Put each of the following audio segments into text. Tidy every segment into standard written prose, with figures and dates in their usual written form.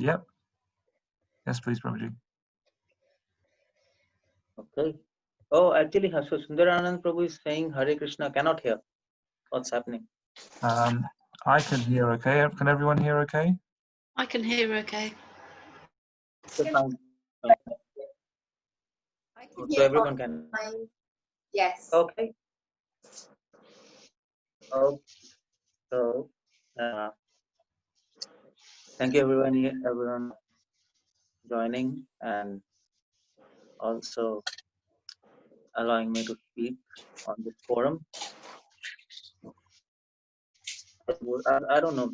Yep. Yes, please, Prabhuji. Okay. Oh, actually, so Sundaranand Prabhu is saying Hare Krishna, cannot hear. What's happening? I can hear okay. Can everyone hear okay? I can hear okay. Fine. I can So hear everyone can. fine. Yes. Okay. Oh, so thank you everyone joining and also allowing me to speak on this forum. I don't know,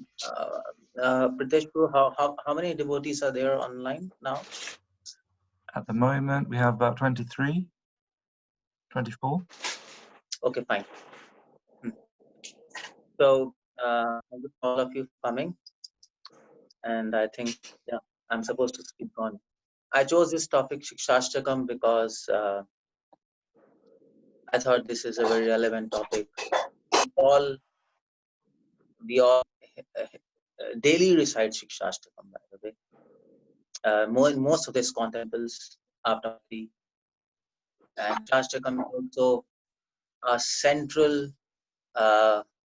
Pritesh, how many devotees are there online now? At the moment, we have about 23, 24. Okay, fine. So thank you all of you for coming, and I think I'm supposed to speak on. I chose this topic Siksastakam because I thought this is a very relevant topic. We all daily recite Siksastakam, by the way. Most of this contemplates after the and Shastakam is also central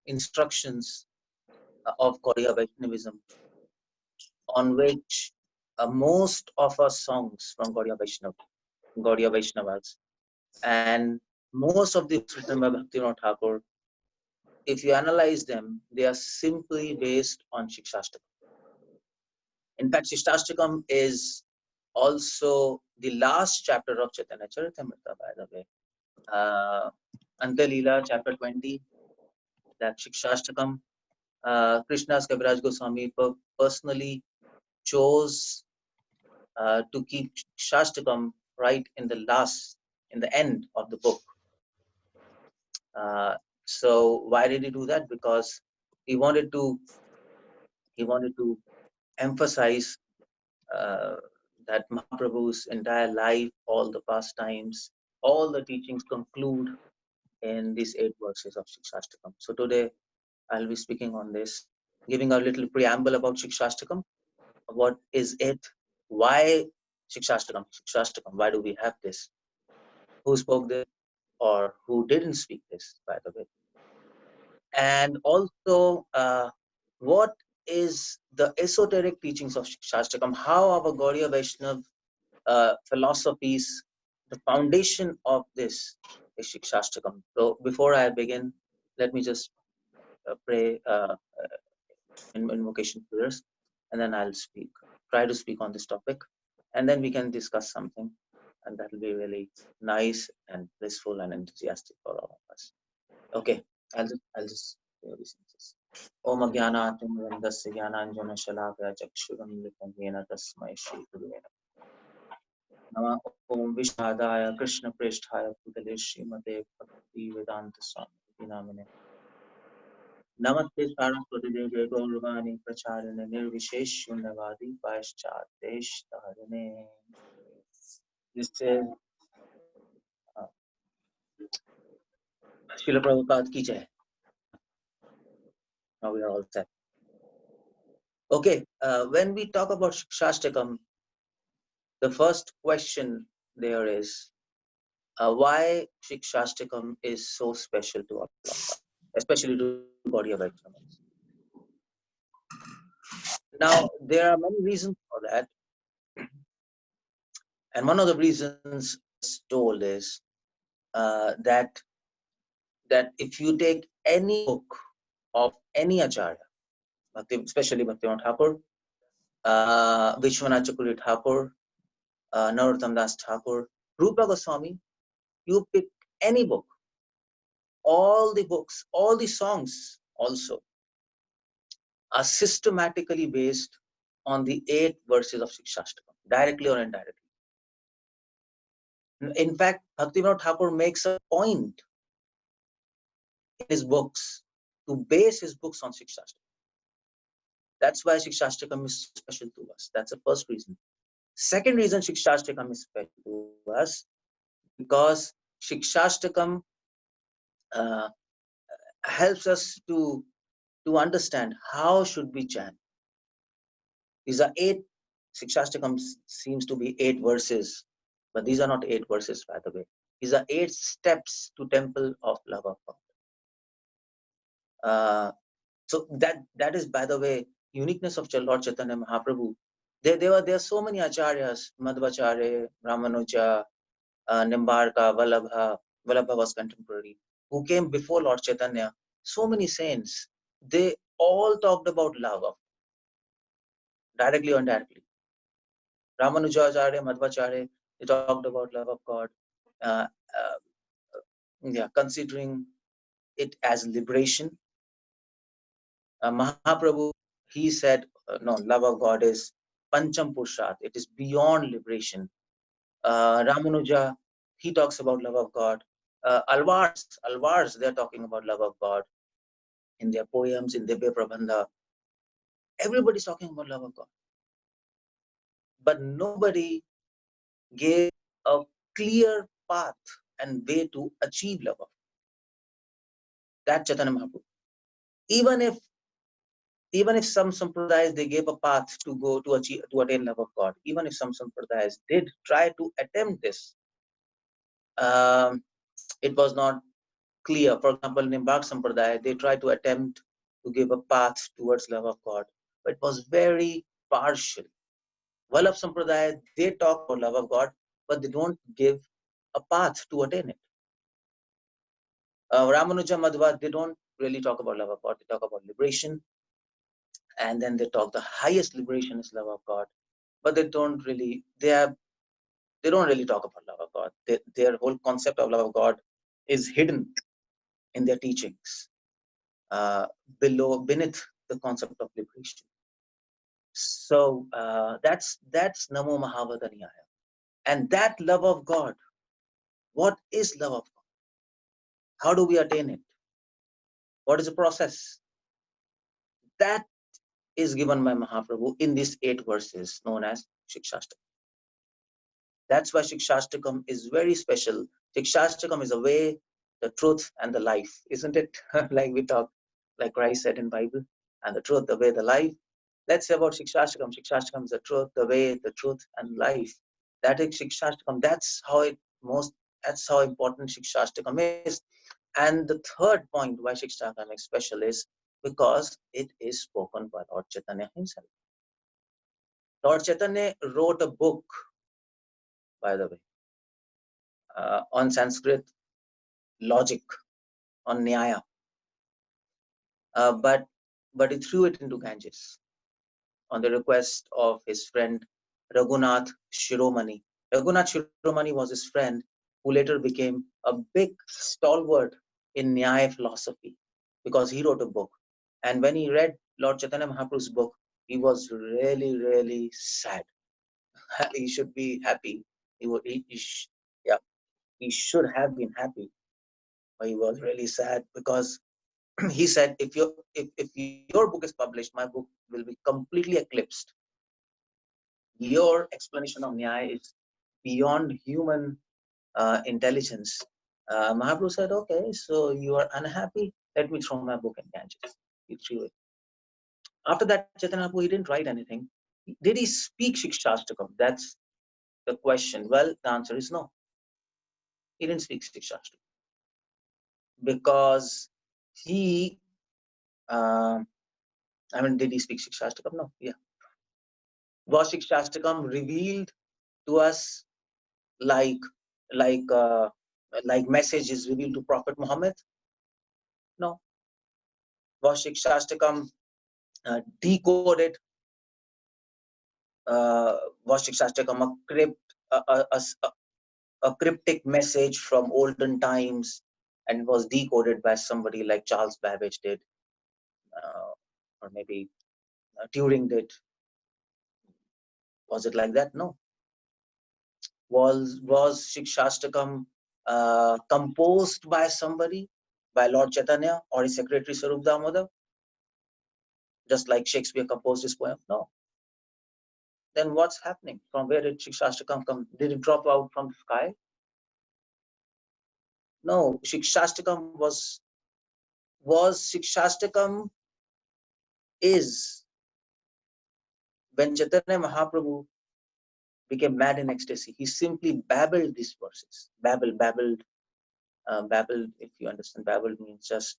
instructions of Gaudiya Vaishnavism, on which most of our songs from Gaudiya Vaishnavas, and most of the written by Bhaktivinoda Thakur, if you analyze them, they are simply based on Siksastakam. In fact, Siksastakam is also the last chapter of Chaitanya Charitamrita, by the way. Anta Leela, chapter 20, that Siksastakam, Krishna's Kaviraj Goswami personally chose to keep Siksastakam right in the end of the book. So why did he do that? Because he wanted to emphasize that Mahaprabhu's entire life, all the pastimes, all the teachings conclude in these 8 verses of Siksastakam. So today I'll be speaking on this, giving a little preamble about Siksastakam. What is it? Why Siksastakam? Siksastakam, why do we have this? Who spoke this or who didn't speak this, by the way? And also, what is the esoteric teachings of Siksastakam? How our Gaudiya Vaishnava philosophies, the foundation of this is Siksastakam. So before I begin, let me just pray in invocation prayers, and then I'll try to speak on this topic, and then we can discuss something, and that will be really nice and blissful and enthusiastic for all of us. Okay, I'll just say these things. Om Agyanatvam Vrandasya Gyananjana Shalakaya Chakshuramitam Yena Tasmai Shri Gurave Namah. Om Vishadaya Krishna Presthaya Putale Srimate Bhakti Vedanta Swami Namine Namaste Saraswati Devi Gauravani Pracharine Nirvishesh Shunyavadi Paschatdesh Dharane. This is Srila Prabhupada ki jai. Now we are all set. Okay, when we talk about Siksastakam, the first question there is why Siksastakam is so special to all of us, especially to Gaudiya Vaishnavas. Now, there are many reasons for that. And one of the reasons told is that if you take any book of any Acharya, especially Bhaktivinoda Thakur, Vishwanath Chakravarti Thakur, Narottam Das Thakur, Rupa Goswami, you pick any book, all the books, all the songs also are systematically based on the 8 verses of Siksastakam, directly or indirectly. In fact, Bhaktivinoda Thakur makes a point in his books to base his books on Siksastakam. That's why Siksastakam is special to us. That's the first reason. Second reason Siksastakam is special to us, because Siksastakam helps us to understand how should we chant. These are 8 Siksastakam seems to be 8 verses, but these are not 8 verses, by the way. These are 8 steps to temple of love of God. So that is, by the way, uniqueness of Lord Chaitanya Mahaprabhu. There are so many acharyas, Madhvacharya, Ramanuja, Nimbarka, Vallabha was contemporary, who came before Lord Chaitanya. So many saints, they all talked about love, directly or indirectly. Ramanujacharya, Madhvacharya, they talked about love of God, uh, considering it as liberation. Mahaprabhu, he said, no, love of God is Pancham Purushat, it is beyond liberation. Ramanuja, he talks about love of God. Alvars, they're talking about love of God in their poems, in Divya Prabandha. Everybody's talking about love of God. But nobody gave a clear path and way to achieve love of God. That Chaitanya Mahaprabhu. Even if some sampradayas, they gave a path to go to achieve, to attain love of God, even if some sampradayas did try to attempt this, it was not clear. For example, Nimbak Sampradaya, they tried to attempt to give a path towards love of God, but it was very partial. Vallabh Sampradaya, they talk about love of God, but they don't give a path to attain it. Ramanuja Madhva, they don't really talk about love of God, they talk about liberation, and then they talk the highest liberation is love of God, but they don't really talk about love of God. Their whole concept of love of God is hidden in their teachings, beneath the concept of liberation. So that's Namo Mahavadanyaya. And that love of God, what is love of God? How do we attain it? What is the process? That is given by Mahaprabhu in these 8 verses known as Siksastakam. That's why Siksastakam is very special. Siksastakam is the way, the truth, and the life, isn't it? Like we talk, like Christ said in Bible, and the truth, the way, the life. Let's say about Siksastakam. Siksastakam is the truth, the way, the truth, and life. That is Siksastakam. That's how important Siksastakam is. And the third point why Siksastakam is special is because it is spoken by Lord Chaitanya himself. Lord Chaitanya wrote a book, by the way, on Sanskrit logic, on Nyaya, but he threw it into Ganges on the request of his friend Raghunath Shiromani. Raghunath Shiromani was his friend who later became a big stalwart in Nyaya philosophy because he wrote a book. And when he read Lord Chaitanya Mahaprabhu's book, he was really, really sad. He should be happy. He should have been happy, but he was really sad because he said, if your book is published, my book will be completely eclipsed. Your explanation of Nyaya is beyond human intelligence. Mahaprabhu said, okay, so you are unhappy, let me throw my book in Ganges. He threw it. After that, Chaitanya Mahaprabhu, he didn't write anything. Did he speak Siksastakam? That's the question. Well, the answer is no. He didn't speak Siksastakam because he, did he speak Siksastakam? No. Yeah. Was Siksastakam revealed to us like message is revealed to Prophet Muhammad? No. Was Siksastakam decoded? Was Siksastakam a cryptic message from olden times and was decoded by somebody like Charles Babbage did, or maybe Turing did? Was it like that? No. Was Siksastakam composed by somebody, by Lord Chaitanya or his secretary Svarupa Damodar, just like Shakespeare composed his poem? No. Then what's happening? From where did Siksastakam come? Did it drop out from the sky? No. Siksastakam Siksastakam is when Chaitanya Mahaprabhu became mad in ecstasy, he simply babbled these verses. Babbled. If you understand, babbled means just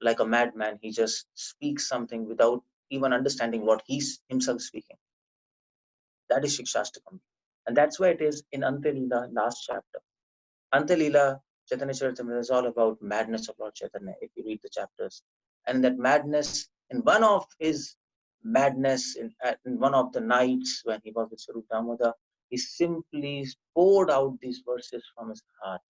like a madman. He just speaks something without even understanding what he's himself speaking. That is Siksastakam. And that's why it is in Antilila, last chapter. Antilila, Chaitanya Charitamrita is all about madness of Lord Chaitanya, if you read the chapters. And that madness, in one of his madness, in one of the nights when he was with Svarupa Damodar, he simply poured out these verses from his heart.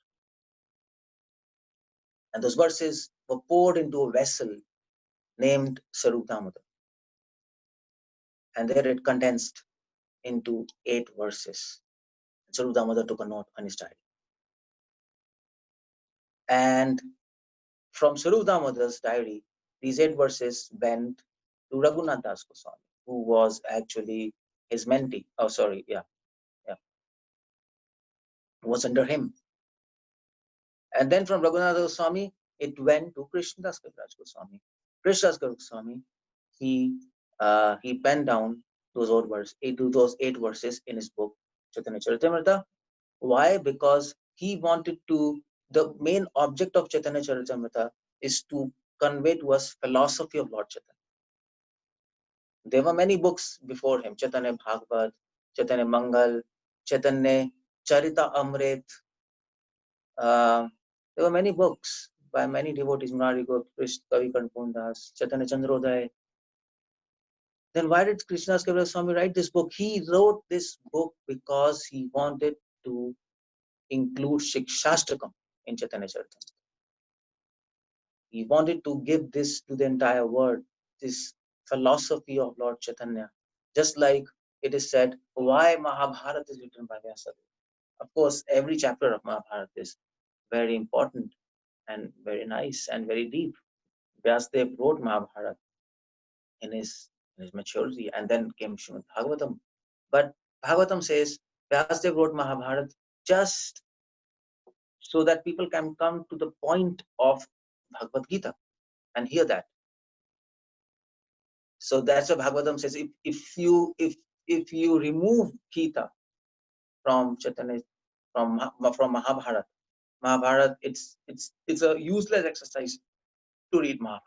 And those verses were poured into a vessel named Svarupa Damodar. And there it condensed into 8 verses. Svarupa Damodar took a note on his diary. And from Svarupa Damodar's diary, these 8 verses went to Raghunath Das Goswami, who was actually his mentee. Was under him. And then from Raghunath Goswami, it went to Krishnadas Kaviraj Goswami. Krishnadas Kaviraj Goswami, he penned down those 8 verses in his book Chaitanya Charitamrita. Why? Because he wanted to. The main object of Chaitanya Charitamrita is to convey to us philosophy of Lord Chaitanya. There were many books before him: Chaitanya Bhagavat, Chaitanya Mangal, Chaitanya Charita Amrit. There were many books by many devotees, Murari Gopish, Kavi Kanpundas, Chaitanya Chandrodaya. Then why did Krishnadas Kaviraj Swami write this book? He wrote this book because he wanted to include Siksastakam in Chaitanya Charitamrita. He wanted to give this to the entire world, this philosophy of Lord Chaitanya. Just like it is said, why Mahabharata is written by Vyasadeva. Of course, every chapter of Mahabharata is very important and very nice and very deep. Vyasadeva wrote Mahabharata in his maturity, and then came Srimad Bhagavatam. But Bhagavatam says Vyasadeva wrote Mahabharata just so that people can come to the point of Bhagavad Gita and hear that. So that's what Bhagavatam says. If you remove Gita from Chaitanya, from Mahabharata, it's a useless exercise to read Mahabharata.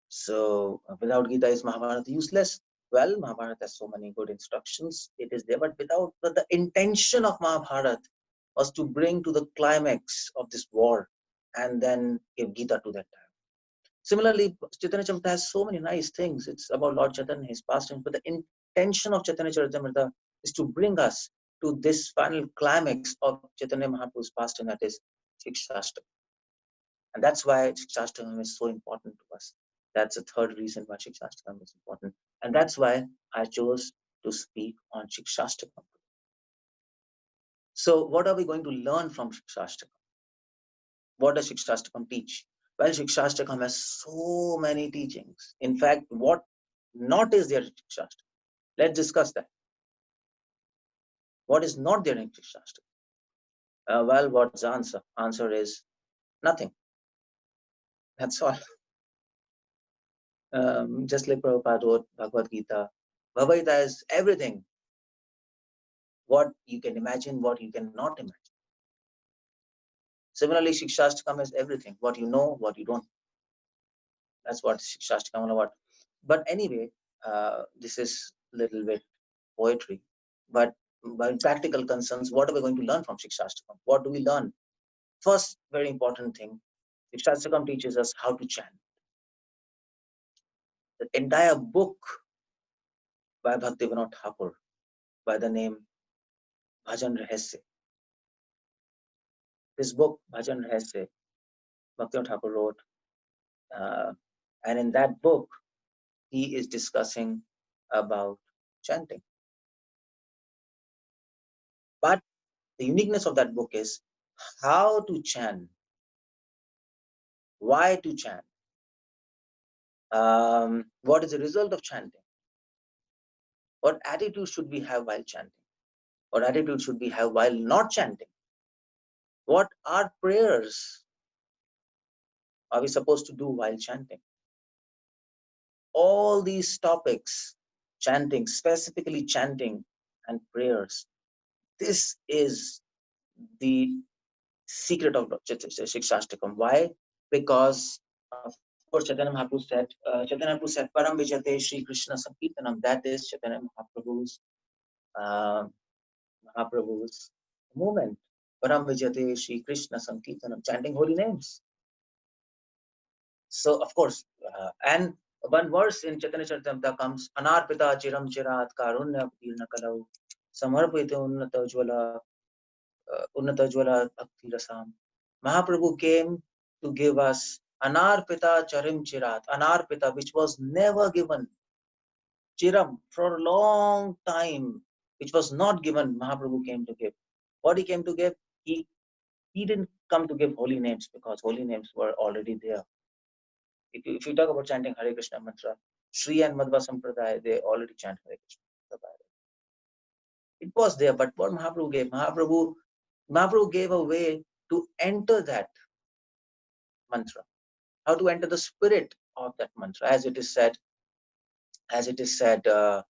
So without Gita, is Mahabharata useless? Well, Mahabharata has so many good instructions. It is there, but the intention of Mahabharata was to bring to the climax of this war and then give Gita to that time. Similarly, Chaitanya Charitamrita has so many nice things. It's about Lord Chaitanya, his pastime, but the intention of Chaitanya Charitamrita is to bring us to this final climax of Chaitanya Mahaprabhu's pastime, that is Siksastakam. And that's why Siksastakam is so important to us. That's the third reason why Siksastakam is important. And that's why I chose to speak on Siksastakam. So what are we going to learn from Siksastakam? What does Siksastakam teach? Well, Siksastakam has so many teachings. In fact, what not is there in Siksastakam? Let's discuss that. What is not there in Siksastakam? Well, what's the answer? Answer is nothing. That's all. Just like Prabhupada wrote Bhagavad Gita, Bhagavad Gita is everything. What you can imagine, what you cannot imagine. Similarly, Siksastakam is everything. What you know, what you don't. That's what Siksastakam is about. But anyway, this is a little bit poetry. But by practical concerns, what are we going to learn from Siksastakam? What do we learn? First, very important thing, Siksastakam teaches us how to chant. The entire book by Bhaktivinoda Thakur by the name Bhajan Rahasya. This book, Bhajan Rahasya, Bhaktivinoda Thakur wrote, and in that book, he is discussing about chanting. But the uniqueness of that book is how to chant, why to chant, what is the result of chanting, what attitude should we have while chanting, what attitude should we have while not chanting, what are prayers are we supposed to do while chanting. all these topics, chanting, specifically chanting and prayers, this is the secret of Siksastakam. Why? Because, of course, Chaitanya Mahaprabhu said, Param Vijate Shri Krishna Sankirtanam. That is Chaitanya uh, Mahaprabhu's movement. Param Vijate Shri Krishna Sankirtanam, chanting holy names. So, of course, and one verse in Chaitanya Charitamrita comes, Anarpita Chiram Chirat Karunya Tirna Kalau Samarpita Unnata Jwala Bhakti Rasam. Mahaprabhu came to give us Anarpita Charim Chirat, Anarpita, which was never given, Chiram, for a long time, which was not given, Mahaprabhu came to give. What he came to give? He didn't come to give holy names because holy names were already there. If you talk about chanting Hare Krishna mantra, Sri and Madhva Sampradaya, they already chant Hare Krishna. It was there, but what Mahaprabhu gave? Mahaprabhu gave a way to enter that mantra, how to enter the spirit of that mantra, as it is said, uh,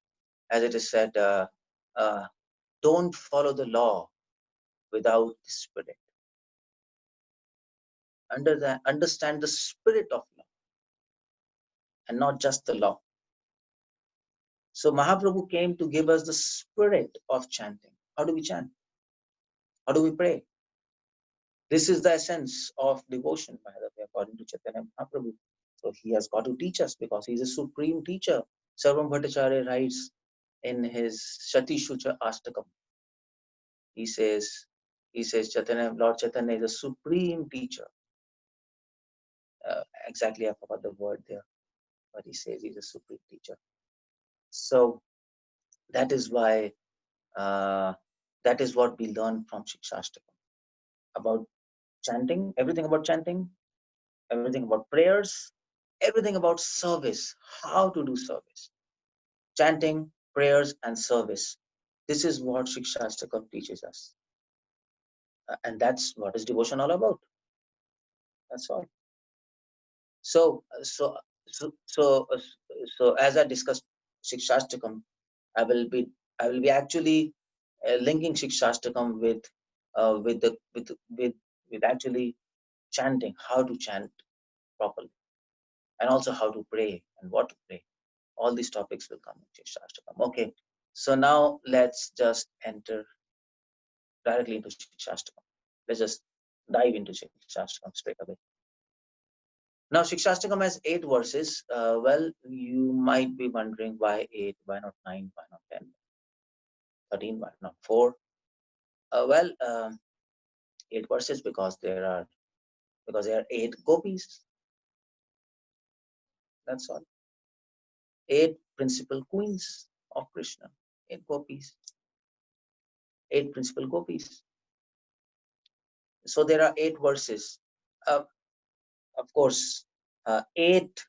don't follow the law without the spirit. Understand the spirit of law and not just the law. So Mahaprabhu came to give us the spirit of chanting. How do we chant? How do we pray? This is the essence of devotion, by the way, according to Chaitanya Mahaprabhu. So he has got to teach us because he is a supreme teacher. Sarvam Bhattacharya writes in his Shati Shucha Ashtakam. He says Lord Chaitanya is a supreme teacher. Exactly, I forgot the word there, but he says he's a supreme teacher. So that is why, that is what we learn from Siksastakam about chanting, everything about chanting, everything about prayers, everything about service, how to do service. Chanting, prayers, and service. This is what Siksastakam teaches us. And that's what is devotion all about. That's all. So as I discussed Siksastakam, I will be actually linking Siksastakam with actually chanting, how to chant properly, and also how to pray and what to pray. All these topics will come in Siksastakam. Okay, so now let's just enter directly into Siksastakam. Let's just dive into Siksastakam straight away. Now, Siksastakam has 8 verses. Well, you might be wondering why 8, why not 9, why not 10, 13, why not 4? 8 verses because there are 8 gopis. That's all. 8 principal queens of Krishna. 8 gopis. 8 principal gopis. So there are 8 verses. Of course, 8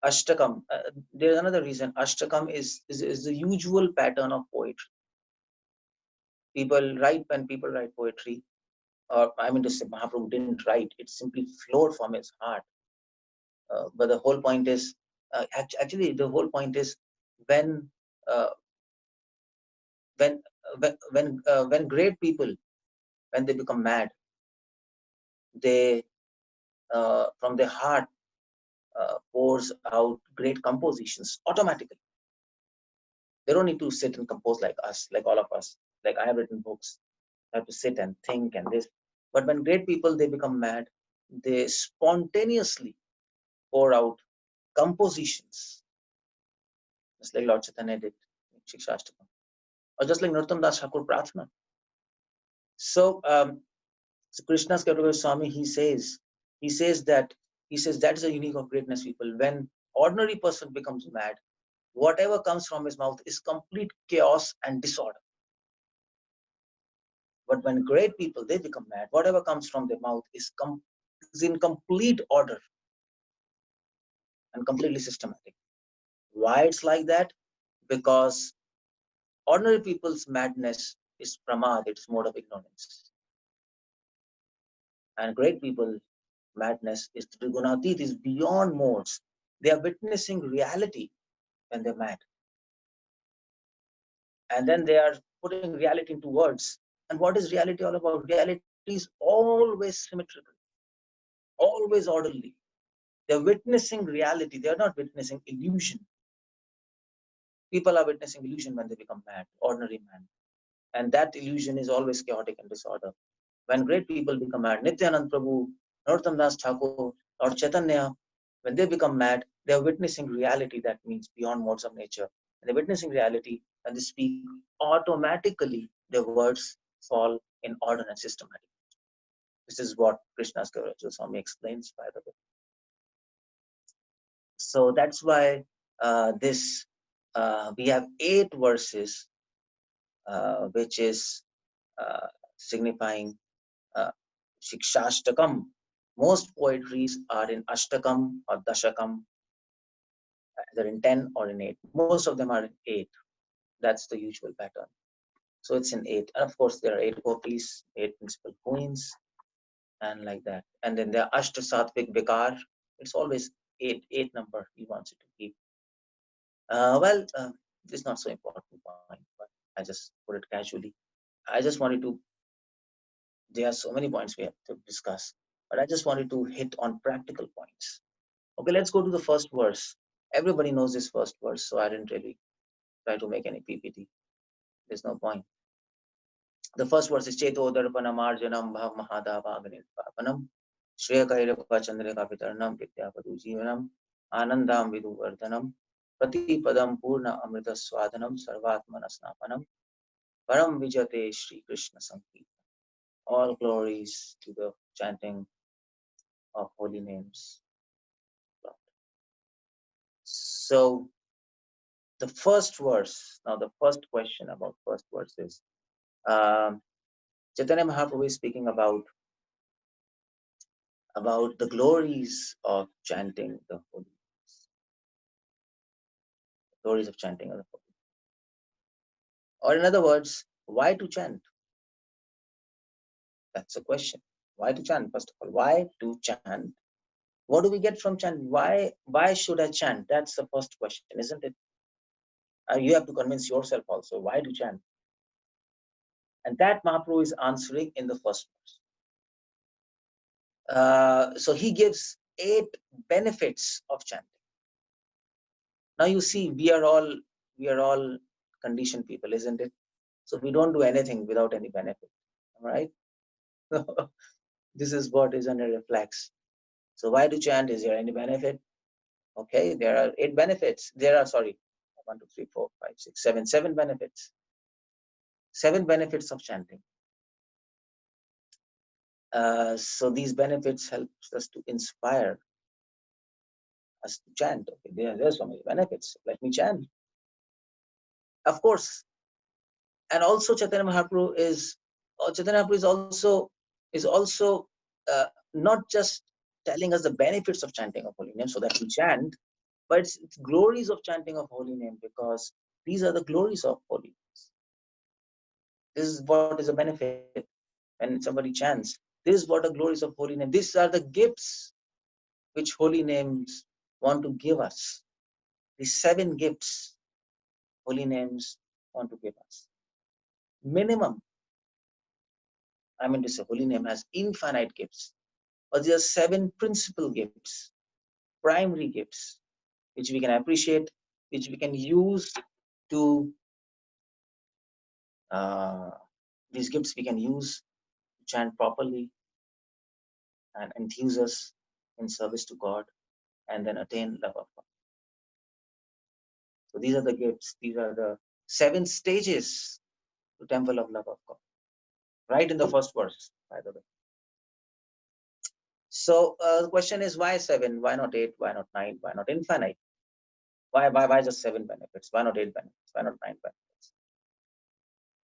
Ashtakam. There's another reason. Ashtakam is the usual pattern of poetry. When people write poetry, or I mean to say, Mahaprabhu didn't write, it simply flowed from his heart. But the whole point is, actually, the whole point is when great people, when they become mad, they from their heart pours out great compositions automatically. They don't need to sit and compose like us, like all of us. Like I have written books, I have to sit and think and this. But when great people, they become mad, they spontaneously pour out compositions, just like Lord Chaitanya did in Siksastakam, or just like Narottam Das Thakur Prarthana. So, Krishna's category Swami, he says that is a unique of greatness, people. When ordinary person becomes mad, whatever comes from his mouth is complete chaos and disorder. But when great people, they become mad, whatever comes from their mouth is in complete order and completely systematic. Why it's like that? Because ordinary people's madness is pramad, it's mode of ignorance. And great people, madness is trigunatit, is beyond modes. They are witnessing reality. when they're mad. And then they are putting reality into words. And what is reality all about? Reality is always symmetrical, always orderly. They're witnessing reality. They are not witnessing illusion. People are witnessing illusion when they become mad, ordinary man. And that illusion is always chaotic and disorder. When great people become mad, Nityanand Prabhu, Narottam Das Thakur, or Chaitanya, when they become mad, they are witnessing reality that means beyond modes of nature. And they're witnessing reality and they speak, automatically their words fall in order and systematic. This is what Krishna's Gauidya Swami explains, by the way. So that's why we have 8 verses, which is signifying Siksastakam. Most poetries are in Ashtakam or Dashakam, either in 10 or in 8. Most of them are in 8. That's the usual pattern. So it's in 8. And of course, there are 8 gopis, 8 principal queens, and like that. And then there are Ashta Satvik Vikar. It's always 8 number he wants it to keep. This is not so important point, but I just put it casually. I just wanted to, there are so many points we have to discuss, but I just wanted to hit on practical points. Okay, let's go to the first verse. Everybody knows this first verse, so I didn't really try to make any PPT. There's no point. The first verse is Cheto Darpanam Arjanam Bhav Mahadavaganit Papanam Shreya Kairapa Chandrika Vitarnam Vidya Padu Jivanam Anandam Vidu Vardhanam Prati Padam Purna Amrita Swadhanam Sarvatmanasnapanam Param Vijate Shri Krishna Sankirtan. All glories to the chanting of holy names. So the first verse, now the first question about first verse is, Chaitanya Mahaprabhu is speaking about the glories of chanting the holy names. Glories of chanting of the holy names. Or in other words, why to chant? That's a question. Why to chant? First of all, why to chant? What do we get from chant? Why should I chant? That's the first question, isn't it? You have to convince yourself also. Why to chant? And that Mahaprabhu is answering in the first verse. So he gives 8 benefits of chanting. Now you see, we are all conditioned people, isn't it? So we don't do anything without any benefit, right? This is what is under reflex. So why to chant? Is there any benefit? Okay, there are 8 benefits. There are 1, 2, 3, 4, 5, 6, 7 benefits. 7 benefits of chanting. So these benefits help us to inspire us to chant. Okay, there's so many benefits. Let me chant. Of course, and also Chaitanya Mahaprabhu is also not just telling us the benefits of chanting of holy name so that we chant, but it's glories of chanting of holy name, because these are the glories of holy names. This is what is a benefit when somebody chants. This is what are glories of holy name. These are the gifts which holy names want to give us. These 7 gifts holy names want to give us. Minimum, I mean to say, holy name has infinite gifts, but there are 7 principal gifts, primary gifts, which we can appreciate, which we can use to, these gifts we can use to chant properly and enthuse us in service to God, and then attain love of God. So these are the gifts. These are the 7 stages to temple of love of God. Right in the first verse, by the way. So the question is, why 7? Why not 8? Why not 9? Why not infinite? Why just 7 benefits? Why not 8 benefits? Why not 9 benefits?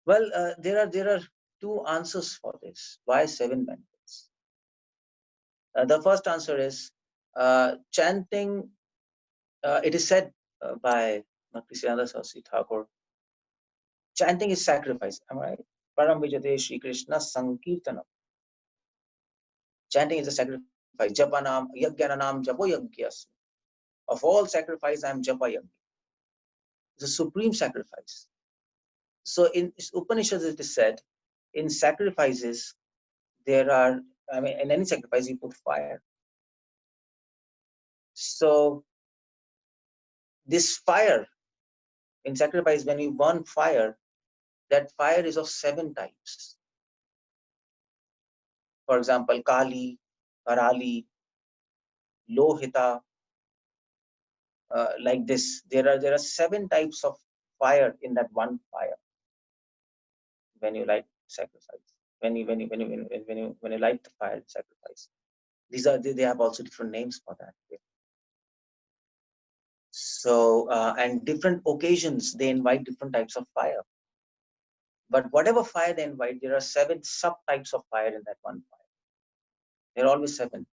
Well, there are 2 answers for this. Why 7 benefits? The first answer is chanting. It is said by Krishnanda Saraswati Thakur, chanting is sacrifice. Am I right? Param Vijate Shri Krishna Sankirtanam. Chanting is a sacrifice. Japanam, Yajnanam, Japo Yajnasmi. Of all sacrifice, I am Japa Yajna. the supreme sacrifice. So in Upanishads it is said, in sacrifices there are, in any sacrifice you put fire. So this fire in sacrifice, when you burn fire, that fire is of 7 types. For example, Kali, Karali, Lohita, like this. There are 7 types of fire in that one fire. When you light sacrifice, when you light the fire in sacrifice, they have also different names for that. So and different occasions they invite different types of fire. But whatever fire they invite, there are 7 subtypes of fire in that one fire. There are always 7.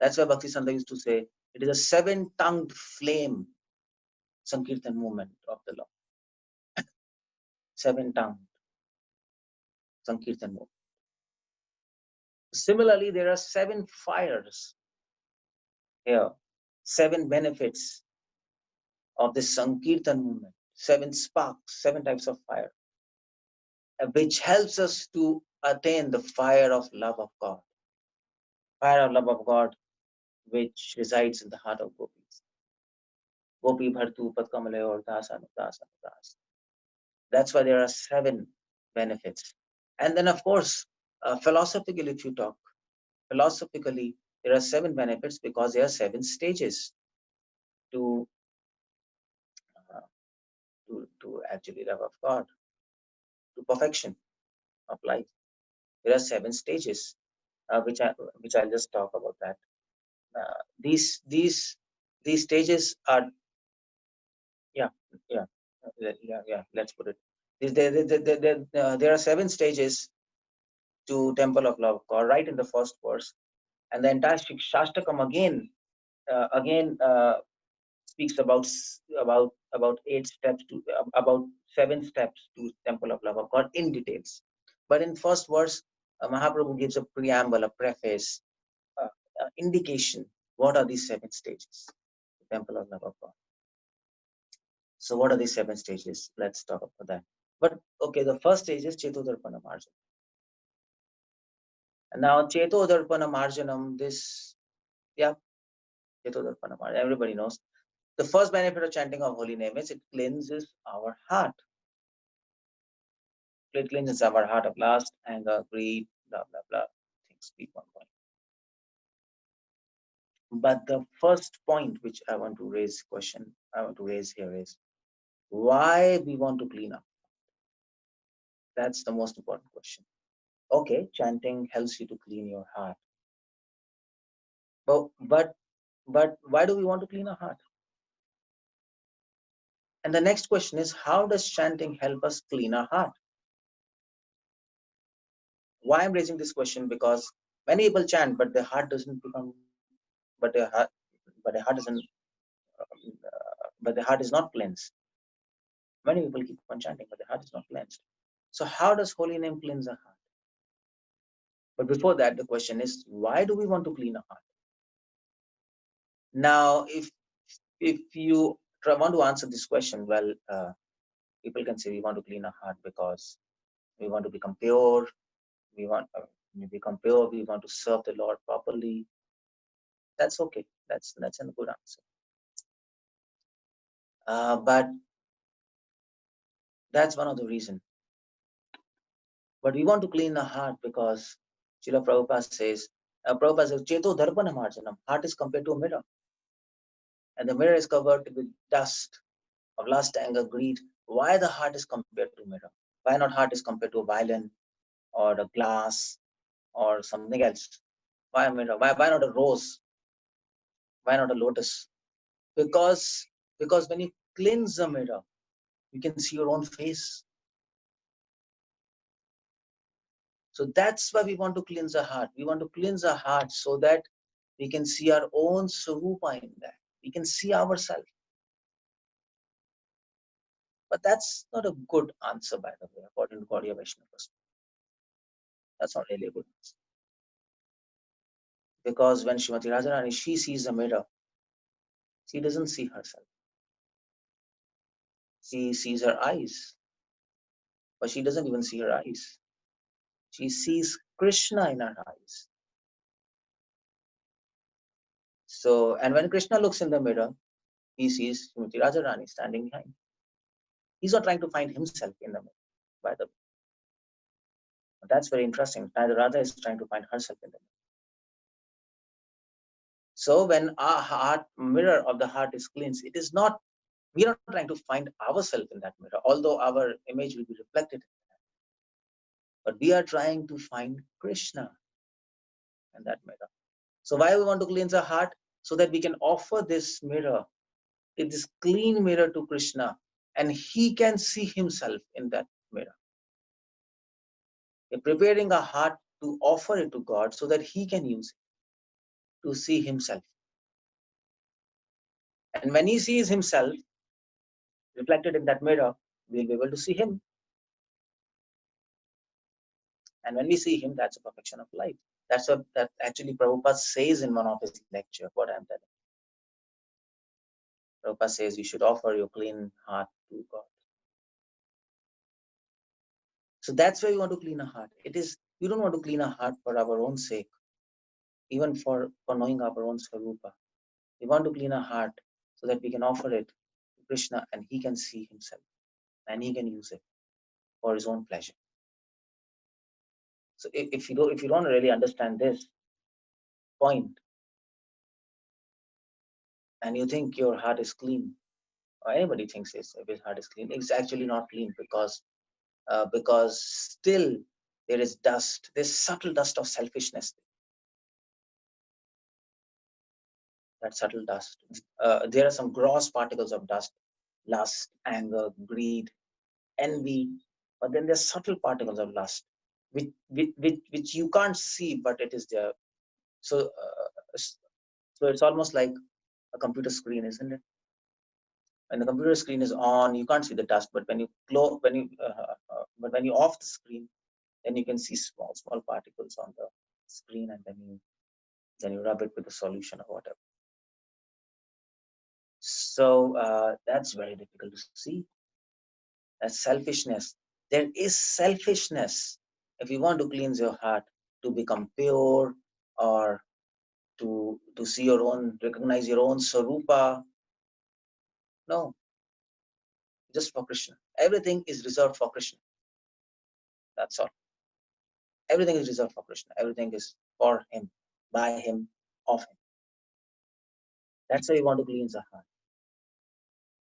That's why Bhakti Santa used to say it is a 7-tongued flame, Sankirtan movement of the Lord. 7-tongued Sankirtan movement. Similarly, there are 7 fires here, 7 benefits of this Sankirtan movement, 7 sparks, 7 types of fire, which helps us to attain the fire of love of God. Fire of love of God, which resides in the heart of gopis. Gopi bhartu patkamale or dasa dasa dasa. That's why there are 7 benefits. And then, of course, philosophically, if you talk, philosophically, there are 7 benefits because there are 7 stages to actually love of God, to perfection of life. There are 7 stages, which I'll just talk about that. These stages are yeah. Let's put it. There are 7 stages to Temple of Love God, right in the first verse, and the entire Siksastakam again speaks about 8 steps to about 7 steps to Temple of Love of God in details. But in first verse, Mahaprabhu gives a preamble, a preface, indication. What are these 7 stages? The Temple of Love of God. So what are these 7 stages? Let's talk about that. But okay, the first stage is Chetodarpana Marjanam. And now Chetodarpana Marjanam, Chetodarpana Marjanam, everybody knows. The first benefit of chanting of holy name is it cleanses our heart. It cleanses our heart of lust, anger, greed, blah, blah, blah. Things keep on going. But the first point which I want to raise here is why we want to clean up. That's the most important question. Okay, chanting helps you to clean your heart. But why do we want to clean our heart? And the next question is, how does chanting help us clean our heart? Why I'm raising this question? Because many people chant, but their heart doesn't become, but their heart is not cleansed. Many people keep on chanting, but their heart is not cleansed. So how does holy name cleanse our heart? But before that, the question is, why do we want to clean our heart? Now, if you want to answer this question, well, people can say we want to clean our heart because we want to become pure. We want to serve the Lord properly. That's okay. That's a good answer. But that's one of the reasons. But we want to clean our heart because Srila Prabhupada says, Cheto Dharpana Marjanam, heart is compared to a mirror. And the mirror is covered with dust of lust, anger, greed. Why the heart is compared to a mirror? Why not heart is compared to a violin or a glass or something else? Why a mirror? Why not a rose? Why not a lotus? Because when you cleanse the mirror, you can see your own face. So that's why we want to cleanse our heart. We want to cleanse our heart so that we can see our own Svarupa in that. We can see ourselves. But that's not a good answer, by the way, according to Gauidya Vaishnavas. That's not really a good answer. Because when Srimati Radharani, she sees the mirror, she doesn't see herself. She sees her eyes, but she doesn't even see her eyes. She sees Krishna in her eyes. So, and when Krishna looks in the mirror, he sees Srimati Radharani standing behind. He's not trying to find himself in the mirror, by the way. That's very interesting. Neither Radha is trying to find herself in the mirror. So when our heart, mirror of the heart is cleansed, it is not, we are not trying to find ourselves in that mirror, although our image will be reflected in that. But we are trying to find Krishna in that mirror. So why we want to cleanse our heart? So that we can offer this mirror, this clean mirror to Krishna, and he can see himself in that mirror. We're preparing our heart to offer it to God so that he can use it to see himself. And when he sees himself reflected in that mirror, we'll be able to see him. And when we see him, that's a perfection of life. That's what that actually Prabhupada says in one of his lectures, what I'm telling. Prabhupada says you should offer your clean heart to God. So that's why we want to clean our heart. It is, we don't want to clean our heart for our own sake, even for knowing our own Svarupa. We want to clean our heart so that we can offer it to Krishna and he can see himself and he can use it for his own pleasure. So if you don't really understand this point and you think your heart is clean, or anybody thinks if his heart is clean, it's actually not clean because still there is dust, there's subtle dust of selfishness. That subtle dust. There are some gross particles of dust, lust, anger, greed, envy, but then there's subtle particles of lust, which you can't see, but it is there. So it's almost like a computer screen, isn't it? When the computer screen is on, you can't see the dust, but when you when you off the screen, then you can see small particles on the screen, and then you rub it with the solution or whatever. So that's very difficult to see. That's selfishness. There is selfishness. If you want to cleanse your heart to become pure, or to see your own, recognize your own Svarupa, no, just for Krishna. Everything is reserved for Krishna. That's all. Everything is reserved for Krishna. Everything is for him, by him, of him. That's why you want to cleanse the heart.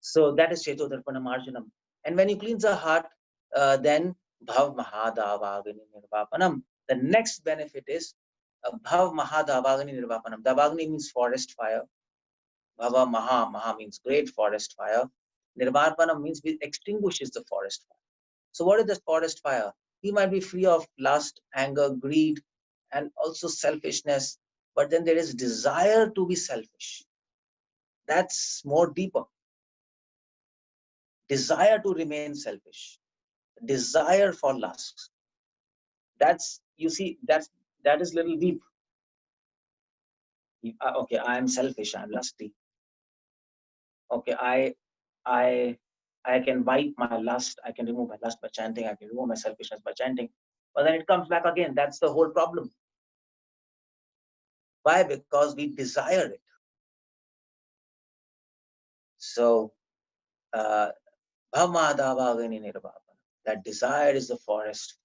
So that is Chetodarpana Marjanam. And when you cleanse the heart, then Bhav Mahadavagani Nirvapanam. The next benefit is Bhav Mahadavagani Nirvapanam. Davagani means forest fire. Bhava Maha means great forest fire. Nirvapanam means it extinguishes the forest fire. So what is the forest fire? He might be free of lust, anger, greed, and also selfishness, but then there is desire to be selfish. That's more deeper. Desire to remain selfish, desire for lust. That's, you see, that is little deep. Okay, I am selfish, I am lusty. Okay, I can wipe my lust, I can remove my lust by chanting, I can remove my selfishness by chanting, but then it comes back again. That's the whole problem. Why? Because we desire it. So that desire is the forest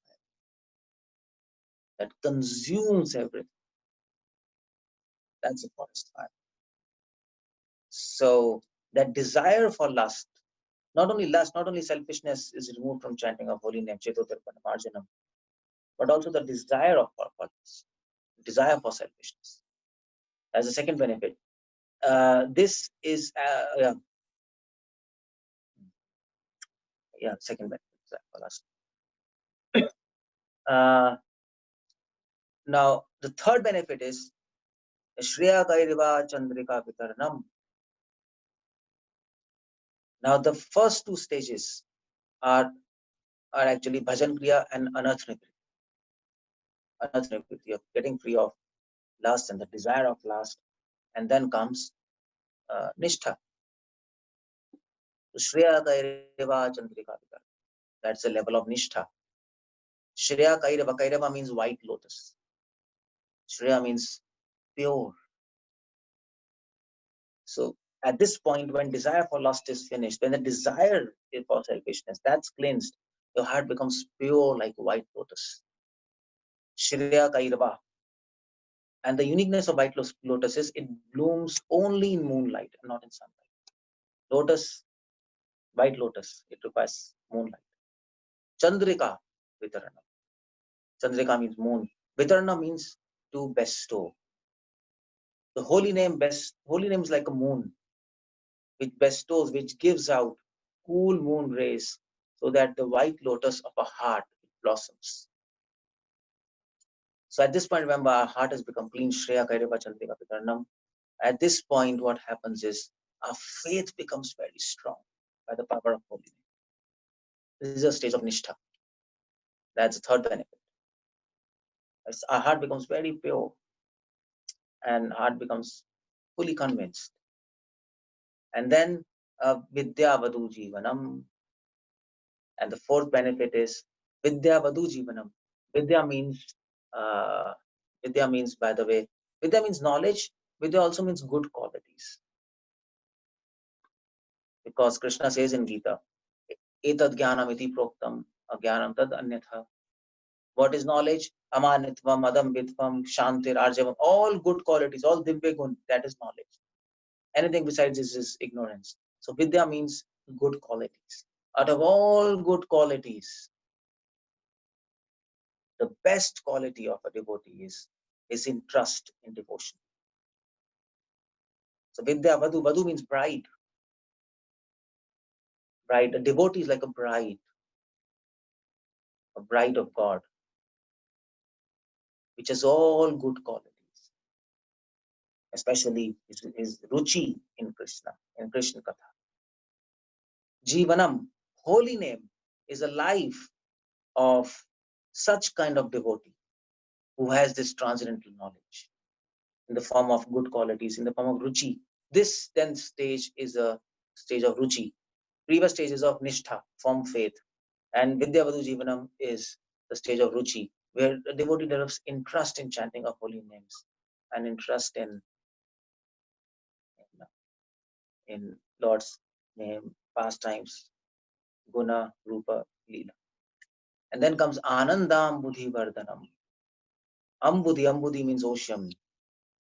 that consumes everything. That's a forest fire. So that desire for lust, not only lust, not only selfishness is removed from chanting of holy name, Chetodarpana Marjanam, but also the desire for lust, desire for selfishness. As a second benefit. This is second benefit for lust. Now the third benefit is Shreya Kairiva Chandrika Vitaranam. Now the first two stages are actually Bhajan Kriya and Anarth Nivriti. Anarth Nivriti, of getting free of lust and the desire of lust, and then comes Nishtha, to Shreya Kairava Chandrika. That's a level of Nishtha. Shreya Kairava. Kairava means white lotus. Shreya means pure. So at this point, when desire for lust is finished, when the desire for selfishness, that's cleansed, your heart becomes pure like white lotus. Shreya Kairava. And the uniqueness of white lotus is it blooms only in moonlight, not in sunlight. Lotus, white lotus, it requires moonlight. Chandrika Vitarana. Chandrika means moon. Vitarana means to bestow. The holy name is like a moon, which bestows, which gives out cool moon rays so that the white lotus of a heart blossoms. So at this point, remember, our heart has become clean. Shreya Kairava Chandrika Vitaranam. At this point, what happens is our faith becomes very strong by the power of holy name. This is a stage of Nishtha. That's the third benefit. Our heart becomes very pure and heart becomes fully convinced. And then Vidya Vadu Jivanam. And the fourth benefit is Vidya Vadu Jivanam. Vidya means, by the way, Vidya means knowledge. Vidya also means good qualities. Because Krishna says in Gita, Etad Jnanam iti proktam, Ajnanam tad anyatha. What is knowledge? Amanitvam, Adambitvam, Shantir, Arjavam, all good qualities, all Divya Gun, that is knowledge. Anything besides this is ignorance. So Vidya means good qualities. Out of all good qualities, the best quality of a devotee is in trust, in devotion. So Vidya Vadu, Vadu means bride. Bride, a devotee is like a bride of God, which has all good qualities, especially his ruchi in Krishna, in Krishna Katha. Jivanam, holy name, is a life of such kind of devotee who has this transcendental knowledge in the form of good qualities, in the form of ruchi. This 10th stage is a stage of ruchi. Previous stages of nishtha, form faith. And Vidya Vadu Jivanam is the stage of ruchi, where the devotee develops interest in chanting of holy names and interest in Lord's name, pastimes, guna, rupa, leela. And then comes Anandam Buddhi Vardhanam. Ambudhi means ocean.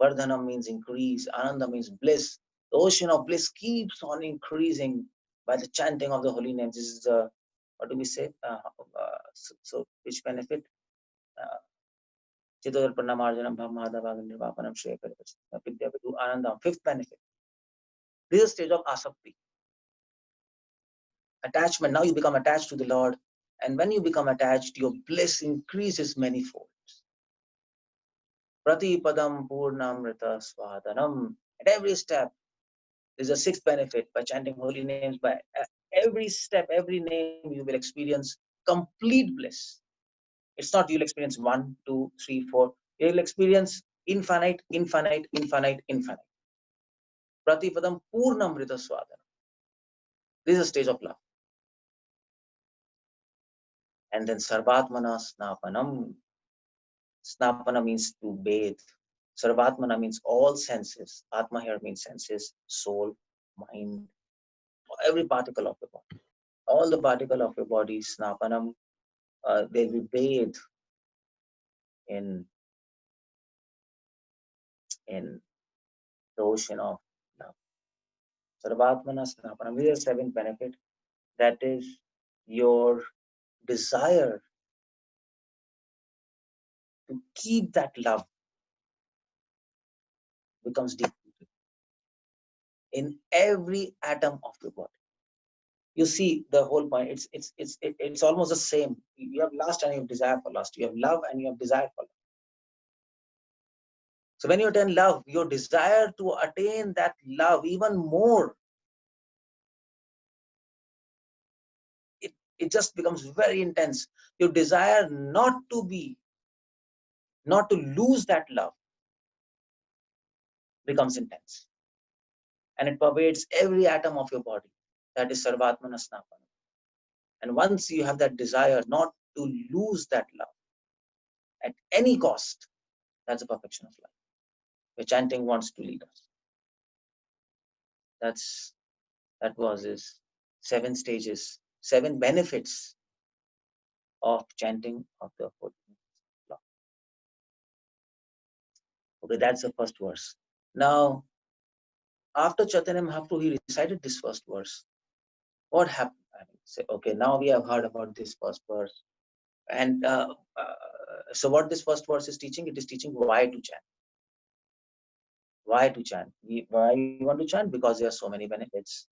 Vardhanam means increase. Ananda means bliss. The ocean of bliss keeps on increasing by the chanting of the holy names. This is the, what do we say? So which benefit? Chitodar Pranamarjanam Bhamadavagan Nirvapanam Shrekar Vidya Vidu Anandam. Fifth benefit. This is a stage of asakti. Attachment. Now you become attached to the Lord. And when you become attached, your bliss increases manifold. Prati Padam Purnamrita Swadanam. At every step, there's a sixth benefit by chanting holy names. By every step, every name, you will experience complete bliss. It's not you'll experience 1, 2, 3, 4. You'll experience infinite, infinite, infinite, infinite. Pratipadam Purnamrita Swadanam. This is a stage of love. And then Sarvatmana Snapanam. Snapana means to bathe. Sarvatmana means all senses. Atma here means senses, soul, mind, every particle of your body. All the particle of your body, Snapanam, they'll be bathed in the ocean of love. Sarvatmana Snapanam. This is the seventh benefit. That is your desire to keep that love becomes deep in every atom of your body. You see the whole point. It's almost the same. You have lust and you have desire for lust. You have love and you have desire for love. So when you attain love, your desire to attain that love even more, it just becomes very intense. Your desire not to lose that love becomes intense. And it pervades every atom of your body. That is Sarvatmana Snapana. And once you have that desire not to lose that love at any cost, that's the perfection of life, where chanting wants to lead us. That was his 7 stages, 7 benefits of chanting of the holy law. Okay, that's the first verse. Now, after Chaitanya Mahaprabhu, he recited this first verse. What happened? I mean, say, okay, now we have heard about this first verse. And so what this first verse is teaching? It is teaching why to chant. Why to chant? Why we want to chant? Because there are so many benefits.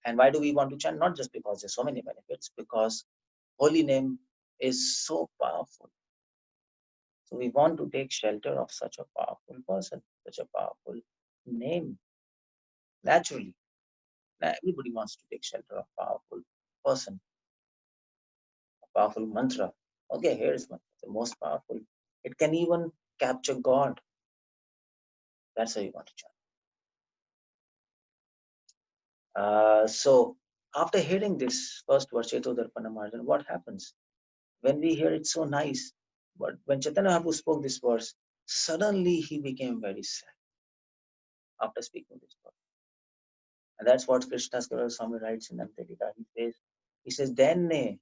And why do we want to chant? Not just because there are so many benefits, because holy name is so powerful. So we want to take shelter of such a powerful person, such a powerful name. Naturally, everybody wants to take shelter of a powerful person, a powerful mantra. Okay, here's one, the most powerful. It can even capture God. That's how you want to chant. So after hearing this first verse, Chetodarpana Marjan, what happens? When we hear it so nice, but when Chaitanya Mahaprabhu spoke this verse, suddenly he became very sad after speaking this verse. And that's what Krishna's Swami writes in Antityped. He says, Denne,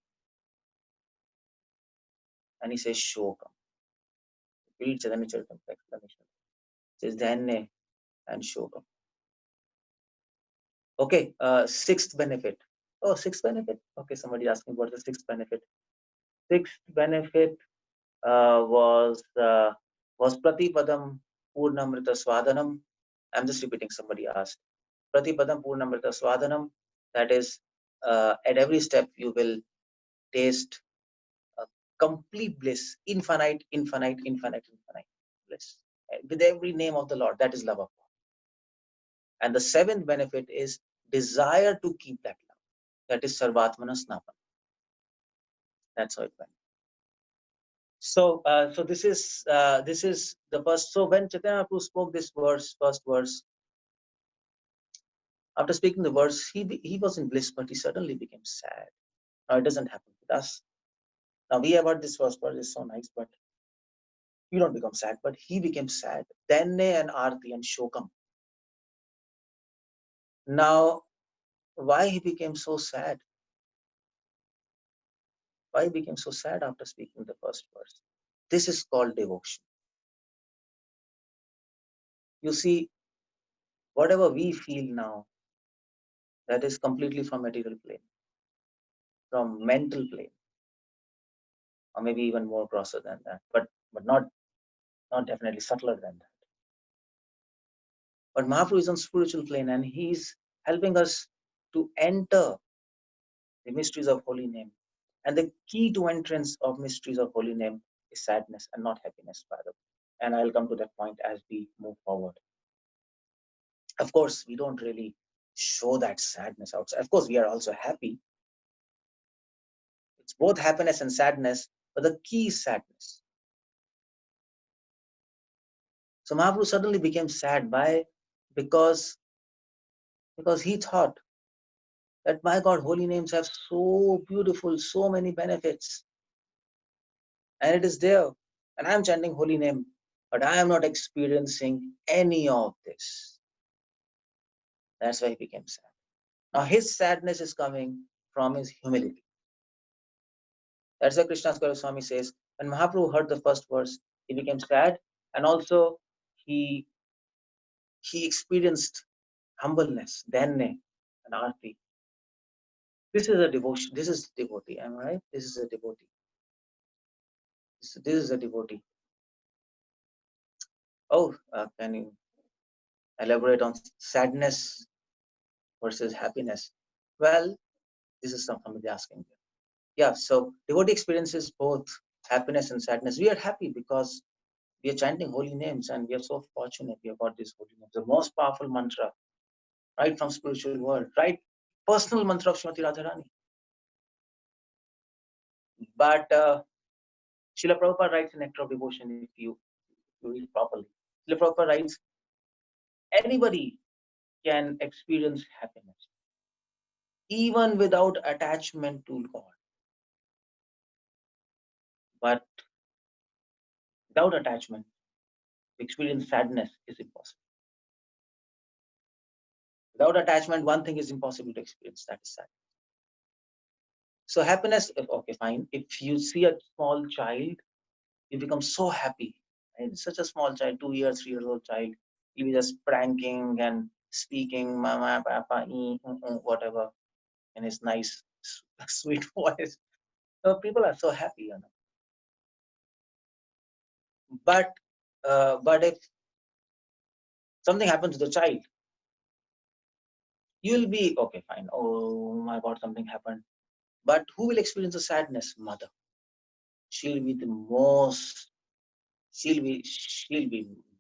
and he says, Shokam. Read Chaitanya Charitamrita explanation. He says, Denne and Shokam. Okay, 6th benefit. Oh, 6th benefit? Okay, somebody asking what is the 6th benefit. 6th benefit was Pratipadam Purnamrita Swadanam. I'm just repeating, somebody asked. Pratipadam Purnamrita Swadanam. That is, at every step you will taste complete bliss, infinite bliss. With every name of the Lord, that is love of God. And the 7th benefit is desire to keep that love. That is Sarvatmana Snapana. That's how it went. So, so this is the first. So when Chaitanya Mahaprabhu spoke this verse, first verse, after speaking the verse, he was in bliss, but he suddenly became sad. Now it doesn't happen with us. Now we have heard this first verse is so nice, but you don't become sad. But he became sad. Denne and Arti and Shokam. Now, why he became so sad? Why he became so sad after speaking the first verse? This is called devotion. You see, whatever we feel now, that is completely from material plane, from mental plane, or maybe even more grosser than that, but not definitely subtler than that. But Mahaprabhu is on spiritual plane, and he's helping us to enter the mysteries of holy name. And the key to entrance of mysteries of holy name is sadness and not happiness, by the way. And I'll come to that point as we move forward. Of course, we don't really show that sadness outside. Of course, we are also happy. It's both happiness and sadness, but the key is sadness. So Mahaprabhu suddenly became sad. Why? Because he thought that, my God, holy names have so beautiful, so many benefits. And it is there. And I'm chanting holy name, but I am not experiencing any of this. That's why he became sad. Now his sadness is coming from his humility. That's why Krishna's Swami says, when Mahaprabhu heard the first verse, he became sad, and also he experienced humbleness, denne, and arti. This is a devotion. This is devotee. Am I right? This is a devotee. This is a devotee. Oh, can you elaborate on sadness versus happiness? Well, this is somebody asking. Yeah, so devotee experiences both happiness and sadness. We are happy because we are chanting holy names, and we are so fortunate we have got this holy names, the most powerful mantra, right from spiritual world, right? Personal mantra of Srimati Radharani. But Srila Prabhupada writes in Nectar of Devotion, if you read properly. Srila Prabhupada writes, anybody can experience happiness. even without attachment to God. But without attachment, to experience sadness is impossible. Without attachment, one thing is impossible to experience, that is sadness. So happiness, okay, fine. If you see a small child, you become so happy. And such a small child, 2 years, 3 years old child, you be just pranking and speaking, mama, papa, whatever, in his nice, sweet voice. So people are so happy, you know. But if something happens to the child, you'll be okay, fine. Oh my God, something happened. But who will experience the sadness? Mother. She'll be the most. She'll be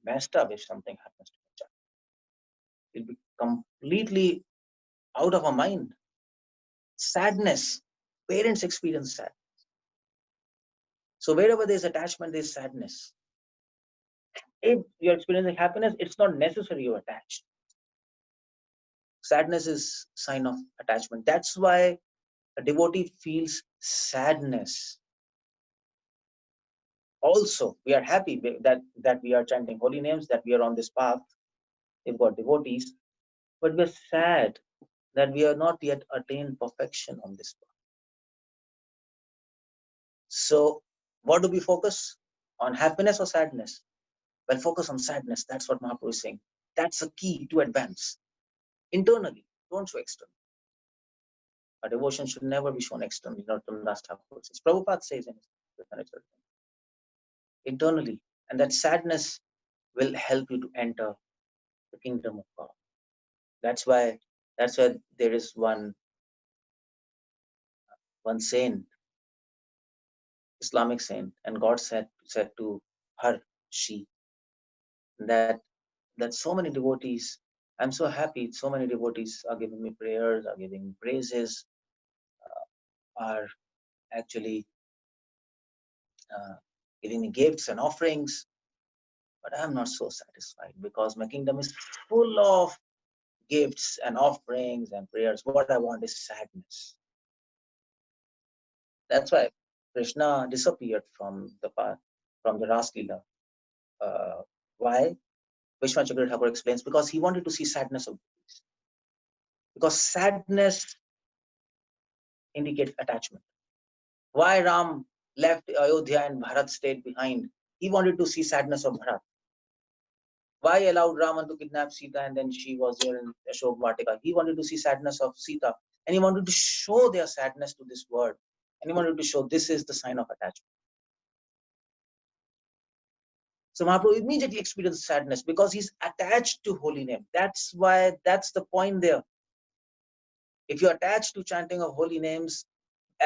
messed up if something happens to the child. She'll be completely out of her mind. Sadness. Parents experience sadness. So wherever there's attachment, there's sadness. If you're experiencing happiness, it's not necessary you're attached. Sadness is sign of attachment. That's why a devotee feels sadness. Also, we are happy that we are chanting holy names, that we are on this path. We've got devotees, but we're sad that we are not yet attained perfection on this path. So, what do we focus on? Happiness or sadness? Well, focus on sadness. That's what Mahaprabhu is saying. That's the key to advance. Internally, don't show externally. A devotion should never be shown externally. Not from last Thakur says. Prabhupada says in his literature. Internally, and that sadness will help you to enter the kingdom of God. That's why there is one saint, Islamic saint, and God said to her, she, that so many devotees, I'm so happy, so many devotees are giving me prayers, are giving me praises, are actually giving me gifts and offerings, but I'm not so satisfied because my kingdom is full of gifts and offerings and prayers. What I want is sadness. That's why Krishna disappeared from the Ras Leela. Why? Vishwanath Chakravarti Thakur explains, because he wanted to see sadness of devotees. Because sadness indicates attachment. Why Ram left Ayodhya and Bharat stayed behind? He wanted to see sadness of Bharat. Why allowed Raman to kidnap Sita and then she was there in Ashok Vatika? He wanted to see sadness of Sita, and he wanted to show their sadness to this world. And he wanted to show this is the sign of attachment. So Mahaprabhu immediately experienced sadness because he's attached to holy name. That's the point there. If you're attached to chanting of holy names,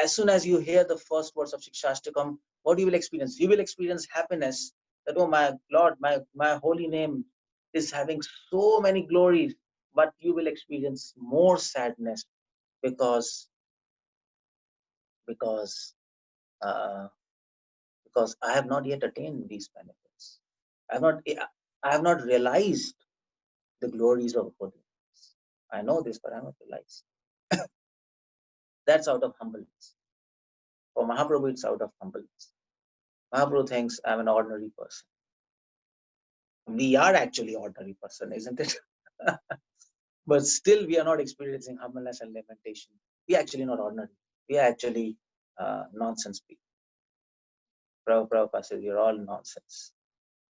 as soon as you hear the first words of Siksastakam, what you will experience? You will experience happiness that, oh my Lord, my holy name is having so many glories, but you will experience more sadness because I have not yet attained these benefits. I have not realized the glories of holiness. I know this, but I have not realized. That's out of humbleness. For Mahaprabhu, it's out of humbleness. Mahaprabhu thinks I'm an ordinary person. We are actually ordinary person, isn't it? But still, we are not experiencing humbleness and lamentation. We are actually not ordinary. We are actually nonsense people. Prabhupada says you're all nonsense.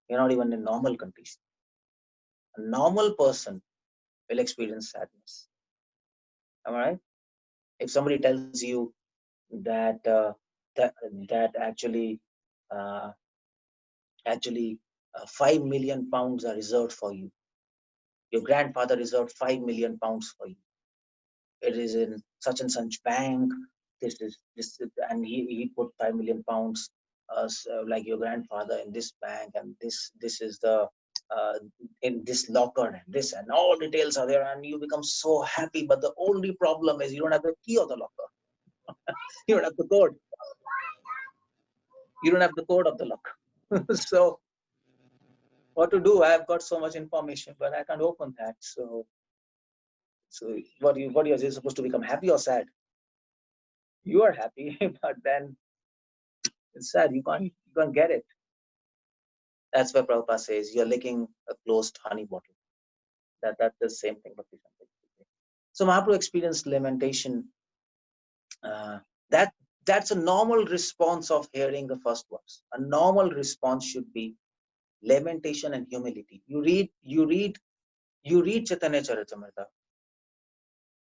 You're not even in normal condition. A normal person will experience sadness. Am I right? If somebody tells you that actually 5 million pounds are reserved for you. Your grandfather reserved 5 million pounds for you. It is in such and such bank. And he put 5 million pounds, like your grandfather, in this bank, and this is the in this locker, and this, and all details are there, and you become so happy. But the only problem is you don't have the key of the locker. You don't have the code. You don't have the code of the locker. So what to do? I have got so much information, but I can't open that. So So what are you supposed to become happy or sad? You are happy, but then it's sad. You can't get it. That's why Prabhupada says you're licking a closed honey bottle. That's the same thing. So Mahaprabhu experienced lamentation. Uh, that's a normal response of hearing the first verse. A normal response should be lamentation and humility. You read Chaitanya Charitamrita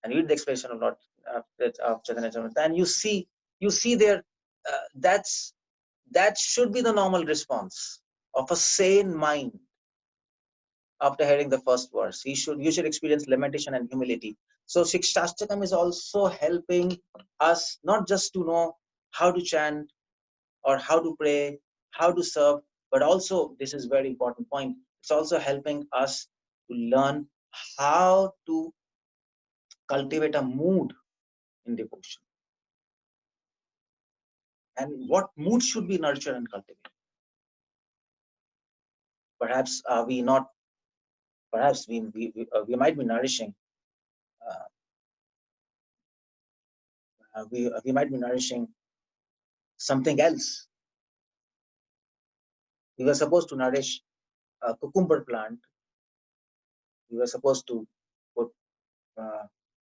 and read the expression of Lord of Chaitanya Charitamrita, and you see there that should be the normal response of a sane mind after hearing the first verse. You should experience lamentation and humility. So Siksastakam is also helping us not just to know how to chant or how to pray, how to serve, but also, this is very important point, it's also helping us to learn how to cultivate a mood in devotion. And what mood should be nurtured and cultivated? Perhaps we might be nourishing we might be nourishing something else. We were supposed to nourish a cucumber plant. We were supposed to put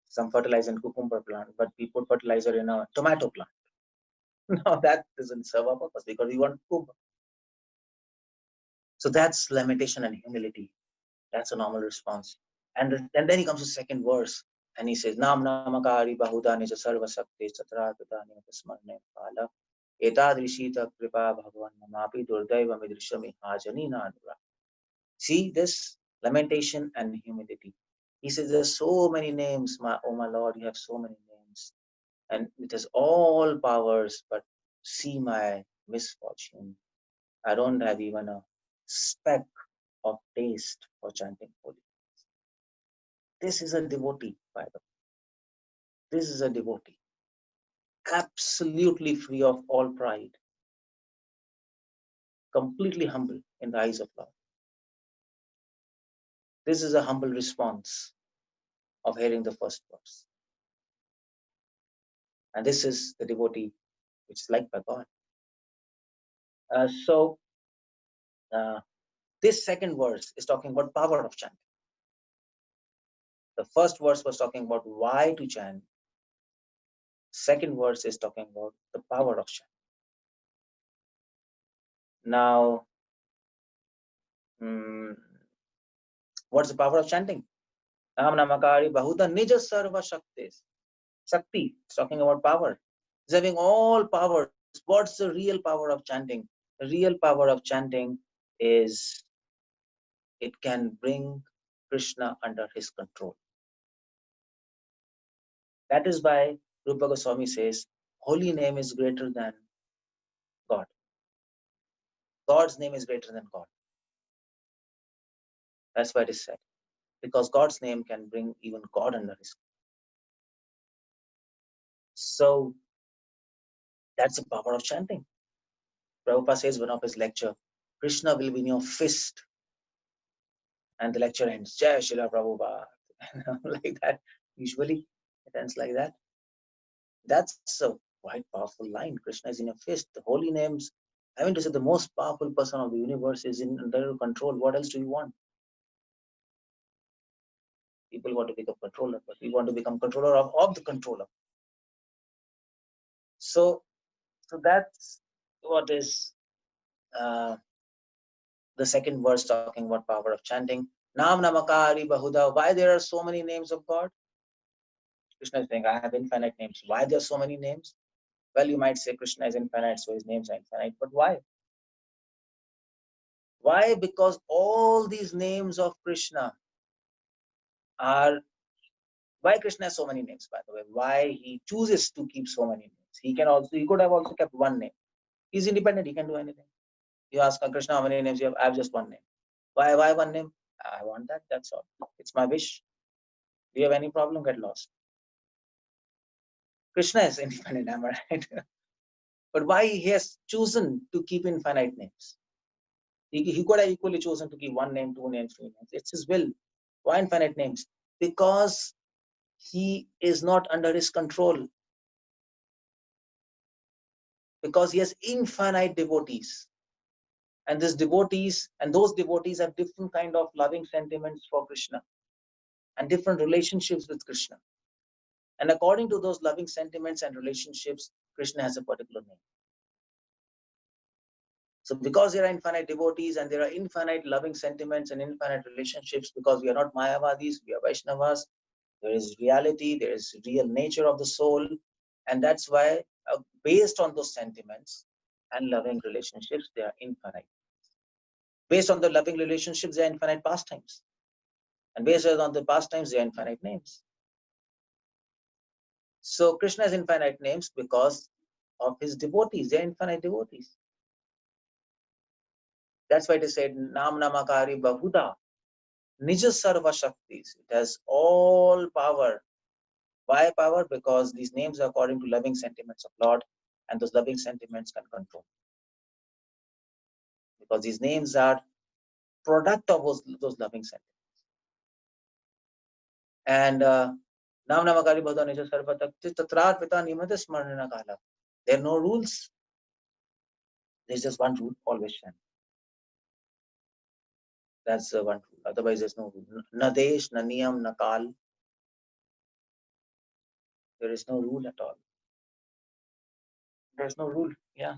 some fertilizer in cucumber plant, but we put fertilizer in a tomato plant. Now that doesn't serve our purpose because we want cucumber. So that's lamentation and humility. That's a normal response. And then he comes to the second verse and he says, Nam namakari bahuda nija sarva sakti chatratani tasmarne pala etadrishita kripa bhagavan namapi durdaiva midrishami hajani nanura. See this lamentation and humility. He says, there's so many names, oh my Lord, you have so many names. And it has all powers, but see my misfortune. I don't have even a speck of taste for chanting holy. This is a devotee, by the way. This is a devotee. Absolutely free of all pride. Completely humble in the eyes of Lord. This is a humble response of hearing the first verse. And this is the devotee which is liked by God. So this second verse is talking about power of chanting. The first verse was talking about why to chant. Second verse is talking about the power of chanting. Now, what's the power of chanting? Nam namakari bahuda nija sarva shaktis. Shakti, it's talking about power. It's having all powers. What's the real power of chanting? The real power of chanting is it can bring Krishna under his control. That is why Rupa Goswami says, holy name is greater than God. God's name is greater than God. That's why it is said. Because God's name can bring even God under his control. So that's the power of chanting. Prabhupada says one of his lecture, Krishna will be in your fist. And the lecture ends, Jai Srila Prabhupada. Like that. Usually it ends like that. That's a quite powerful line. Krishna is in your fist. The holy names, I mean to say the most powerful person of the universe is under your control. What else do you want? People want to become controller, but we want to become controller of the controller. So that's what is the second verse talking about power of chanting. Nam namakari bahuda. Why there are so many names of God? Krishna is saying, I have infinite names. Why there are so many names? Well, you might say Krishna is infinite, so his names are infinite. But why? Why? Because all these names of Krishna are, why Krishna has so many names, by the way? Why he chooses to keep so many names? He could have also kept one name. He's independent, he can do anything. You ask Krishna how many names you have, I have just one name. Why one name? I want that, that's all. It's my wish. Do you have any problem? Get lost. Krishna is independent, am I right? But why he has chosen to keep infinite names? He could have equally chosen to keep one name, two names, three names. It's his will. Why infinite names? Because he is not under his control, because he has infinite devotees. And these devotees and those devotees have different kind of loving sentiments for Krishna and different relationships with Krishna. And according to those loving sentiments and relationships, Krishna has a particular name. So because there are infinite devotees and there are infinite loving sentiments and infinite relationships, because we are not Mayavadis, we are Vaishnavas, there is reality, there is real nature of the soul. And that's why based on those sentiments and loving relationships, they are infinite. Based on the loving relationships, they are infinite pastimes. And based on the pastimes, they are infinite names. So Krishna has infinite names because of his devotees. They are infinite devotees. That's why it is said, Nam Namakari Bahuda, Nija Sarva Shaktis. It has all power. Why power? Because these names are according to loving sentiments of Lord, and those loving sentiments can control. Because these names are product of those loving sentiments. And Nam Namakari Bahuda Nija Sarva Shaktis Tatrar Pita Nimata Smarana Kala. There are no rules. There's just one rule, always chant. That's one rule. Otherwise, there's no rule. Na desh, na niyam, na kal. There is no rule at all. There's no rule. Yeah.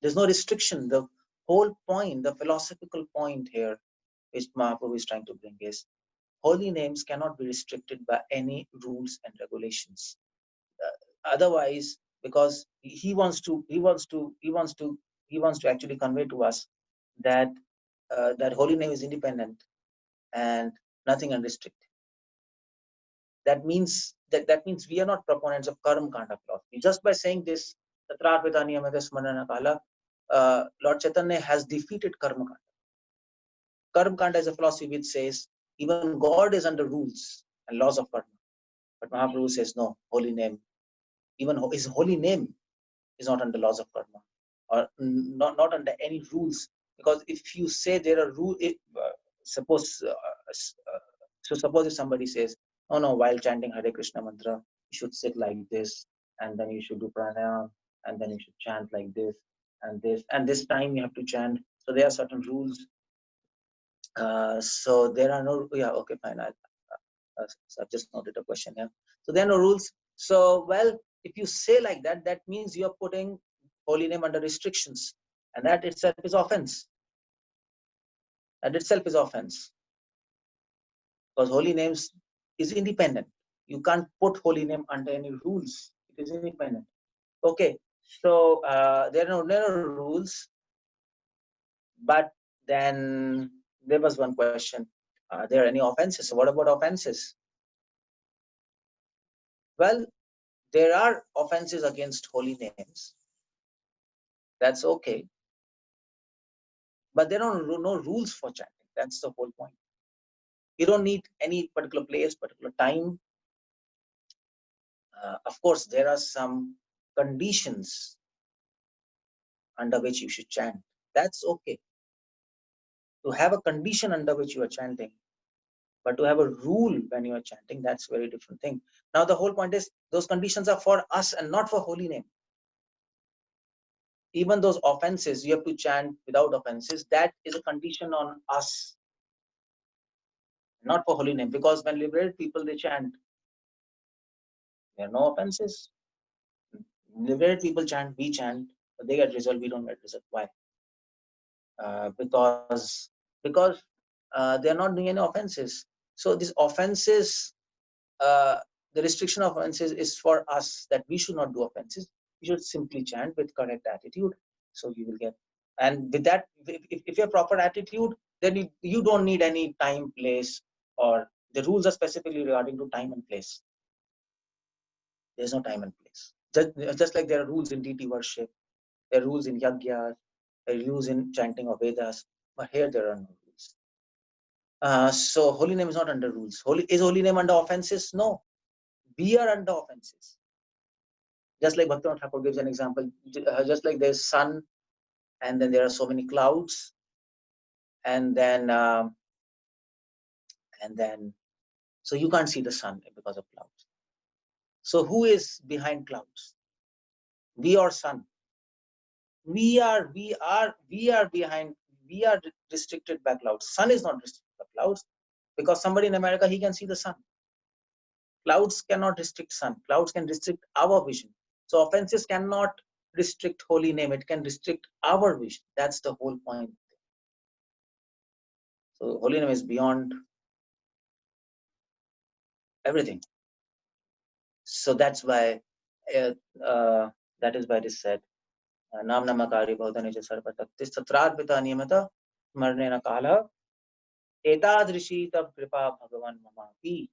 There's no restriction. The whole point, the philosophical point here, which Mahaprabhu is trying to bring is, holy names cannot be restricted by any rules and regulations. Otherwise, because he wants to actually convey to us that that holy name is independent and nothing unrestricted. That means we are not proponents of karma kanda philosophy. Just by saying this, Lord Chaitanya has defeated karma kanda. Karma kanda is a philosophy which says even God is under rules and laws of karma. But Mahaprabhu says no, holy name, even his holy name is not under laws of karma, or not under any rules. Because if you say there are rules, suppose if somebody says, oh no, while chanting Hare Krishna mantra, you should sit like this, and then you should do pranayam, and then you should chant like this, and this time you have to chant. So there are certain rules. So there are no, yeah, okay, fine. So I've just noted a question here. So there are no rules. So, well, if you say like that, that means you're putting holy name under restrictions, and that itself is offense. That itself is offense. Because holy names is independent. You can't put holy name under any rules. It is independent. Okay, so there are no rules, but then there was one question. Are there any offenses? So what about offenses? Well, there are offenses against holy names. That's okay. But there are no rules for chanting. That's the whole point. You don't need any particular place, particular time. Of course, there are some conditions under which you should chant. That's okay. To have a condition under which you are chanting, but to have a rule when you are chanting, that's a very different thing. Now, the whole point is those conditions are for us and not for holy name. Even those offenses, you have to chant without offenses. That is a condition on us, not for holy name. Because when liberated people, they chant, there are no offenses. Liberated people chant, we chant, but they get result, we don't get result. Why? Because they are not doing any offenses. So these offenses, the restriction of offenses is for us, that we should not do offenses. We should simply chant with correct attitude. So you will get, and with that, if you have proper attitude, then you don't need any time, place, or the rules are specifically regarding to time and place. There's no time and place. Just like there are rules in deity worship, there are rules in yagyas, there are rules in chanting of Vedas, but here there are no rules. So holy name is not under rules. Is holy name under offenses? No. We are under offenses. Just like Bhaktivinoda Thakur gives an example, just like there's sun, and then there are so many clouds, and then so you can't see the sun because of clouds. So who is behind clouds? We or sun? We are behind, we are restricted by clouds. Sun is not restricted by clouds, because somebody in America, he can see the sun. Clouds cannot restrict sun. Clouds can restrict our vision. So offenses cannot restrict holy name. It can restrict our vision. That's the whole point. So holy name is beyond everything. So that's why that is why it is said, Nam namakari bhautanicha sarvatakti satrarpita niyamata marnena kala etadrishi tab kripa bhagavan mamapi.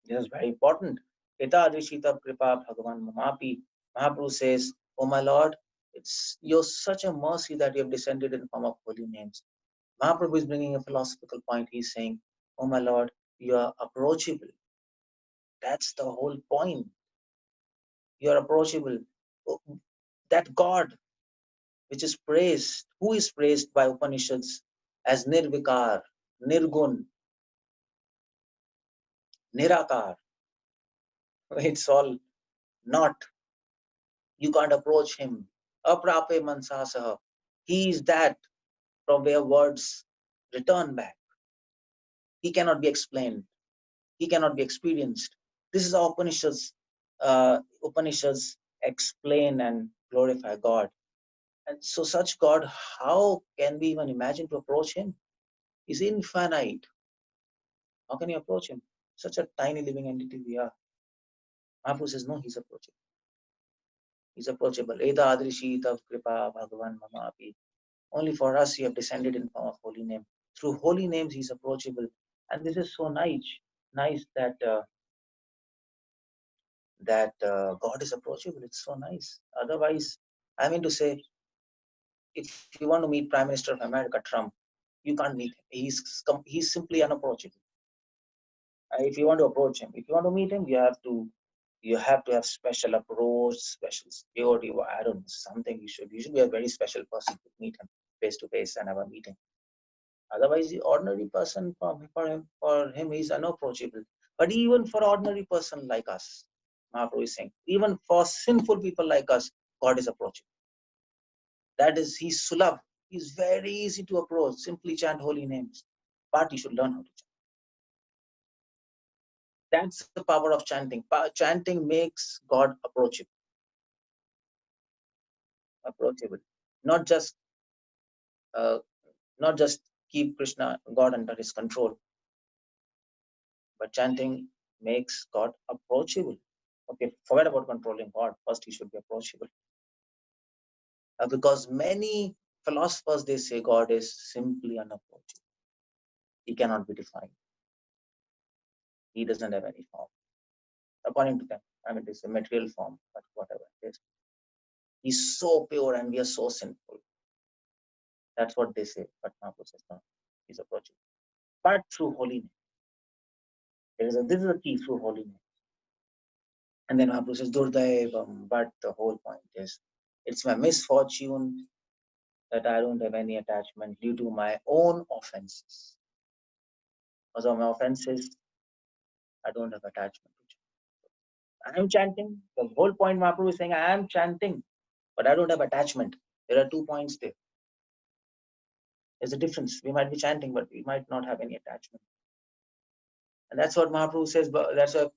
This is very important. Etadrishi tab kripa bhagavan mamapi. Mahaprabhu says, oh my Lord, it's you're such a mercy that you have descended in the form of holy names. Mahaprabhu is bringing a philosophical point. He's saying, oh my Lord, you are approachable. That's the whole point. You are approachable. That God which is praised, who is praised by Upanishads as Nirvikar, Nirgun, Nirakar. It's all not. You can't approach him. Aprape mansasaha. He is that from where words return back. He cannot be explained. He cannot be experienced. This is how Upanishads explain and glorify God. And so such God, how can we even imagine to approach him? He's infinite. How can you approach him? Such a tiny living entity we are. Mahaprabhu says, no, he's approachable. He's approachable. Eda adrishi tav kripa bhagavan mamapi. Only for us, you have descended in form of holy name. Through holy names, he's approachable. And this is so nice that God is approachable. It's so nice. Otherwise, I mean to say, if you want to meet Prime Minister of America, Trump, you can't meet him. He's simply unapproachable. If you want to approach him, if you want to meet him, you have to have special approach, special security. I don't know, something you should be a very special person to meet him face to face and have a meeting. Otherwise, the ordinary person for him is unapproachable. But even for ordinary person like us, Mahaprabhu is saying, even for sinful people like us, God is approachable. That is, he's sulabh. He's very easy to approach. Simply chant holy names. But you should learn how to chant. That's the power of chanting. Chanting makes God approachable. Not just keep Krishna, God, under his control, but chanting makes God approachable. Okay, forget about controlling God. First, he should be approachable. Because many philosophers, they say God is simply unapproachable. He cannot be defined. He doesn't have any form. According to them, I mean, it's a material form, but whatever it is. He's so pure and we are so sinful. That's what they say. But Mahaprabhu says, no, he's approachable. But through holiness. This is the key, through holiness. And then Mahaprabhu says, Durdaivam. But the whole point is, it's my misfortune that I don't have any attachment due to my own offenses. Because of my offenses, I don't have attachment to chant. I am chanting. The whole point Mahaprabhu is saying, I am chanting, but I don't have attachment. There are 2 points there. There's a difference. We might be chanting, but we might not have any attachment. And that's what Mahaprabhu says. That's what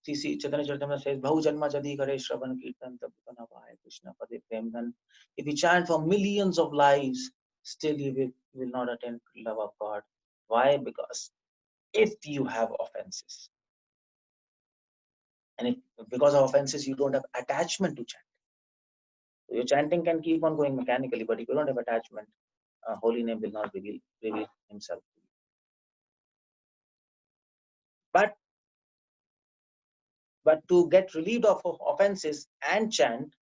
Chaitanya Charitamrita says, Bhahu Janma Jadi Kare Shravan Kirtan Tabhutana Vahai Krishna Pade Premdhan. If you chant for millions of lives, still you will not attain love of God. Why? Because if you have offenses, and if because of offenses you don't have attachment to chant, so your chanting can keep on going mechanically, but if you don't have attachment, holy name will not reveal himself to you. But to get relieved of offenses and chant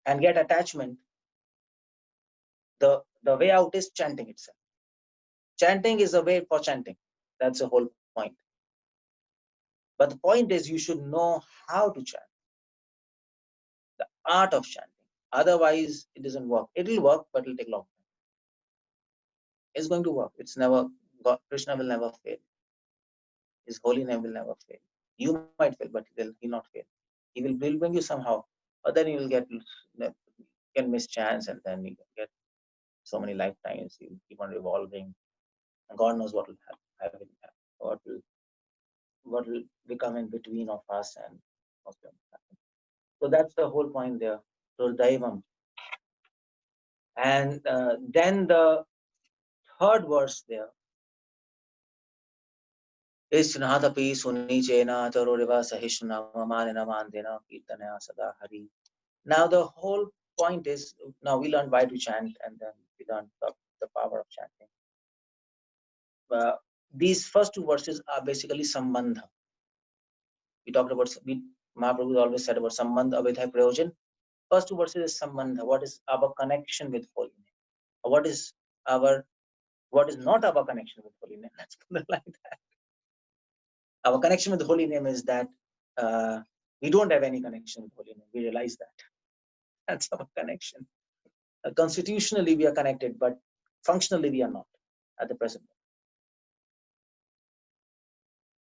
and get attachment, the way out is chanting itself. Chanting is a way for chanting. That's the whole point. But the point is, you should know how to chant. The art of chanting. Otherwise, it doesn't work. It will work, but it will take long time. It's going to work. It's never, Krishna will never fail. His holy name will never fail. You might fail, but he'll not fail. He will bring you somehow, but then you will get can miss chance, and then you can get so many lifetimes. You keep on revolving, and God knows what will happen, what will become in between of us and what will happen. So that's the whole point there. So Daivam, and then the third verse there is Nadapi Suni Chena Taroriva Sahishna Mamanina Mandina Kirtanaya Sada Hari. Now the whole point is, now we learned why to chant, and then we learned the power of chanting. These first two verses are basically sambandha. We talked about, Mahaprabhu always said about sambandha, abediya, prayojana. First two verses is sambandha. What is our connection with holy name? What is not our connection with holy name? Let's put it like that. Our connection with the holy name is that we don't have any connection with holy name. We realize that. That's our connection. Constitutionally, we are connected, but functionally, we are not at the present.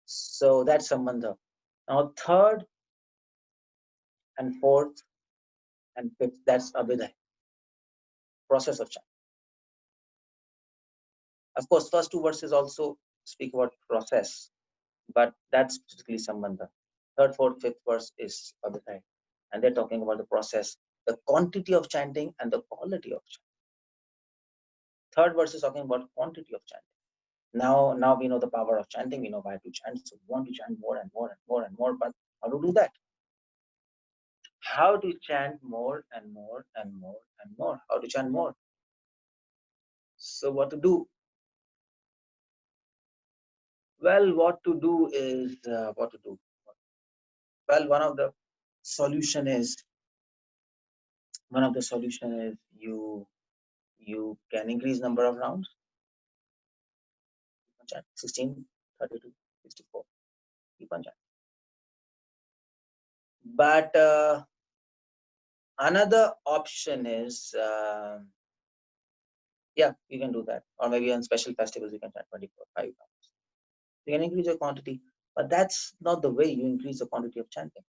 So that's sambandha. Now, third and fourth and fifth, that's abedya, process of chanting. Of course, first two verses also speak about process, but that's specifically sambandha. Third, fourth, fifth verse is abedya, and they're talking about the process, the quantity of chanting and the quality of chanting. Third verse is talking about quantity of chanting. Now we know the power of chanting. We know why to chant. So we want to chant more and more and more and more. But how to do that? How to chant more and more and more and more? How to chant more? So what to do? Well, what to do is what to do. Well, one of the solution is you can increase number of rounds. 16, 32, 64. Keep on chanting. But another option is, yeah, you can do that. Or maybe on special festivals, you can chant 24, 5 rounds. You can increase your quantity, but that's not the way you increase the quantity of chanting.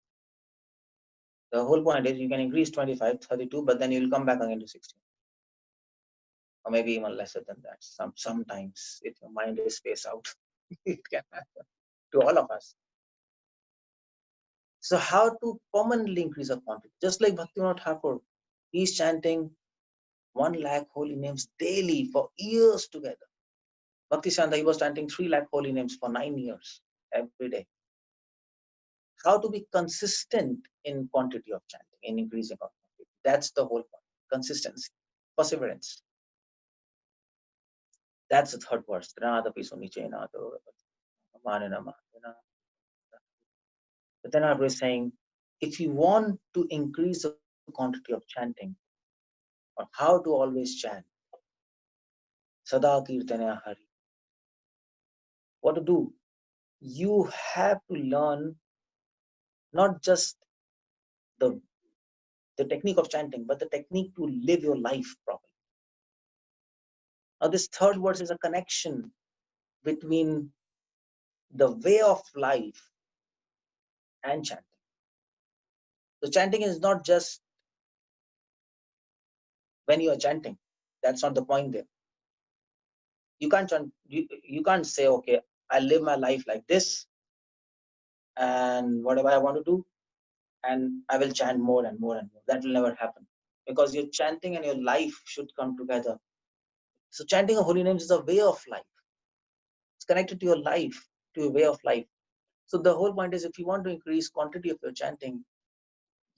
The whole point is you can increase 25, 32, but then you'll come back again to 16. Or maybe even lesser than that. Sometimes, if your mind is spaced out, it can happen to all of us. So how to permanently increase our quantity? Just like Bhaktivinoda Thakur, he's chanting 1 lakh holy names daily for years together. Bhakti Siddhanta, he was chanting 3 lakh holy names for 9 years every day. How to be consistent in quantity of chanting, in increasing our quantity. That's the whole point. Consistency, perseverance. That's the third verse. But then I was saying, if you want to increase the quantity of chanting, or how to always chant, Sada Kirtanya Hari. What to do? You have to learn not just the technique of chanting, but the technique to live your life properly. Now, this third verse is a connection between the way of life and chanting. So chanting is not just when you are chanting. That's not the point there. You can't chant, you can't say, okay, I live my life like this, and whatever I want to do, and I will chant more and more and more. That will never happen, because your chanting and your life should come together. So chanting of holy names is a way of life. It's connected to your life, to your way of life. So the whole point is, if you want to increase quantity of your chanting,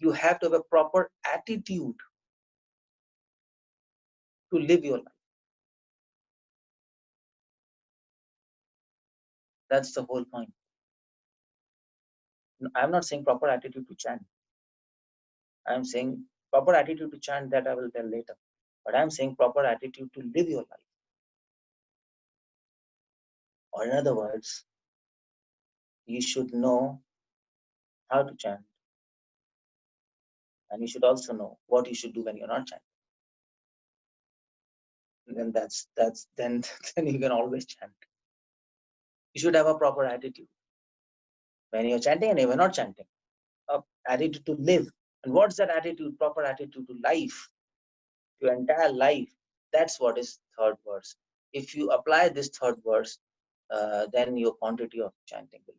you have to have a proper attitude to live your life. That's the whole point. I'm not saying proper attitude to chant. I'm saying proper attitude to chant, that I will tell later. But I'm saying proper attitude to live your life. Or in other words, you should know how to chant. And you should also know what you should do when you're not chanting. And then then you can always chant. You should have a proper attitude when you're chanting and you're not chanting. Attitude to live. And what's that attitude? Proper attitude to life, your entire life. That's what is third verse. If you apply this third verse, then your quantity of chanting will.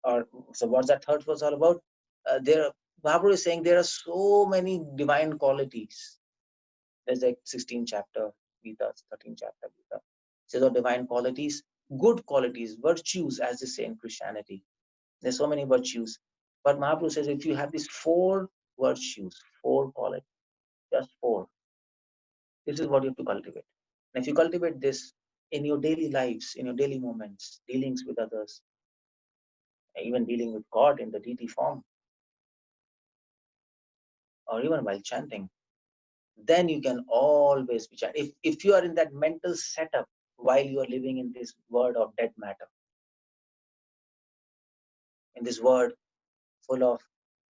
Or so, what's that third verse all about? Mahaprabhu is saying there are so many divine qualities. There's like 16th chapter Gita, 13th chapter Gita. Says of divine qualities, good qualities, virtues, as they say in Christianity. There's so many virtues. But Mahaprabhu says if you have these four virtues, four qualities, just four, this is what you have to cultivate. And if you cultivate this in your daily lives, in your daily moments, dealings with others, even dealing with God in the deity form, or even while chanting, then you can always be chanting. If you are in that mental setup while you are living in this world of dead matter, in this world full of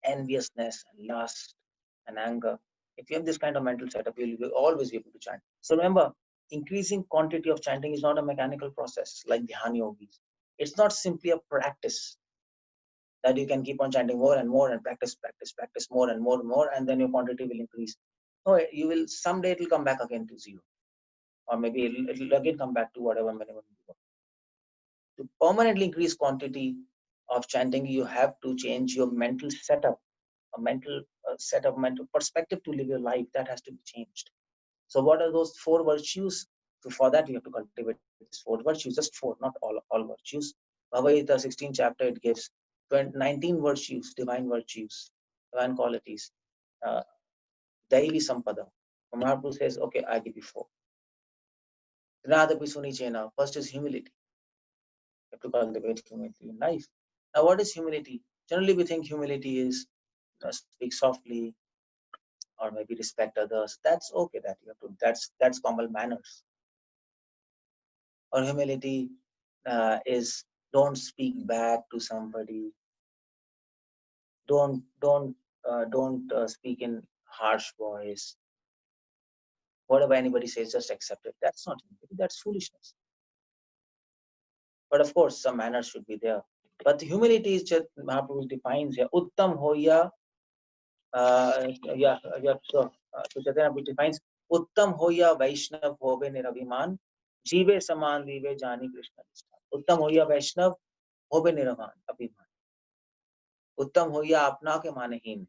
enviousness and lust and anger, if you have this kind of mental setup, you will always be able to chant. So remember, increasing quantity of chanting is not a mechanical process like Dhyan yogis. It's not simply a practice that you can keep on chanting more and more and practice more and more and more, and then your quantity will increase. No, you will someday it will come back again to zero, or maybe it'll again come back to whatever minimum you want. To permanently increase quantity of chanting, you have to change your mental setup, a mental setup, mental perspective to live your life. That has to be changed. So what are those four virtues? So for that, you have to cultivate these four virtues, just four, not all virtues. Bhagavad Gita, 16th chapter, it gives 19 virtues, divine qualities, uh, daily sampada. Mahaprabhu says, okay, I give you four. First is humility. You have to cultivate humility in life. Now, what is humility? Generally, we think humility is speak softly or maybe respect others. That's okay. That you have to. That's common manners. Or humility is don't speak back to somebody. Don't speak in harsh voice. Whatever anybody says, just accept it. That's not humility. That's foolishness. But of course, some manners should be there. But humility is just Mahaprabhu defines here. Uttam hoya. Yeah, sure. So Chaitanya defines Uttam hoya Vaishnav hobe nirabhiman jive saman vive jani Krishna. Uttam hoya Vaishnav hobe nirabhiman abhiman. Uttam hoya apna ke manehin.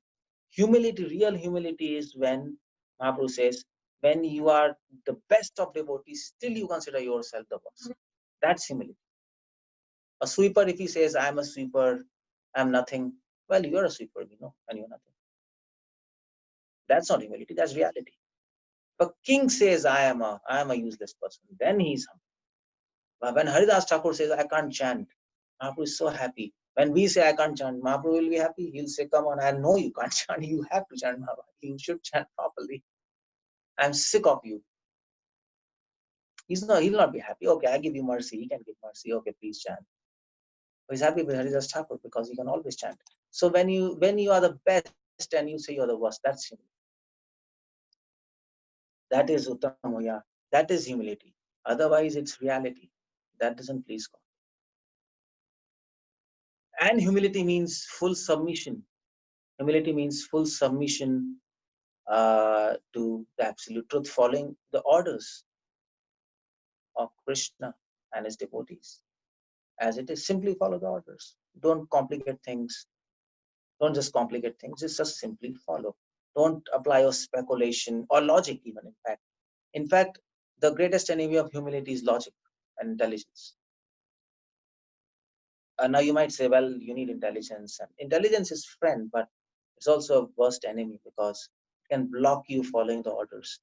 Humility, real humility is when Mahaprabhu says, when you are the best of devotees, still you consider yourself the worst. That's humility. A sweeper, if he says, I'm a sweeper, I'm nothing, well, you're a sweeper, and you're nothing. That's not humility, that's reality. But king says, I am a useless person, then he's humble. But when Haridas Thakur says, I can't chant, Mahaprabhu is so happy. When we say, I can't chant, Mahaprabhu will be happy. He'll say, come on, I know you can't chant. You have to chant, Mahaprabhu. You should chant properly. I'm sick of you. He'll not be happy. Okay, I give you mercy. He can give mercy. Okay, please chant. But he's happy with Haridas Thakur because he can always chant. So when you are the best and you say you're the worst, that's humility. That is Uttamoya. That is humility. Otherwise, it's reality. That doesn't please God. And humility means full submission. Humility means full submission to the absolute truth, following the orders of Krishna and his devotees. As it is, simply follow the orders. Don't complicate things. Don't just complicate things. Just simply follow. Don't apply your speculation or logic even, in fact. In fact, the greatest enemy of humility is logic and intelligence. Now you might say, well, you need intelligence. And intelligence is friend, but it's also a worst enemy because it can block you following the orders,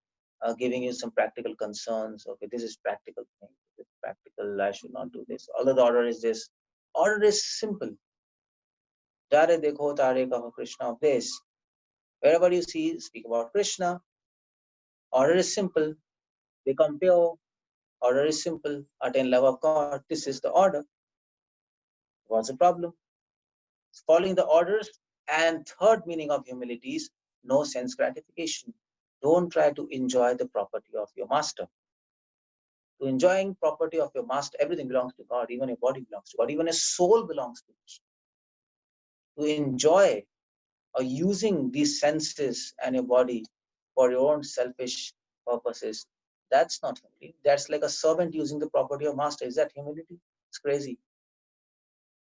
giving you some practical concerns. Okay, this is practical thing. This is practical. I should not do this. Although the order is this. Order is simple. Jare dekho tare kaho Krishna of this. Wherever you see, speak about Krishna. Order is simple. Become pure. Order is simple. Attain love of God. This is the order. What's the problem? Following the orders. And third meaning of humility is no sense gratification. Don't try to enjoy the property of your master. To enjoying property of your master, everything belongs to God, even your body belongs to God, even a soul belongs to Krishna. To enjoy or using these senses and your body for your own selfish purposes, that's not humility. That's like a servant using the property of master. Is that humility? It's crazy.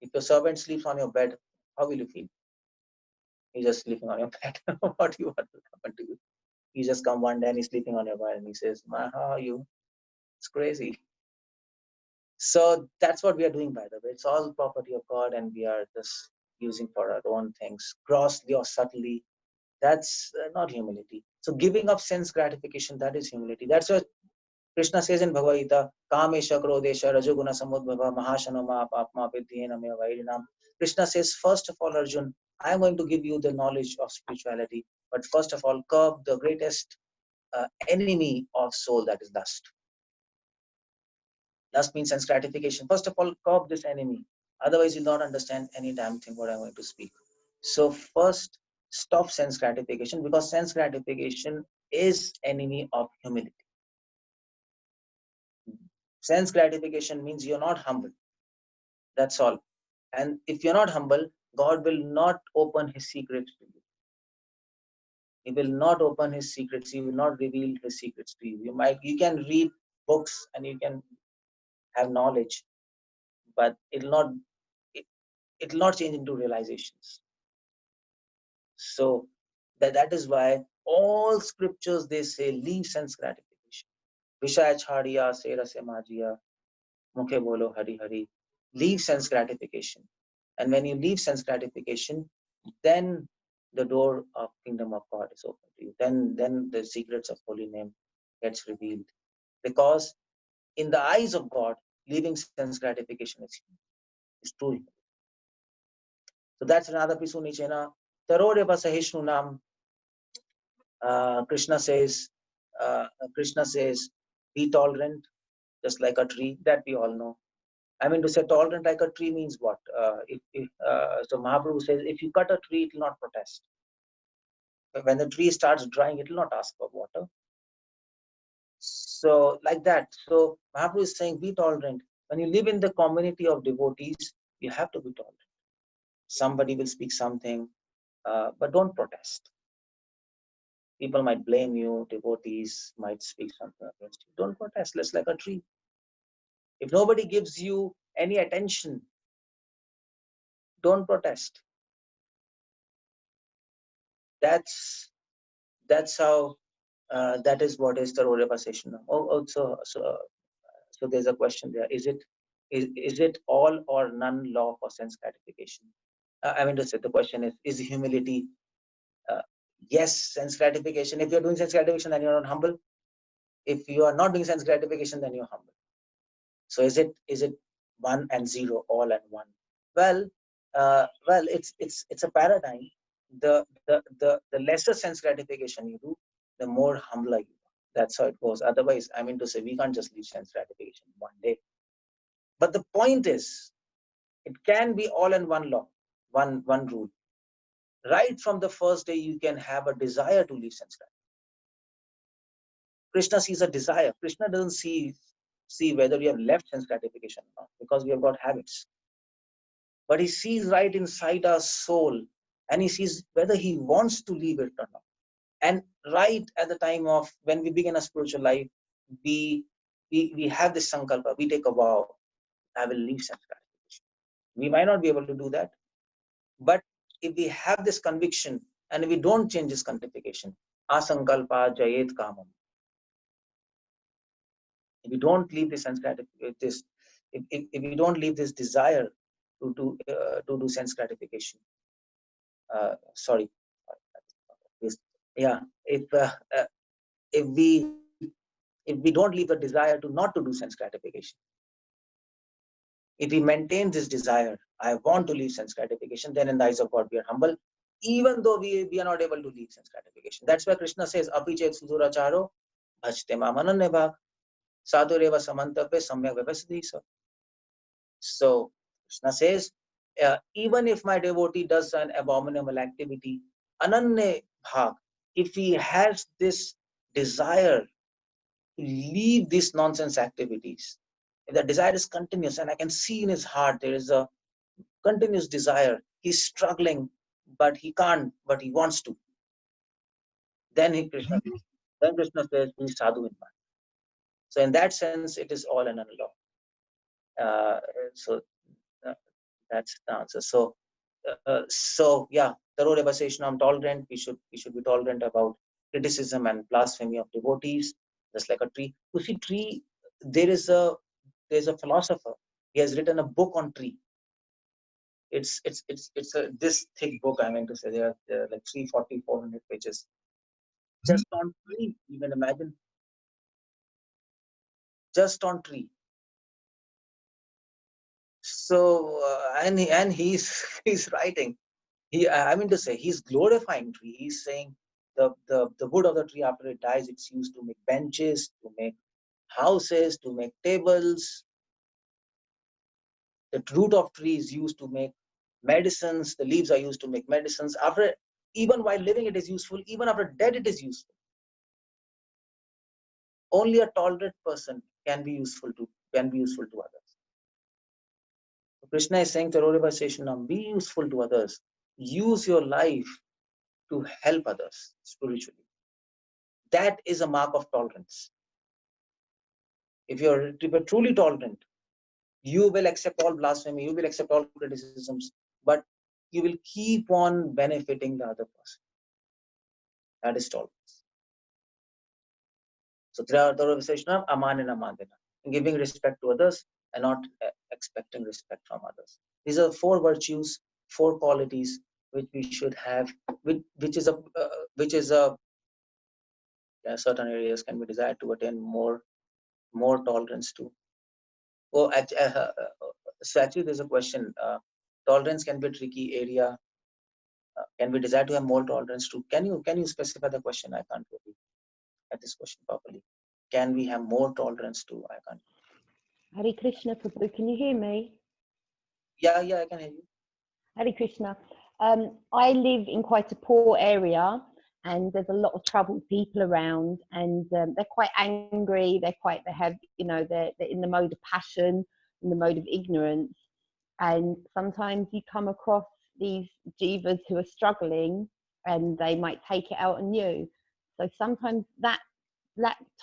If your servant sleeps on your bed, how will you feel? He's just sleeping on your bed. What do you want to happen to you? You just come one day and he's sleeping on your bed and he says, "Ma, how are you?" It's crazy. So that's what we are doing, by the way. It's all property of God and we are just using for our own things, grossly or subtly. That's not humility. So giving up sense gratification, that is humility. That's what Krishna says in Bhagavad Gita, Kamesha, Krodesha, Rajoguna, Samudbhava, Mahashanama, Papma, Vidyena, Vaidinam. Krishna says, first of all, Arjun, I am going to give you the knowledge of spirituality. But first of all, curb the greatest enemy of soul, that is lust. Lust means sense gratification. First of all, curb this enemy. Otherwise, you'll not understand any damn thing what I'm going to speak. So first, stop sense gratification, because sense gratification is enemy of humility. Sense gratification means you're not humble. That's all. And if you're not humble, God will not open his secrets to you. He will not open his secrets. He will not reveal his secrets to you. You can read books and you can have knowledge, but it'll not change into realizations. So that is why all scriptures, they say, leave sense gratification. Vishaya chhadiya se rase majiya, mukhe bolo hari hari. Leave sense gratification. And when you leave sense gratification, then the door of kingdom of God is open to you. Then the secrets of holy name gets revealed. Because in the eyes of God, leaving sense gratification is true. So that's another piece. Tarore Vasahishnu Nam. Krishna says, be tolerant, just like a tree. That we all know. I mean, to say tolerant like a tree means what? So Mahaprabhu says, if you cut a tree, it will not protest. But when the tree starts drying, it will not ask for water. So like that. So Mahaprabhu is saying, be tolerant. When you live in the community of devotees, you have to be tolerant. Somebody will speak something, but don't protest. People might blame you, devotees might speak something against you. Don't protest, let's like a tree. If nobody gives you any attention, don't protest. That's how, that is what is the Rodeva session. So there's a question there. Is it all or none law for sense gratification? I mean to say, the question is humility? Yes, sense gratification. If you're doing sense gratification, then you're not humble. If you are not doing sense gratification, then you're humble. So is it 1 and 0, all and 1? Well, it's a paradigm. The lesser sense gratification you do, the more humbler you are. That's how it goes. Otherwise, I mean to say, we can't just leave sense gratification one day. But the point is, it can be all in one law, one rule. Right from the first day, you can have a desire to leave sense gratification. Krishna sees a desire. Krishna doesn't see whether you have left sense gratification or not, because we have got habits. But he sees right inside our soul, and he sees whether he wants to leave it or not. And right at the time of when we begin a spiritual life, we have this sankalpa, we take a vow, I will leave sense gratification. We might not be able to do that, but if we have this conviction and if we don't change this gratification, asankalpa jayet kamam. If we don't leave this sense gratification, if we don't leave this desire to do sense gratification, sorry, yeah, if we don't leave the desire to not to do sense gratification, if we maintain this desire, I want to leave sense gratification, then in the eyes of God we are humble, even though we are not able to leave sense gratification. That's why Krishna says, apichet suduracharo bhajte mamanannebhak sadhureva samantave samyak vyavasthisa. So Krishna says, even if my devotee does an abominable activity, ananya bhak, if he has this desire to leave these nonsense activities. If the desire is continuous, and I can see in his heart there is a continuous desire, he's struggling, but he can't, but he wants to. Then Krishna says, be sadhu in mind. So in that sense, it is all an analog. So that's the answer. So yeah, thorough devastation. I'm tolerant. We should be tolerant about criticism and blasphemy of devotees, just like a tree. You see, tree. There's a philosopher. He has written a book on tree. It's this thick book. I mean to say, there are like 340, 400 pages just on tree. You can imagine, just on tree. So and he's he's writing. I mean to say, he's glorifying tree. He's saying the wood of the tree, after it dies, it's used to make benches, to make houses, to make tables. The root of tree is used to make medicines. The leaves are used to make medicines. After, even while living, it is useful. Even after dead, it is useful. Only a tolerant person can be useful to others. So Krishna is saying, Taroreva Seshanam, be useful to others. Use your life to help others spiritually. That is a mark of tolerance. If you're truly tolerant, you will accept all blasphemy, you will accept all criticisms, but you will keep on benefiting the other person. That is tolerance. So giving respect to others and not expecting respect from others. These are 4 virtues, 4 qualities which we should have, which is a certain areas can be desired to attain more tolerance to. Oh, so actually, there's a question. Tolerance can be a tricky area. Can we desire to have more tolerance to? Can you specify the question? I can't really get this question properly. Can we have more tolerance to? I can't. Hare Krishna, Prabhu, can you hear me? Yeah, I can hear you. Hare Krishna. I live in quite a poor area, and there's a lot of troubled people around, and they're quite angry. They have, they're in the mode of passion, in the mode of ignorance, and sometimes you come across these jivas who are struggling, and they might take it out on you. So sometimes that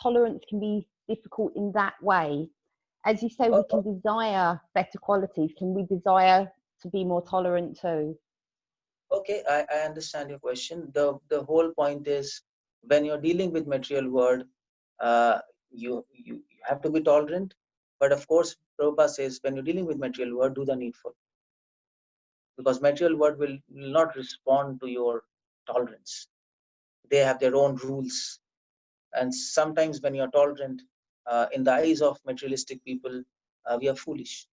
tolerance can be difficult in that way. As you say, we can desire better qualities. Can we desire to be more tolerant too? Okay, I understand your question. The whole point is, when you're dealing with material world, you have to be tolerant. But of course, Prabhupada says, when you're dealing with material world, do the needful. Because material world will not respond to your tolerance. They have their own rules. And sometimes when you're tolerant, in the eyes of materialistic people, we are foolish.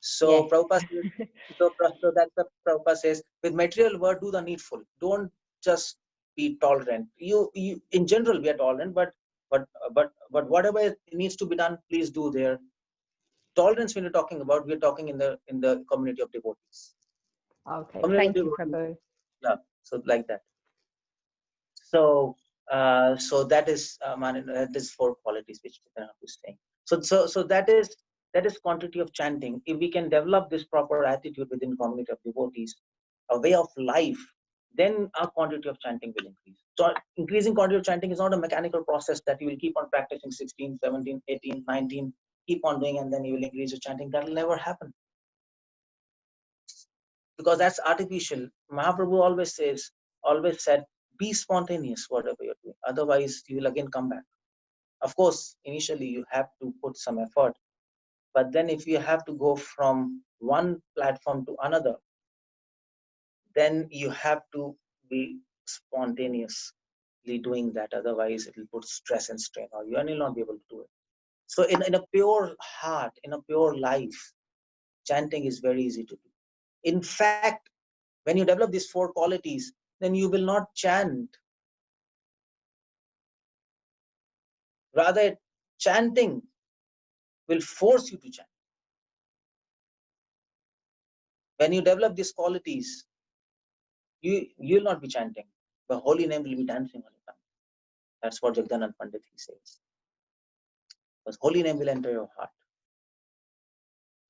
So Yes. Prabhupada says, so that's the Prabhupada says, with material world, do the needful. Don't just be tolerant. You in general, we are tolerant, but whatever needs to be done, please do there. Tolerance, when you're talking about, we're talking in the community of devotees. Okay, Community thank you, devotees, Prabhu. yeah, so like that. So so that is that is 4 qualities which Chaitanya is saying. So that is quantity of chanting. If we can develop this proper attitude within community of devotees, a way of life, then our quantity of chanting will increase. So increasing quantity of chanting is not a mechanical process that you will keep on practicing 16, 17, 18, 19, keep on doing, and then you will increase your chanting. That will never happen, because that's artificial. Mahaprabhu always said, be spontaneous, whatever you're doing. Otherwise, you will again come back. Of course, initially you have to put some effort, but then if you have to go from one platform to another, then you have to be spontaneously doing that. Otherwise, it will put stress and strain on you, and you'll not be able to do it. So in a pure heart, in a pure life, chanting is very easy to do. In fact, when you develop these 4 qualities, then you will not chant. Rather, chanting will force you to chant. When you develop these qualities, you will not be chanting. The holy name will be dancing all the time. That's what Jagdanand Pandit he says. Because holy name will enter your heart.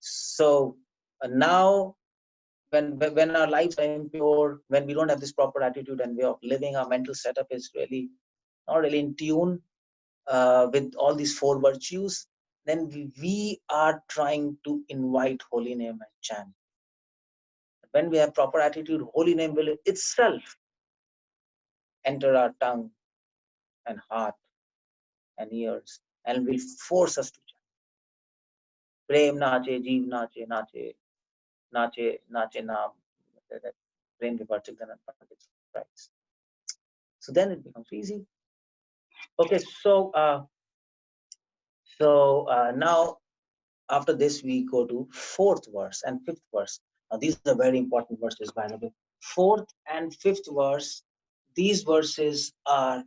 So now, when our lives are impure, when we don't have this proper attitude and way of living, our mental setup is really not really in tune with all these four virtues, then we are trying to invite holy name and chant. When we have proper attitude, holy name will itself enter our tongue and heart and ears and will force us to chant. Prem nache, jeev nache, nache, nache, nache naam. Prem Vivarchik Dhanam Pandit writes. So then it becomes easy. Okay, so now after this we go to fourth verse and fifth verse. Now these are very important verses, by the way. Fourth and fifth verse. These verses are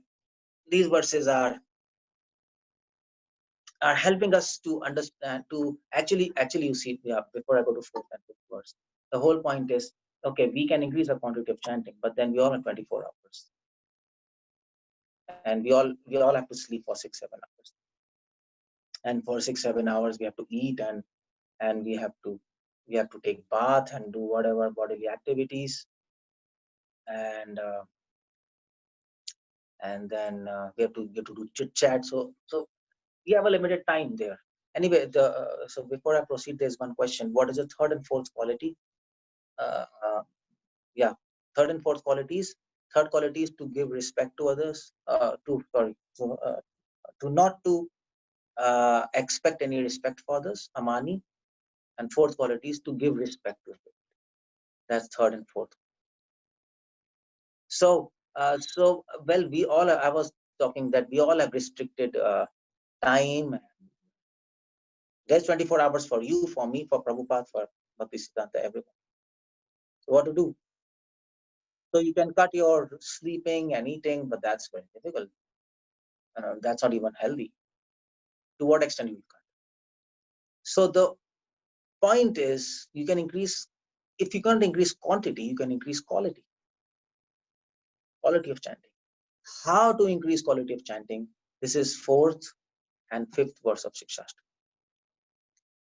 helping us to understand, to actually you see, before I go to fourth and fifth verse, the whole point is, okay, we can increase the quantity of chanting, but then we all have 24 hours, and we all have to sleep for 6-7 hours, and for 6-7 hours we have to eat, and we have to take bath and do whatever bodily activities, and then we have to do chit chat. So we have a limited time there. Anyway, so before I proceed, there's one question: what is the third and fourth quality? Third and fourth qualities. Third quality is to give respect to others. To not to expect any respect for others, amani. And fourth quality is to give respect to others. That's third and fourth. So well, we all. I was talking that we all have restricted time. There's 24 hours for you, for me, for Prabhupada, for Bhaktisiddhanta, everyone. So what to do? So you can cut your sleeping and eating, but that's very difficult. That's not even healthy. To what extent you will cut? So the point is, you can increase. If you can't increase quantity, you can increase quality. Quality of chanting. How to increase quality of chanting? This is fourth and fifth verse of Siksastakam.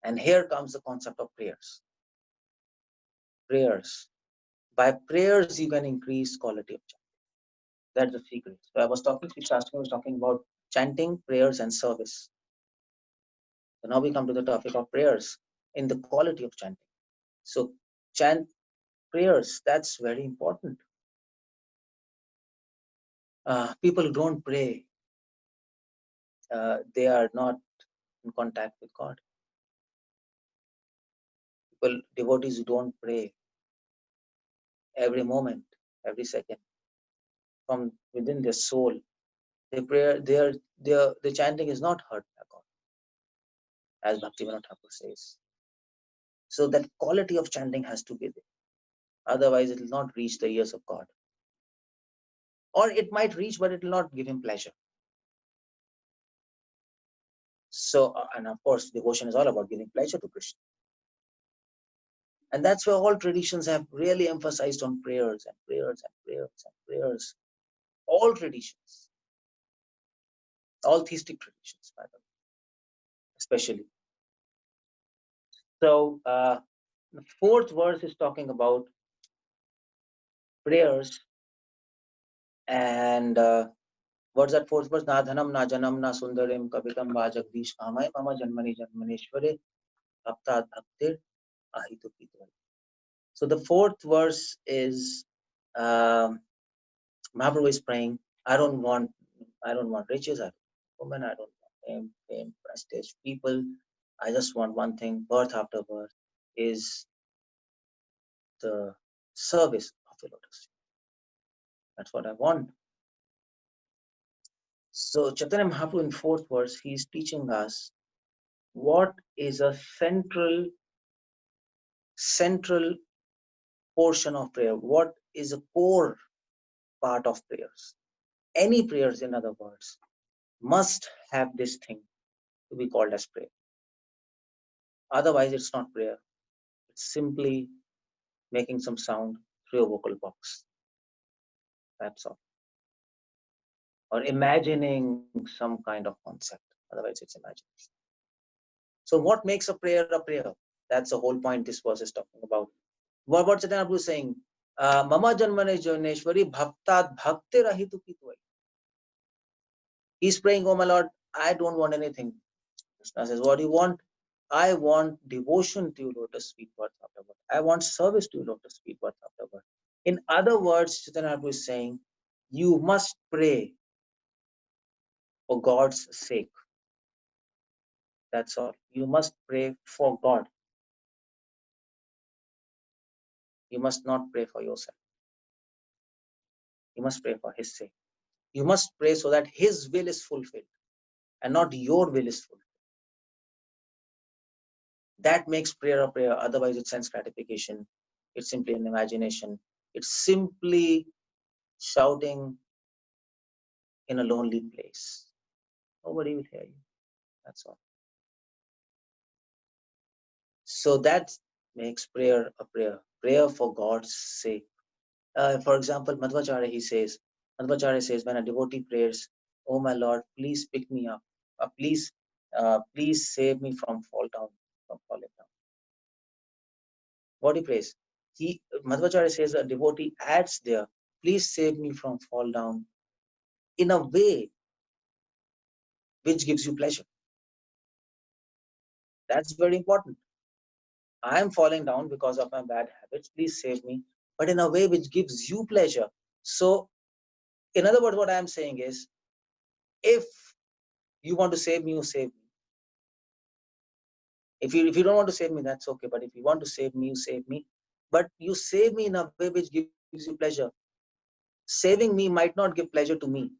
And here comes the concept of prayers. Prayers. By prayers, you can increase quality of chanting. That's the secret. So I was talking, Siksastakam was talking about chanting, prayers, and service. So now we come to the topic of prayers in the quality of chanting. So chant prayers, that's very important. People who don't pray, they are not in contact with God. People, devotees who don't pray every moment, every second, from within their soul, their chanting is not heard by God, as Bhaktivinoda Thakur says. So that quality of chanting has to be there. Otherwise, it will not reach the ears of God. Or it might reach, but it will not give him pleasure. So, and of course, devotion is all about giving pleasure to Krishna. And that's why all traditions have really emphasized on prayers and prayers and prayers and prayers. All traditions. All theistic traditions, by the way, especially. So, the fourth verse is talking about prayers. And what's that fourth verse? Na dhanam, na janam, na sundarim, kavitam, va jagdish kamay, mama janmani janmaneshware, bhakta bhaktir, ahitu pitva. So the fourth verse is Mahaprabhu is praying, I don't want riches, I don't want women, I don't want fame, prestige, people. I just want one thing, birth after birth, is the service of the lotus. That's what I want. So Chaitanya Mahaprabhu in fourth verse, he is teaching us what is a central portion of prayer. What is a core part of prayers? Any prayers, in other words, must have this thing to be called as prayer. Otherwise, it's not prayer. It's simply making some sound through a vocal box. That's all. or imagining some kind of concept. Otherwise, it's imagination. So what makes a prayer a prayer? That's the whole point this verse is talking about. What Chaitanya Prabhu is saying, Mama Janmane Janeshwari Bhaktat Bhakti Rahitu Kitvai. He's praying, oh my Lord, I don't want anything. Krishna says, what do you want? I want devotion to you, lotus feet, words after word. I want service to you, lotus feet, words after word. In other words, Chaitanya Prabhu is saying, you must pray for God's sake. That's all. You must pray for God. You must not pray for yourself. You must pray for His sake. You must pray so that His will is fulfilled and not your will is fulfilled. That makes prayer a prayer. Otherwise, it's sense gratification. It's simply an imagination. It's simply shouting in a lonely place. Nobody will hear you. That's all. So that makes prayer a prayer. Prayer for God's sake. For example, Madhvacharya says, when a devotee prays, "Oh my Lord, please pick me up. Please save me from falling down." What he prays? Madhvacharya says a devotee adds there, "Please save me from fall down," in a way which gives you pleasure. That's very important. I am falling down because of my bad habits. Please save me, but in a way which gives you pleasure. So, in other words, what I am saying is, if you want to save me, you save me. If you don't want to save me, that's okay. But if you want to save me, you save me. But you save me in a way which gives you pleasure. Saving me might not give pleasure to me.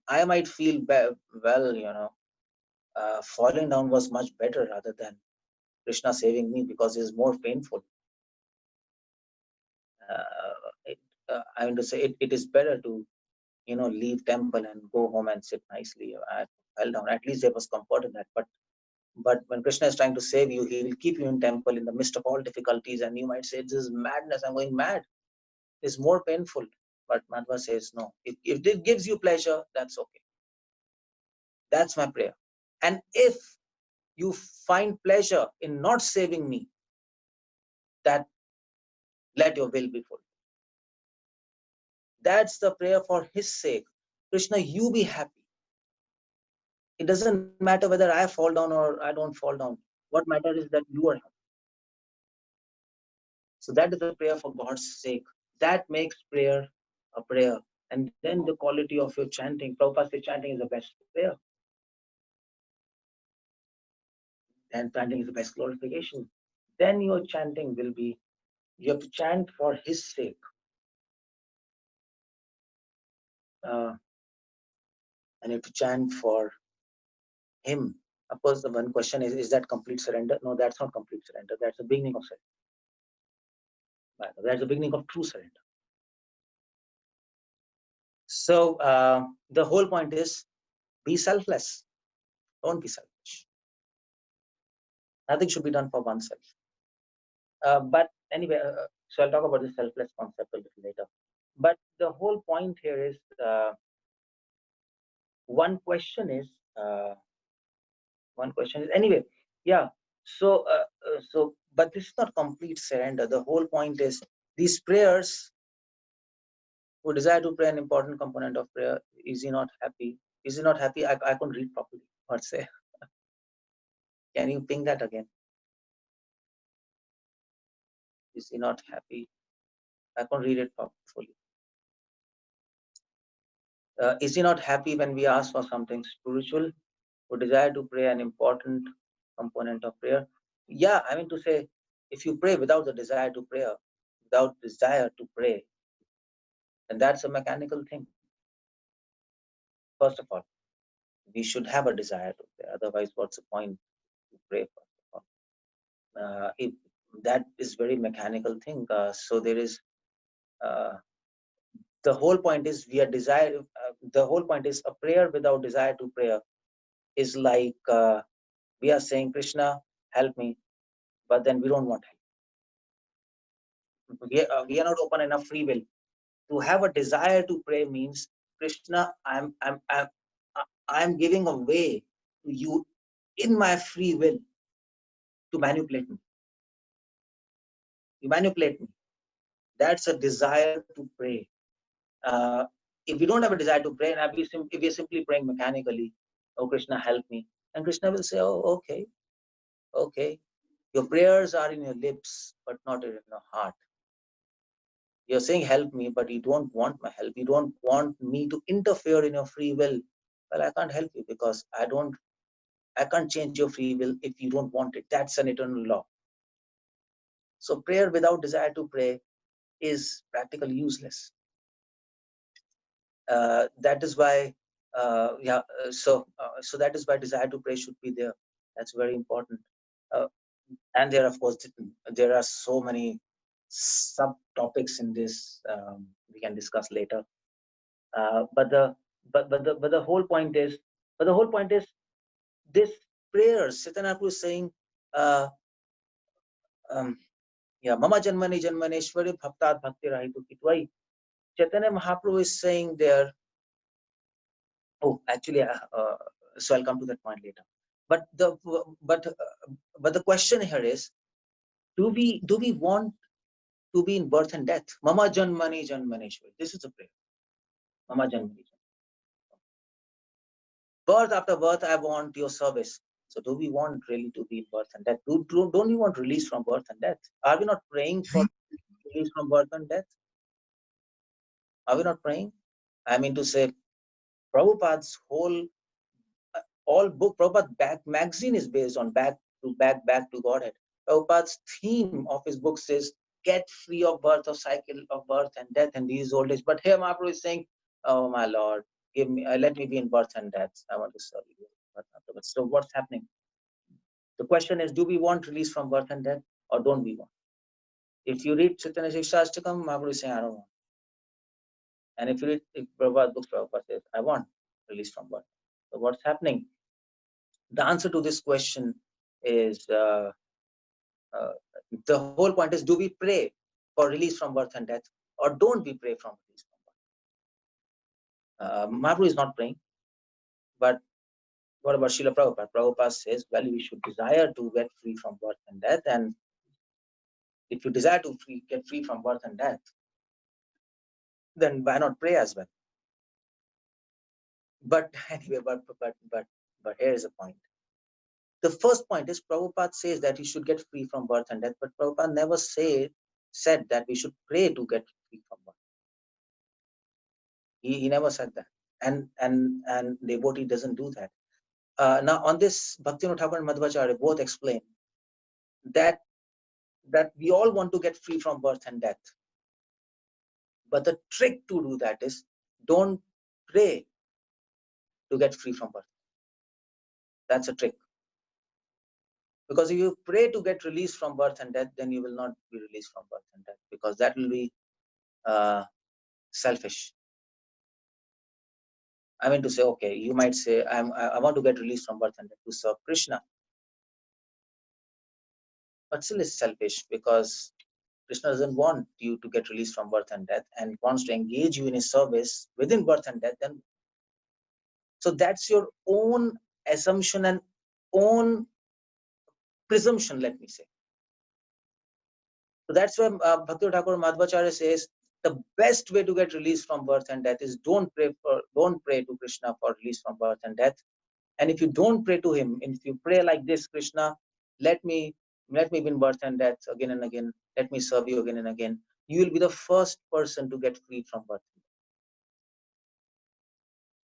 I might feel well, falling down was much better rather than Krishna saving me because it is more painful. I mean to say it is better to leave temple and go home and sit nicely. I fell down. At least there was comfort in that. But when Krishna is trying to save you, he will keep you in temple in the midst of all difficulties, and you might say, "This is madness. I'm going mad." It's more painful. But Madhva says, no. If it gives you pleasure, that's okay. That's my prayer. And if you find pleasure in not saving me, that let your will be fulfilled. That's the prayer for His sake. Krishna, you be happy. It doesn't matter whether I fall down or I don't fall down. What matters is that you are happy. So that is the prayer for God's sake. That makes prayer a prayer. And then the quality of your chanting. Prabhupada says chanting is the best prayer. And chanting is the best glorification. Then your chanting will be, you have to chant for His sake. And you have to chant for Him. Of course, the one question is that complete surrender? No, that's not complete surrender. That's the beginning of surrender. That's the beginning of true surrender. So the whole point is, be selfless. Don't be selfish. Nothing should be done for oneself. But anyway, so I'll talk about the selfless concept a little later. But the whole point here is, one question is anyway, yeah. So but this is not complete surrender. The whole point is, these prayers, who desire to pray an important component of prayer, is he not happy? Is he not happy? I couldn't read properly. What say? Can you ping that again? Is he not happy? I can't read it properly. Is he not happy when we ask for something spiritual? Who desire to pray an important component of prayer? Yeah, I mean to say, if you pray without the desire to pray, then that's a mechanical thing. First of all, we should have a desire to pray. Otherwise, what's the point to pray? First of all, if that is very mechanical thing. So there is. The whole point is the whole point is, a prayer without desire to prayer is like we are saying, Krishna, help me, but then we don't want help. We are not open enough free will. To have a desire to pray means Krishna, I'm giving away to you in my free will to manipulate me. You manipulate me. That's a desire to pray. If we don't have a desire to pray, and if we're simply praying mechanically, oh Krishna, help me, and Krishna will say, oh, okay, okay. Your prayers are in your lips, but not in your heart. You're saying help me, but you don't want my help. You don't want me to interfere in your free will. Well, I can't help you because I can't change your free will if you don't want it. That's an eternal law. So prayer without desire to pray is practically useless. That is why, so that is why desire to pray should be there. That's very important. And there, of course, there are so many subtopics in this we can discuss later. But the whole point is, this prayer. Chaitanya is saying, Mama Janmani Janmaneshwari Bhaktat Bhakti Rahitu Kitvai. Chaitanya Mahaprabhu is saying there. Oh, actually, so I'll come to that point later. But the question here is, do we want to be in birth and death? Mama Janmani Janmaneshwari. This is a prayer. Mama Janmani. Birth after birth, I want your service. So do we want really to be in birth and death? Don't we want release from birth and death? Are we not praying for release from birth and death? Are we not praying? I mean to say, Prabhupada's all book, Prabhupada magazine is based on back to Godhead. Prabhupada's theme of his books is get free of birth, of cycle of birth and death and these old age. But here Mahaprabhu is saying, oh my Lord, give me, let me be in birth and death. I want to serve you. So what's happening? The question is, do we want release from birth and death or don't we want? If you read Chaitanya Siksastakam, Mahaprabhu is saying, I don't want. And if you read Prabhupada books, Prabhupada says, I want release from birth. So what's happening? The answer to this question is, the whole point is, do we pray for release from birth and death or don't we pray from release from birth? Mahaprabhu is not praying, but what about Srila Prabhupada? Prabhupada says, well, we should desire to get free from birth and death, and if you desire to get free from birth and death, then why not pray as well? But anyway, but here is a point. The first point is, Prabhupada says that you should get free from birth and death, but Prabhupada never said that we should pray to get free from birth. He never said that, and devotee doesn't do that. Now on this, Bhaktivinoda Thakur and Madhvacharya both explain that we all want to get free from birth and death, but the trick to do that is, don't pray to get free from birth. That's a trick. Because if you pray to get released from birth and death, then you will not be released from birth and death, because that will be selfish. I mean to say, okay, you might say, I want to get released from birth and death to serve Krishna. But still it's selfish, because Krishna doesn't want you to get released from birth and death and wants to engage you in his service within birth and death. Then, so that's your own assumption and own presumption, let me say. So that's why Bhaktivinoda Thakur Madhvacharya says the best way to get released from birth and death is don't pray to Krishna for release from birth and death. And if you don't pray to him, and if you pray like this, Krishna, let me be in birth and death again and again, let me serve you again and again, you will be the first person to get freed from birth and death.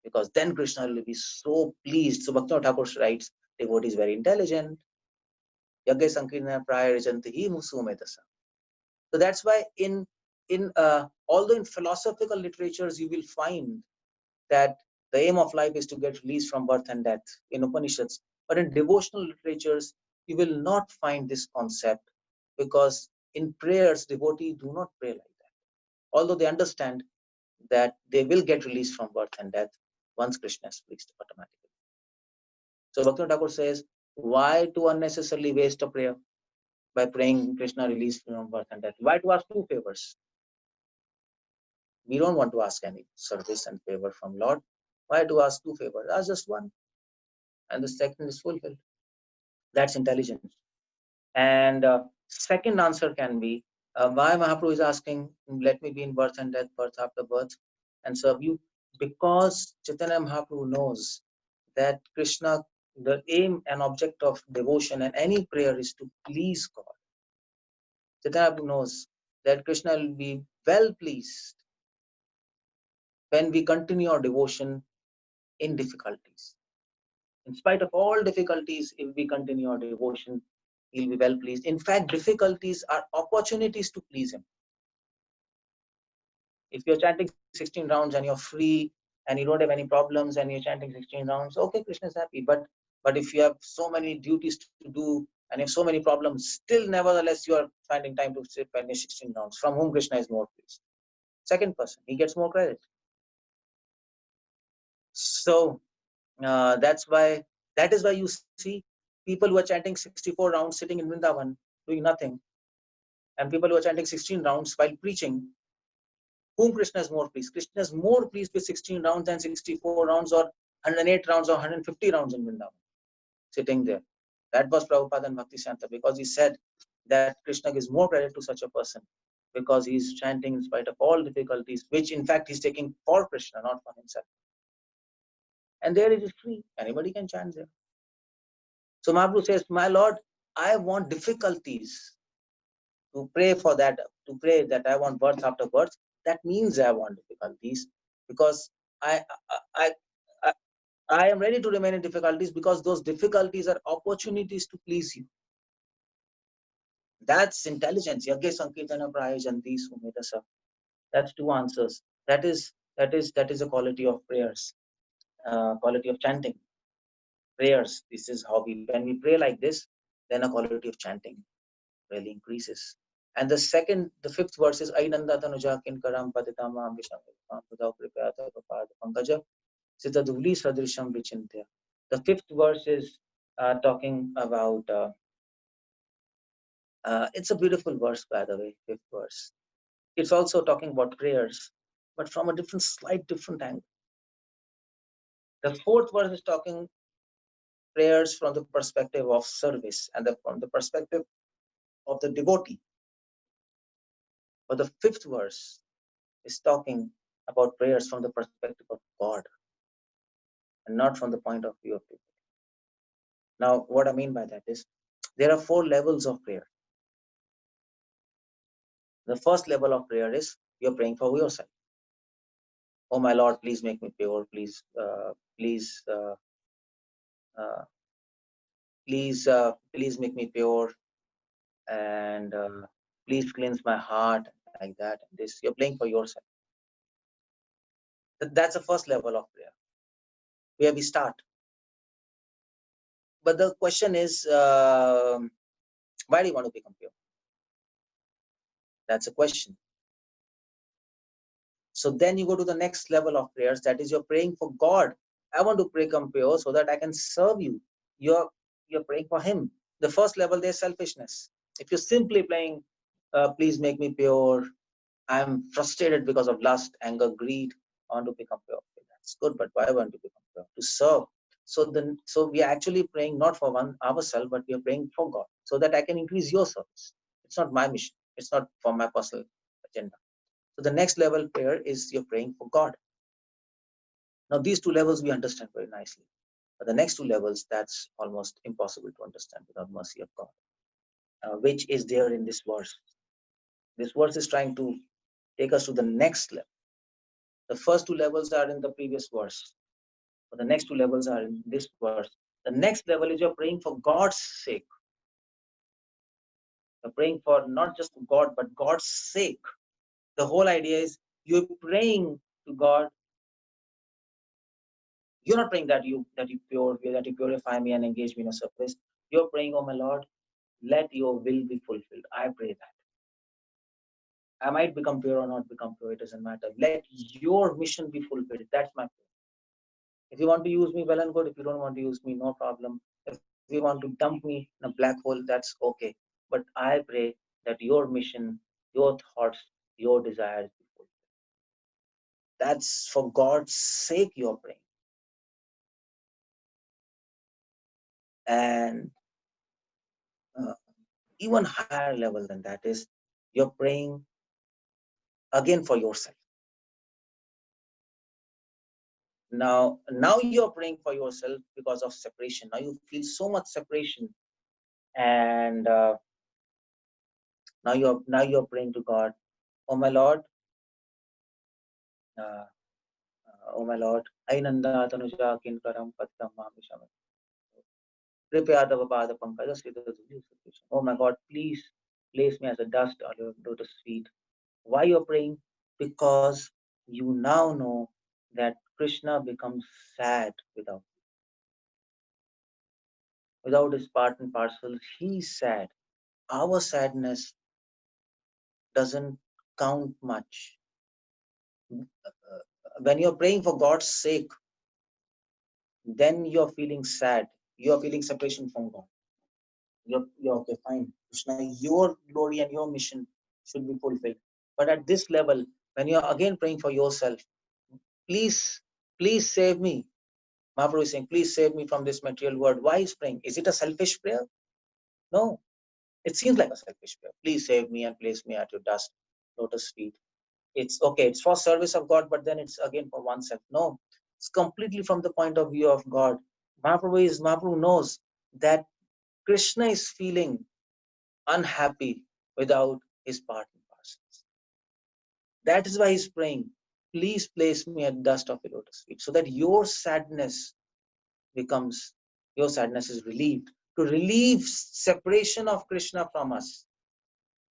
Because then Krishna will be so pleased. So Bhaktivinoda Thakur writes, devotee is very intelligent. Yagya Sankirna prayojana musume dasa. So that's why although in philosophical literatures you will find that the aim of life is to get released from birth and death in Upanishads, but in devotional literatures you will not find this concept, because in prayers devotees do not pray like that, although they understand that they will get released from birth and death once Krishna is pleased automatically. So Bhaktivinoda Thakur says, why to unnecessarily waste a prayer by praying Krishna release from birth and death? Why to ask two favors? We don't want to ask any service and favor from Lord. Why do ask two favors? Ask just one, and the second is fulfilled. That's intelligence. And second answer can be why Mahaprabhu is asking, let me be in birth and death, birth after birth, and serve you, because Chaitanya Mahaprabhu knows that Krishna, the aim and object of devotion and any prayer is to please God. Chaitanya Mahaprabhu knows that Krishna will be well pleased when we continue our devotion in difficulties. In spite of all difficulties, if we continue our devotion, he'll be well pleased. In fact, difficulties are opportunities to please him. If you're chanting 16 rounds and you're free and you don't have any problems and you're chanting 16 rounds, okay, Krishna is happy. But if you have so many duties to do and you have so many problems, still nevertheless you are finding time to sit and 16 rounds. From whom Krishna is more pleased? Second person, he gets more credit. So that is why you see people who are chanting 64 rounds sitting in Vrindavan doing nothing, and people who are chanting 16 rounds while preaching, whom Krishna is more pleased? Krishna is more pleased with 16 rounds than 64 rounds or 108 rounds or 150 rounds in Vrindavan, sitting there. That was Prabhupada and Bhakti Santa, because he said that Krishna gives more credit to such a person because he's chanting in spite of all difficulties, which in fact he's taking for Krishna, not for himself. And there it is free. Anybody can chant there. So Mahaprabhu says, my Lord, I want difficulties to pray for that, to pray that I want birth after birth. That means I want difficulties, because I am ready to remain in difficulties, because those difficulties are opportunities to please you. That's intelligence. Yagya Sankirtana Prayojanti Sumedasa. That's two answers. That is a quality of prayers, quality of chanting. Prayers. This is how when we pray like this, then a quality of chanting really increases. And the fifth verse is Ainanda Tanuja Kinkaram Paditama Visham Budao Kripayata Kapad Pankaja Sitaduli Sadrisham Vichintya. The fifth verse is talking about it's a beautiful verse, by the way, fifth verse. It's also talking about prayers, but from a slight different angle. The fourth verse is talking prayers from the perspective of service and from the perspective of the devotee. But the fifth verse is talking about prayers from the perspective of God and not from the point of view of people. Now, what I mean by that is there are 4 levels of prayer. The first level of prayer is you're praying for yourself. Oh my Lord, please make me pure. Please make me pure, and please cleanse my heart, like that. This you're praying for yourself. That's the first level of prayer, where we start. But the question is, why do you want to become pure? That's a question. So then you go to the next level of prayers, that is you're praying for God. I want to become pure so that I can serve you. You're praying for him. The first level, there's selfishness. If you're simply praying, please make me pure, I'm frustrated because of lust, anger, greed, I want to become pure. Okay, that's good, but why I want to become pure? To serve. So we are actually praying not for ourselves, but we are praying for God, so that I can increase your service. It's not my mission. It's not for my personal agenda. So the next level prayer is you're praying for God. Now these 2 levels we understand very nicely. But the next 2 levels, that's almost impossible to understand without mercy of God, which is there in this verse. This verse is trying to take us to the next level. The first 2 levels are in the previous verse, but the next 2 levels are in this verse. The next level is you're praying for God's sake. You're praying for not just God, but God's sake. The whole idea is you're praying to God. You're not praying that you purify me and engage me in a service. You're praying, oh my Lord, let your will be fulfilled. I pray that. I might become pure or not become pure, it doesn't matter. Let your mission be fulfilled. That's my prayer. If you want to use me, well and good. If you don't want to use me, no problem. If you want to dump me in a black hole, that's okay. But I pray that your mission, your thoughts, your desires be fulfilled. That's for God's sake you're praying. And even higher level than that is you're praying again for yourself. Now you're praying for yourself because of separation. Now you feel so much separation, and now you're praying to God. Oh my Lord, oh my Lord, Ainanda Tanuja Kinkaram Patam Mahamishamam. Oh my God, please place me as a dust on your lotus feet. Why you're praying? Because you now know that Krishna becomes sad without his part and parcel. He's sad. Our sadness doesn't count much. When you're praying for God's sake, then you're feeling sad. You're feeling separation from God. You're okay, fine. Krishna, your glory and your mission should be fulfilled. But at this level, when you're again praying for yourself, please save me. Mahaprabhu is saying, please save me from this material world. Why is praying? Is it a selfish prayer? No. It seems like a selfish prayer. Please save me and place me at your dust lotus feet. It's okay, it's for service of God, but then it's again for oneself. No, it's completely from the point of view of God. Mahaprabhu knows that Krishna is feeling unhappy without his part and parcels. That is why he's praying, please place me at dust of your lotus feet, so that your sadness is relieved. To relieve separation of Krishna from us,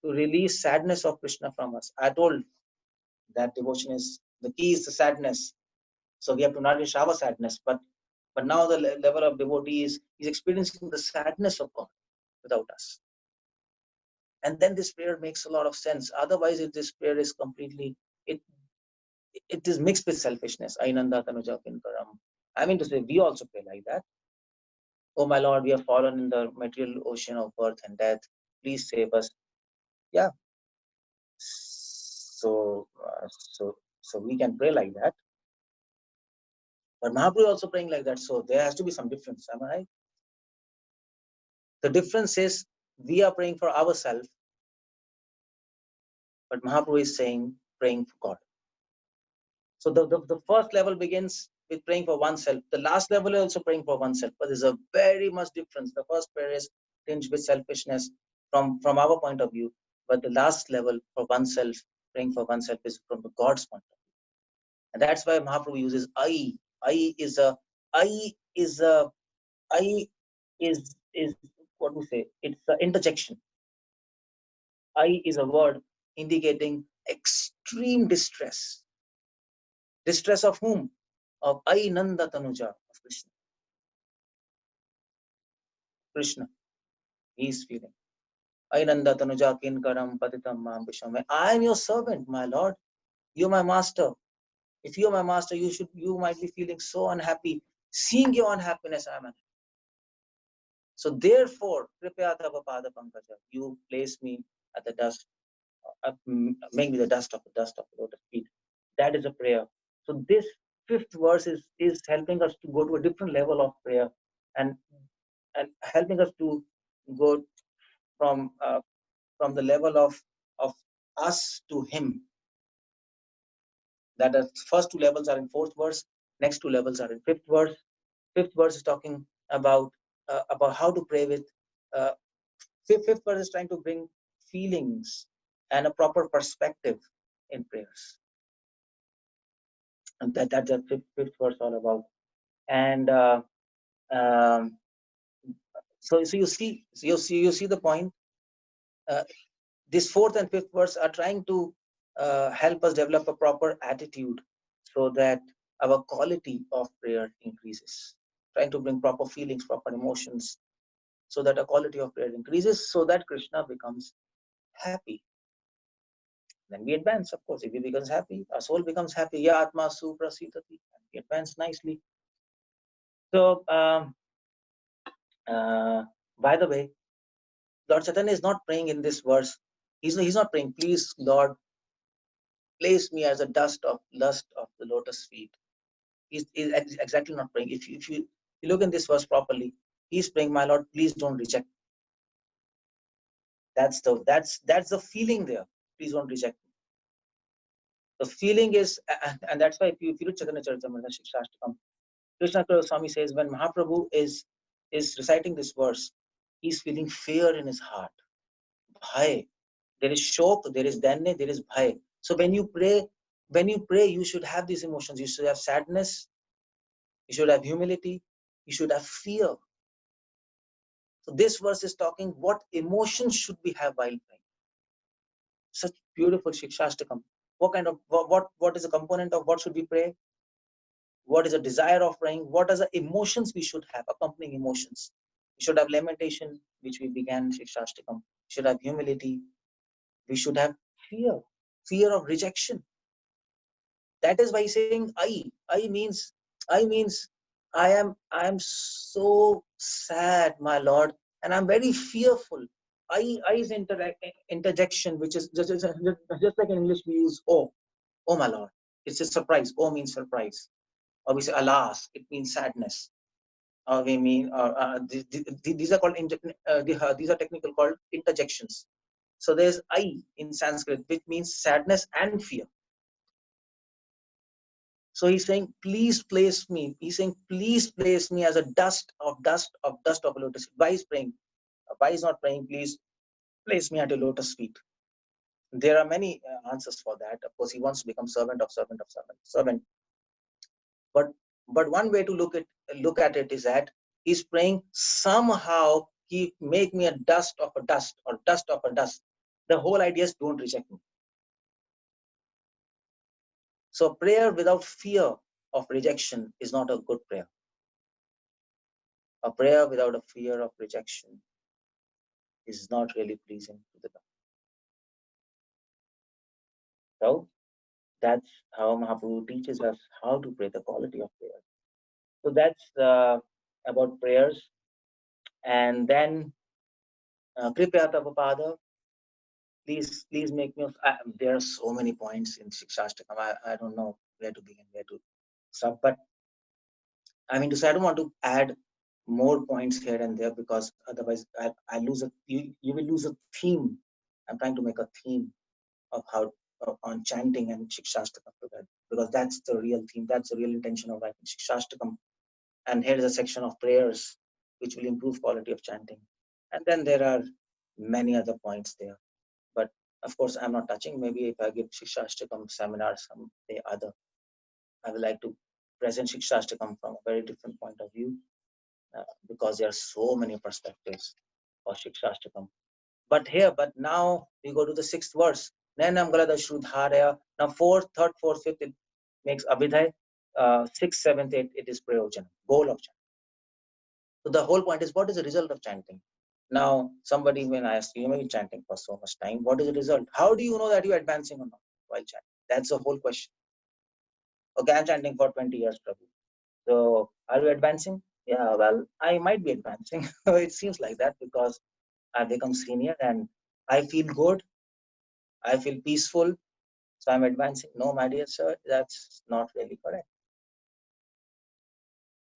to relieve sadness of Krishna from us. I told that devotion is the key is the sadness. So we have to nourish our sadness. But now the level of devotee is experiencing the sadness of God without us. And then this prayer makes a lot of sense. Otherwise, if this prayer is completely, it is mixed with selfishness. Ainanda Tanuja Kinkaram. I mean to say, we also pray like that. Oh my Lord, we have fallen in the material ocean of birth and death. Please save us. Yeah. So we can pray like that. But Mahaprabhu also praying like that. So there has to be some difference. Am I right? The difference is we are praying for ourselves, but Mahaprabhu is saying praying for God. So the first level begins with praying for oneself. The last level is also praying for oneself. But there's a very much difference. The first prayer is tinged with selfishness from our point of view. But the last level for oneself, praying for oneself, is from the God's point of view. And that's why Mahaprabhu uses I. I is what we say, it's an interjection. I is a word indicating extreme distress. Distress of whom? Of Ainanda Tanuja, of Krishna. Krishna, he is feeling. Ainanda Tanuja Kinkaram Patitam Mam Vishwame. I am your servant, my Lord. You're my master. If you're my master, you might be feeling so unhappy. Seeing your unhappiness, I am unhappy. So therefore, you place me at the dust, make me the dust of the lotus feet. That is a prayer. So this fifth verse is helping us to go to a different level of prayer, and helping us to go from the level of us to him. That the first two levels are in fourth verse. Next two levels are in fifth verse. Fifth verse is talking about how to pray with. Fifth verse is trying to bring feelings and a proper perspective in prayers, and that's the fifth verse all about. And so you see the point. This fourth and fifth verse are trying to help us develop a proper attitude, so that our quality of prayer increases. Trying to bring proper feelings, proper emotions, so that our quality of prayer increases, so that Krishna becomes happy. Then we advance, of course. If he becomes happy, our soul becomes happy. Ya Atma Suprasitati. We advance nicely. So, by the way, Lord Chaitanya is not praying in this verse. He's not praying, please, Lord, place me as a dust of the lotus feet. He's exactly not praying. If you look in this verse properly, he's praying, my Lord, please don't reject me. That's the feeling there. Please don't reject me. The feeling is, and that's why if you look Chaitanya Charitamrita, Siksastakam, Krishna Swami says when Mahaprabhu is reciting this verse, he's feeling fear in his heart. Bhai. There is shok, there is danya, there is bhai. So when you pray, you should have these emotions. You should have sadness, you should have humility, you should have fear. So this verse is talking what emotions should we have while praying. Such beautiful Siksastakam. What kind of what is a component of what should we pray? What is a desire of praying? What are the emotions we should have, accompanying emotions? We should have lamentation, which we began Siksastakam. We should have humility. We should have fear of rejection. That is why saying I means I am so sad, my Lord, and I'm very fearful. I is interjection, which is just like in English we use oh my Lord. It's a surprise. Oh means surprise. Or we say alas, it means sadness. Or we mean these are called these are technical called interjections. So there's I in Sanskrit, which means sadness and fear. So he's saying, please place me. He's saying, please place me as a dust of a lotus. Why is praying? Why is not praying? Please place me at a lotus feet. There are many answers for that. Of course, he wants to become servant of servant. But one way to look at it is that he's praying somehow he make me a dust of a dust or dust of a dust. The whole idea is don't reject me. So prayer without fear of rejection is not a good prayer. A prayer without a fear of rejection is not really pleasing to the God. So that's how Mahaprabhu teaches us how to pray, the quality of prayer. So that's about prayers. And then Kripya Tapapada, please make me. There are so many points in Siksastakam. I don't know where to begin, where to stop. But I mean to say, I don't want to add more points here and there because otherwise I lose you will lose a theme. I'm trying to make a theme of how on chanting and Siksastakam together, because that's the real theme, that's the real intention of writing Siksastakam. And here is a section of prayers which will improve quality of chanting. And then there are many other points there. But of course, I'm not touching. Maybe if I give Siksastakam seminar someday other, I would like to present Siksastakam from a very different point of view, because there are so many perspectives for Siksastakam. But now we go to the sixth verse. Now fourth, third, fourth, fifth, it makes abedya. Sixth, seventh, eighth, it is prayojana, goal of chanting. So the whole point is, what is the result of chanting? Now, somebody when I ask you, may be chanting for so much time, what is the result? How do you know that you're advancing or not while chanting? That's the whole question. Okay, I'm chanting for 20 years, Prabhu. So are you advancing? Yeah, well, I might be advancing. It seems like that because I've become senior and I feel good. I feel peaceful. So I'm advancing. No, my dear sir, that's not really correct.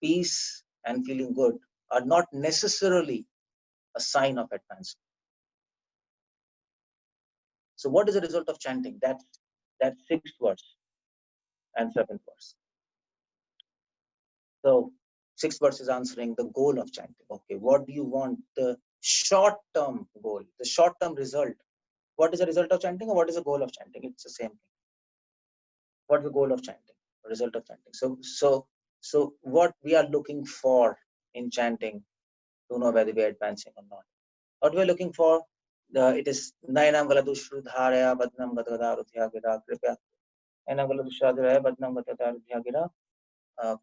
Peace and feeling good are not necessarily a sign of advancement. So what is the result of chanting? That's sixth verse and seventh verse. So sixth verse is answering the goal of chanting. Okay, what do you want? The short-term goal, the short-term result. What is the result of chanting or what is the goal of chanting? It's the same thing. What is the goal of chanting? The result of chanting. So what we are looking for in chanting to know whether we are advancing or not. What we are looking for, it is Nainam Galadushrudharaya Badnam Gatgadharudhya Gira Kripya. Nainam Galadushrudharaya Badnam Gatgadharudhya Gira.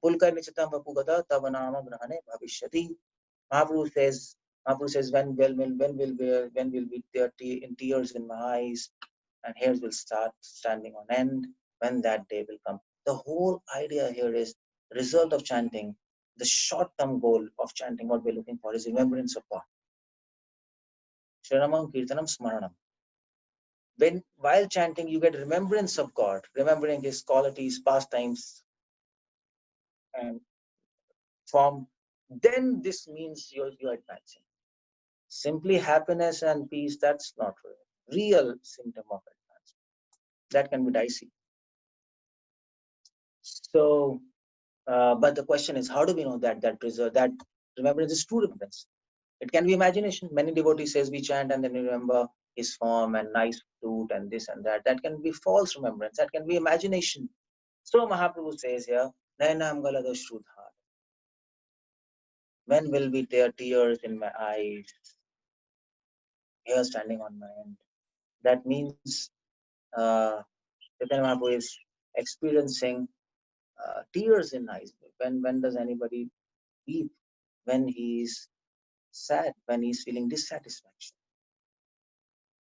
Pulkar Nichitam Vapugata Tavanama Grahane Bhavishyati. Mahaprabhu says, when will be there in tears in my eyes and hairs will start standing on end, when that day will come. The whole idea here is result of chanting, the short-term goal of chanting, what we're looking for is remembrance of God. Shranamam Kirtanam Smaranam. while chanting, you get remembrance of God, remembering His qualities, pastimes, and form, then this means you're advancing. Simply happiness and peace, that's not real symptom of advancement. That can be dicey. So, but the question is, how do we know that that remembrance is true remembrance? It can be imagination. Many devotees says we chant and then we remember his form and nice flute and this and that. That can be false remembrance. That can be imagination. So Mahaprabhu says here, Nayanam galado shrudha. When will be there tears in my eyes? Hair standing on my end. That means Chaitanya Mahaprabhu is experiencing tears in eyes. When does anybody weep? When he is sad, when he's feeling dissatisfaction.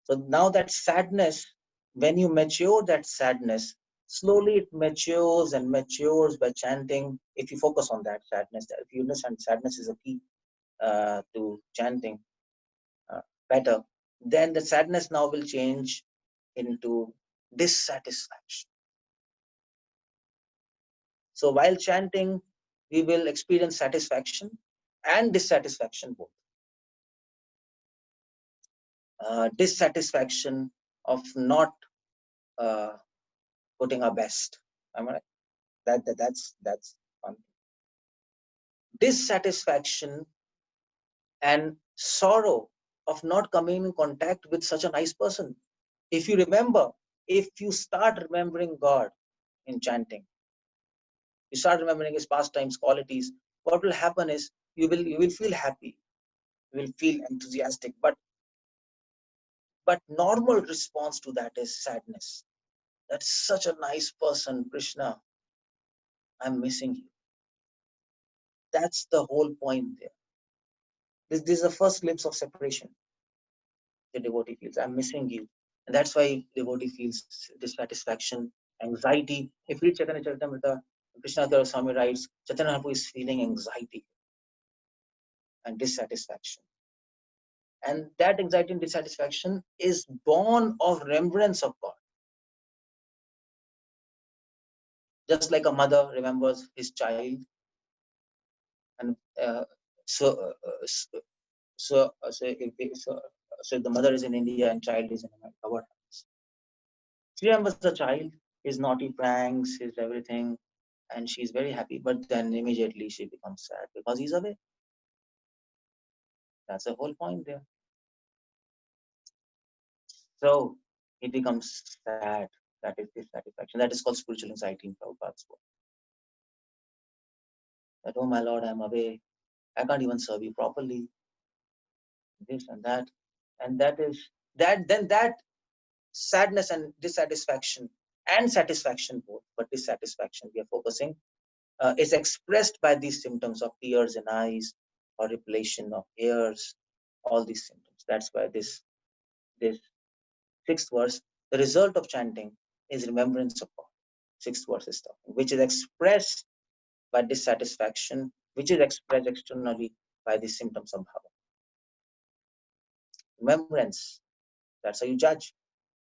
So now that sadness, when you mature that sadness, slowly it matures and matures by chanting. If you focus on that sadness, if you understand sadness is a key to chanting better, then the sadness now will change into dissatisfaction. So while chanting, we will experience satisfaction and dissatisfaction both. Dissatisfaction of not putting our best. I mean, that's one thing. Dissatisfaction and sorrow of not coming in contact with such a nice person. If you remember, if you start remembering God in chanting, you start remembering his pastimes, qualities, what will happen is you will feel happy, you will feel enthusiastic, but normal response to that is sadness. That's such a nice person, Krishna. I'm missing you. That's the whole point there. This is the first glimpse of separation. The devotee feels, I'm missing you. And that's why devotee feels dissatisfaction, anxiety. If you read Chaitanya Charitamrita, Krishna Swami writes, Chaitanya Mahaprabhu is feeling anxiety and dissatisfaction. And that anxiety and dissatisfaction is born of remembrance of God. Just like a mother remembers his child, and so if the mother is in India and child is in America, what happens? She remembers the child, his naughty pranks, his everything, and she's very happy. But then immediately she becomes sad because he's away. That's the whole point there. So he becomes sad. That is dissatisfaction. That is called spiritual anxiety in Prabhupada's book. That, oh my Lord, I'm away. I can't even serve you properly. This and that. And that is that. Then that sadness and dissatisfaction and satisfaction both, but dissatisfaction we are focusing is expressed by these symptoms of tears in eyes, horripilation of hairs, all these symptoms. That's why this sixth verse, the result of chanting is remembrance of God. Sixth verse is talking, which is expressed by dissatisfaction, which is expressed externally by the symptoms of bhava. Remembrance, that's how you judge.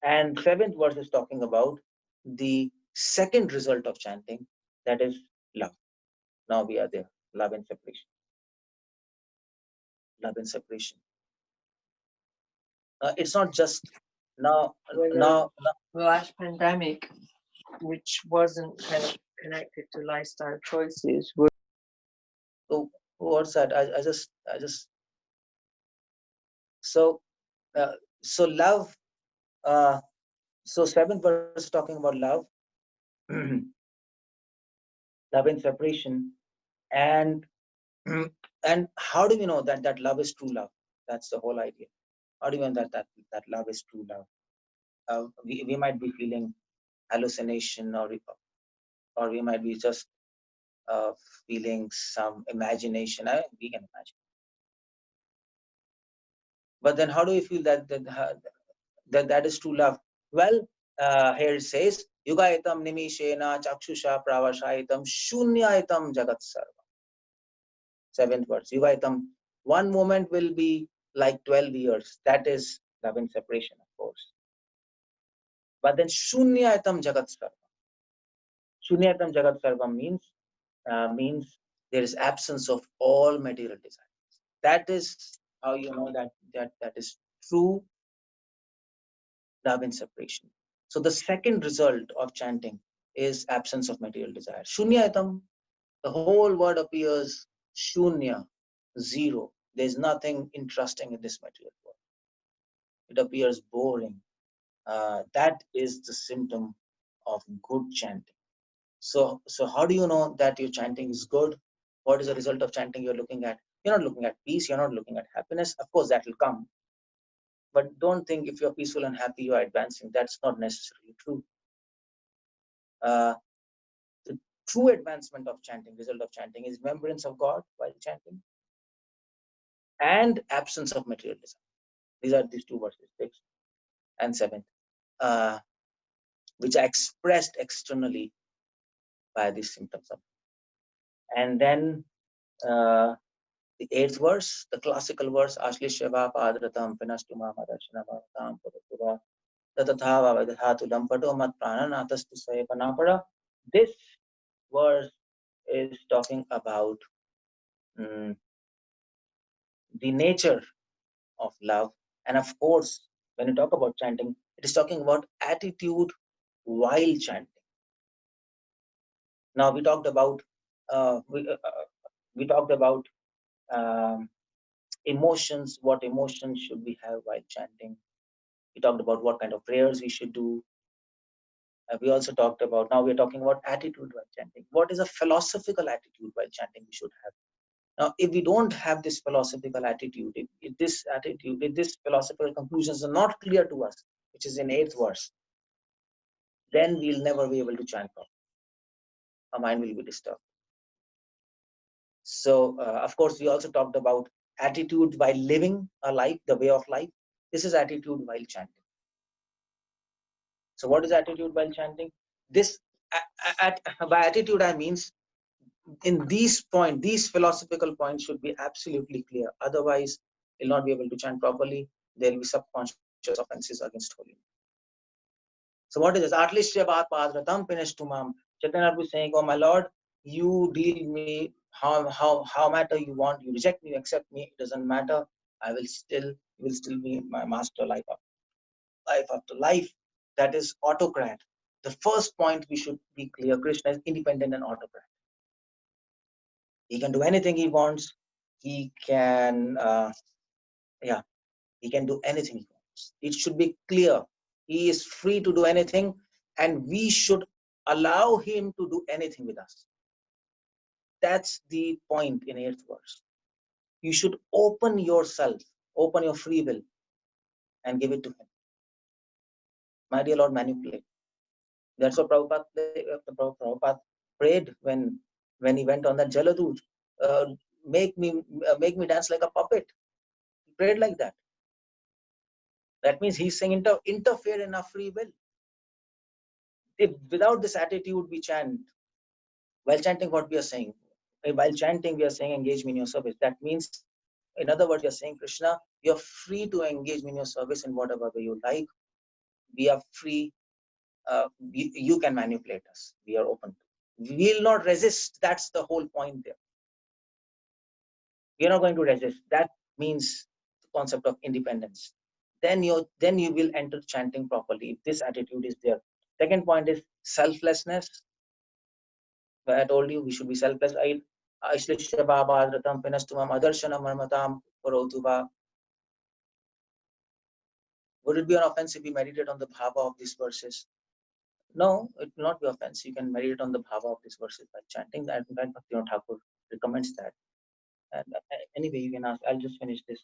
And seventh verse is talking about the second result of chanting, that is love. Now we are there, love and separation. Love and separation. It's not just now. The last pandemic, which wasn't kind of connected to lifestyle choices, Oh, what's that? I just. So love. So seventh verse is talking about love, love and separation, and and how do we know that love is true love? That's the whole idea. How do we know that love is true love? We might be feeling hallucination, or we might be just feeling some imagination. We can imagine. But then how do we feel that is true love? Well, here it says, Yugaitam nimishena chakshusha pravashaitam shunyaitam jagat sarva. Seventh verse, Yugaitam. One moment will be like 12 years. That is love and separation, of course. But then Shunyatam Jagat Sarvam. Shunyatam Jagat Sarvam means there is absence of all material desires. That is how you know that is true love in separation. So the second result of chanting is absence of material desire. Shunyatam, the whole word appears shunya, zero. There's nothing interesting in this material world. It appears boring. That is the symptom of good chanting. So how do you know that your chanting is good? What is the result of chanting you're looking at? You're not looking at peace, you're not looking at happiness. Of course, that will come. But don't think if you're peaceful and happy, you are advancing. That's not necessarily true. The true advancement of chanting, result of chanting, is remembrance of God while chanting and absence of material desire. These are these two verses, 6th and 7th, which are expressed externally by these symptoms of. And then the 8th verse, the classical verse, Ashlishava Padratam Pinastuma Madashanavatam Puruva Tatatava Vidhatu Lampato Mat Prananatastu Sayapanapara. This verse is talking about the nature of love. And of course, when you talk about chanting, it is talking about attitude while chanting. Now we talked about emotions. What emotions should we have while chanting? We talked about what kind of prayers we should do. We also talked about, now we're talking about attitude while chanting. What is a philosophical attitude while chanting we should have? Now, if we don't have this philosophical attitude, if this philosophical conclusions are not clear to us, which is in 8th verse, then we'll never be able to chant properly. Our mind will be disturbed. So, of course, we also talked about attitude while living a life, the way of life. This is attitude while chanting. So, what is attitude while chanting? This, by attitude, I means in these points, these philosophical points should be absolutely clear. Otherwise, you'll not be able to chant properly. There will be subconscious offenses against holiness. So what is this? Chaitanya is saying, oh my Lord, you deal me how matter you want. You reject me, you accept me. It doesn't matter. You will still be my master life after life. That is autocrat. The first point we should be clear: Krishna is independent and autocrat. He can do anything he wants. He can, he can do anything he wants. It should be clear. He is free to do anything, and we should allow him to do anything with us. That's the point in 8th verse. You should open yourself, open your free will, and give it to him. My dear Lord, manipulate. That's what Prabhupada prayed when he went on that Jaladut. Make me dance like a puppet. He prayed like that. That means he's saying interfere in our free will. If without this attitude we chant, while chanting what we are saying, while chanting we are saying engage me in your service. That means, in other words, we are saying, Krishna, you're free to engage me in your service in whatever way you like. We are free. You can manipulate us. We are open. We will not resist. That's the whole point there. We are not going to resist. That means the concept of independence. Then you will enter chanting properly if this attitude is there. Second point is selflessness. I told you we should be selfless. Would it be an offense if we meditate on the bhava of these verses? No, it will not be offense. You can meditate on the bhava of these verses by chanting. That in fact, Bhaktivinoda Thakur recommends that. And anyway, you can ask. I'll just finish this.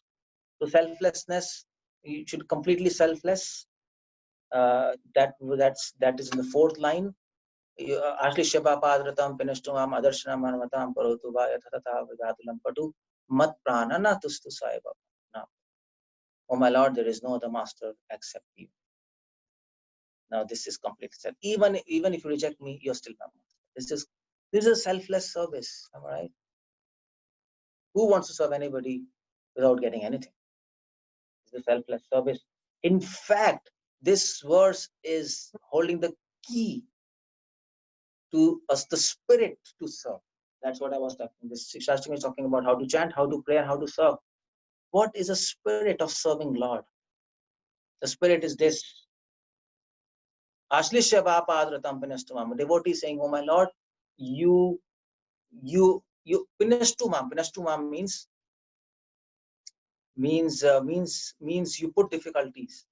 So selflessness, you should completely selfless. That is in the 4th line. Ashlishyapapadratam pinashtumam adarshanam manamatam parotuva yathatata vidhatulam patu mat pranana tustu saiva. Now, oh my Lord, there is no other master except you. Now this is completely self. Even if you reject me, you're still my master. This is a selfless service. Am I right? Who wants to serve anybody without getting anything? This is a selfless service. In fact, This verse is holding the key to us, the spirit to serve. That's what I was talking. This Siksastakam is talking about how to chant, how to pray, and how to serve. What is a spirit of serving Lord? The spirit is this. Ashlishya padratam pinastumam. Devotee saying, "Oh my Lord, you pinastumam." Pinastumam means you put difficulties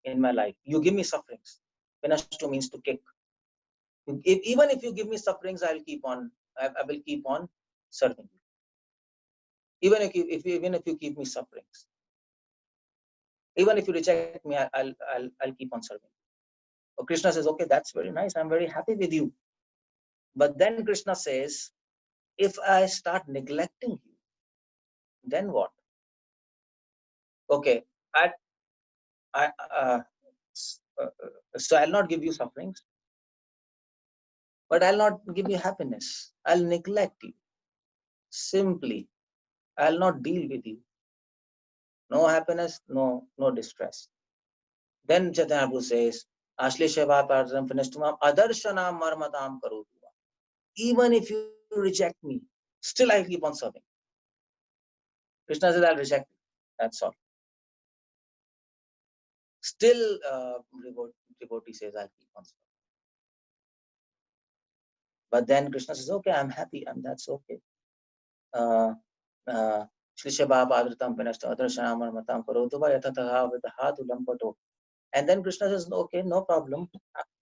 in my life. You give me sufferings. Pinastu means to kick. Even if you give me sufferings, I will keep on serving you. Even if you give me sufferings, even if you reject me, I'll keep on serving. So Krishna says, okay, that's very nice. I'm very happy with you. But then Krishna says, if I start neglecting you, then what? Okay, so I'll not give you sufferings, but I'll not give you happiness. I'll neglect you. Simply, I'll not deal with you. No happiness, no distress. Then Chaitanya says, Ashlishya padratam pinastumam adarshana marmatam karotu. Even if you reject me, still I'll keep on serving. Krishna says, I'll reject you. That's all. Still, devotee says, I'll keep on serving. But then Krishna says, okay, I'm happy, and that's okay. And then Krishna says, okay, no problem.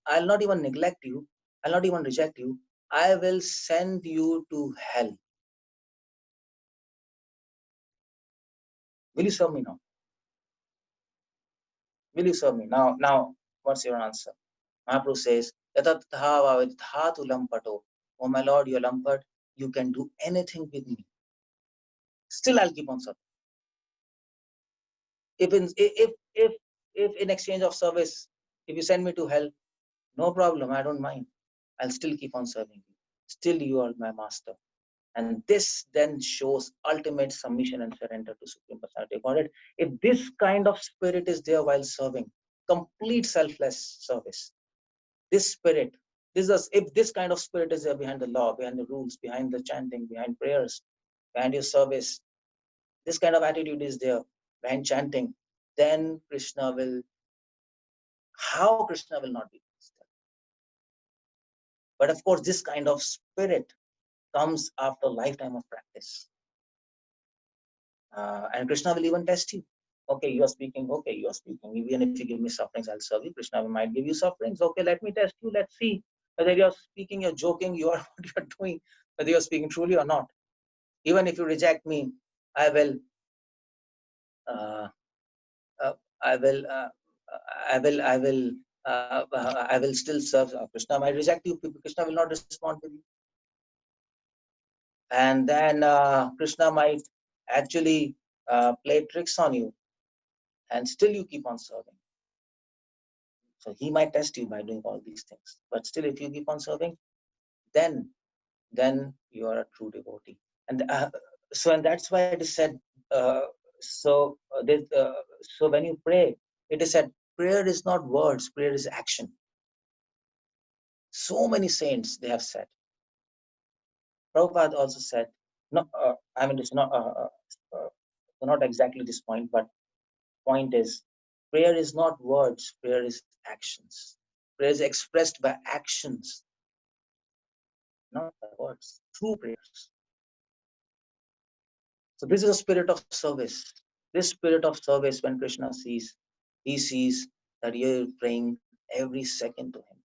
I'll not even neglect you. I'll not even reject you. I will send you to hell. Will you serve me now? Will you serve me? Now, what's your answer? Mahaprabhu says, oh my Lord, you're lumped. You can do anything with me. Still, I'll keep on serving. If in exchange of service, if you send me to hell, no problem. I don't mind. I'll still keep on serving you. Still, you are my master. And this then shows ultimate submission and surrender to Supreme Personality of Godhead. If this kind of spirit is there while serving, complete selfless service, this spirit, if this kind of spirit is there behind the law, behind the rules, behind the chanting, behind prayers, behind your service, this kind of attitude is there behind chanting, then Krishna will not be pleased? But of course, this kind of spirit comes after a lifetime of practice. And Krishna will even test you. Okay, you are speaking. Even if you give me sufferings, I'll serve you. Krishna might give you sufferings. Okay, let me test you. Let's see whether you're speaking, you're joking, you are what you're doing, whether you're speaking truly or not. Even if you reject me, I will still serve. Krishna might reject you. Krishna will not respond to you. And then Krishna might actually play tricks on you, and still you keep on serving. So he might test you by doing all these things. But still, if you keep on serving, then you are a true devotee. And and that's why it is said. So when you pray, it is said, prayer is not words, prayer is action. So many saints, they have said. Prabhupada also said, it's not exactly this point, but point is, prayer is not words, prayer is actions. Prayer is expressed by actions, not by words, true prayers. So this is a spirit of service. This spirit of service, when Krishna sees, he sees that you're praying every second to him.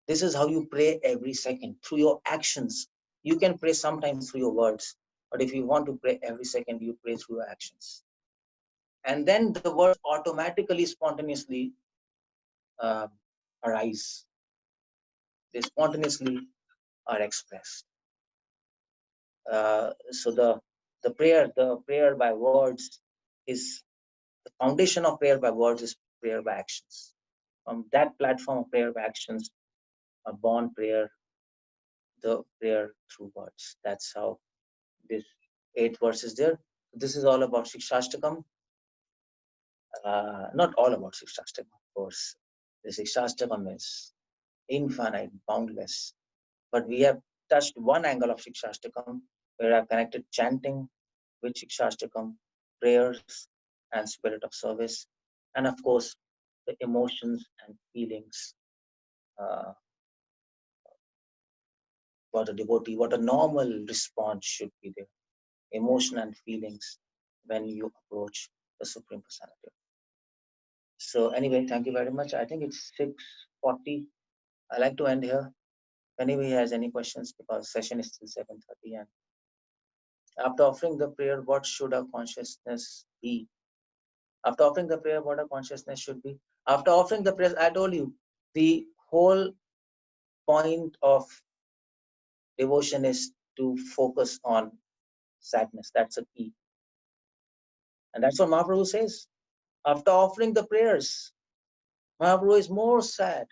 This is how you pray every second, through your actions. You can pray sometimes through your words, but if you want to pray every second, you pray through your actions. And then the words automatically, spontaneously arise. They spontaneously are expressed. So the prayer by words is the foundation of prayer by words is prayer by actions. From that platform of prayer by actions, a born prayer, the prayer through words. That's how this 8 verses there. This is all about Siksastakam. not all about Siksastakam, of course. The Siksastakam is infinite, boundless. But we have touched one angle of Siksastakam, where I've connected chanting with Siksastakam, prayers, and spirit of service, and of course, the emotions and feelings. Uh, what a devotee, what a normal response should be there. Emotion and feelings when you approach the Supreme Personality. So anyway, thank you very much. I think it's 6:40. I like to end here. If anybody has any questions, because session is till 7:30, and after offering the prayer, what should our consciousness be? After offering the prayer, what our consciousness should be? After offering the prayer, I told you, the whole point of devotion is to focus on sadness. That's a key. And that's what Mahaprabhu says. After offering the prayers, Mahaprabhu is more sad.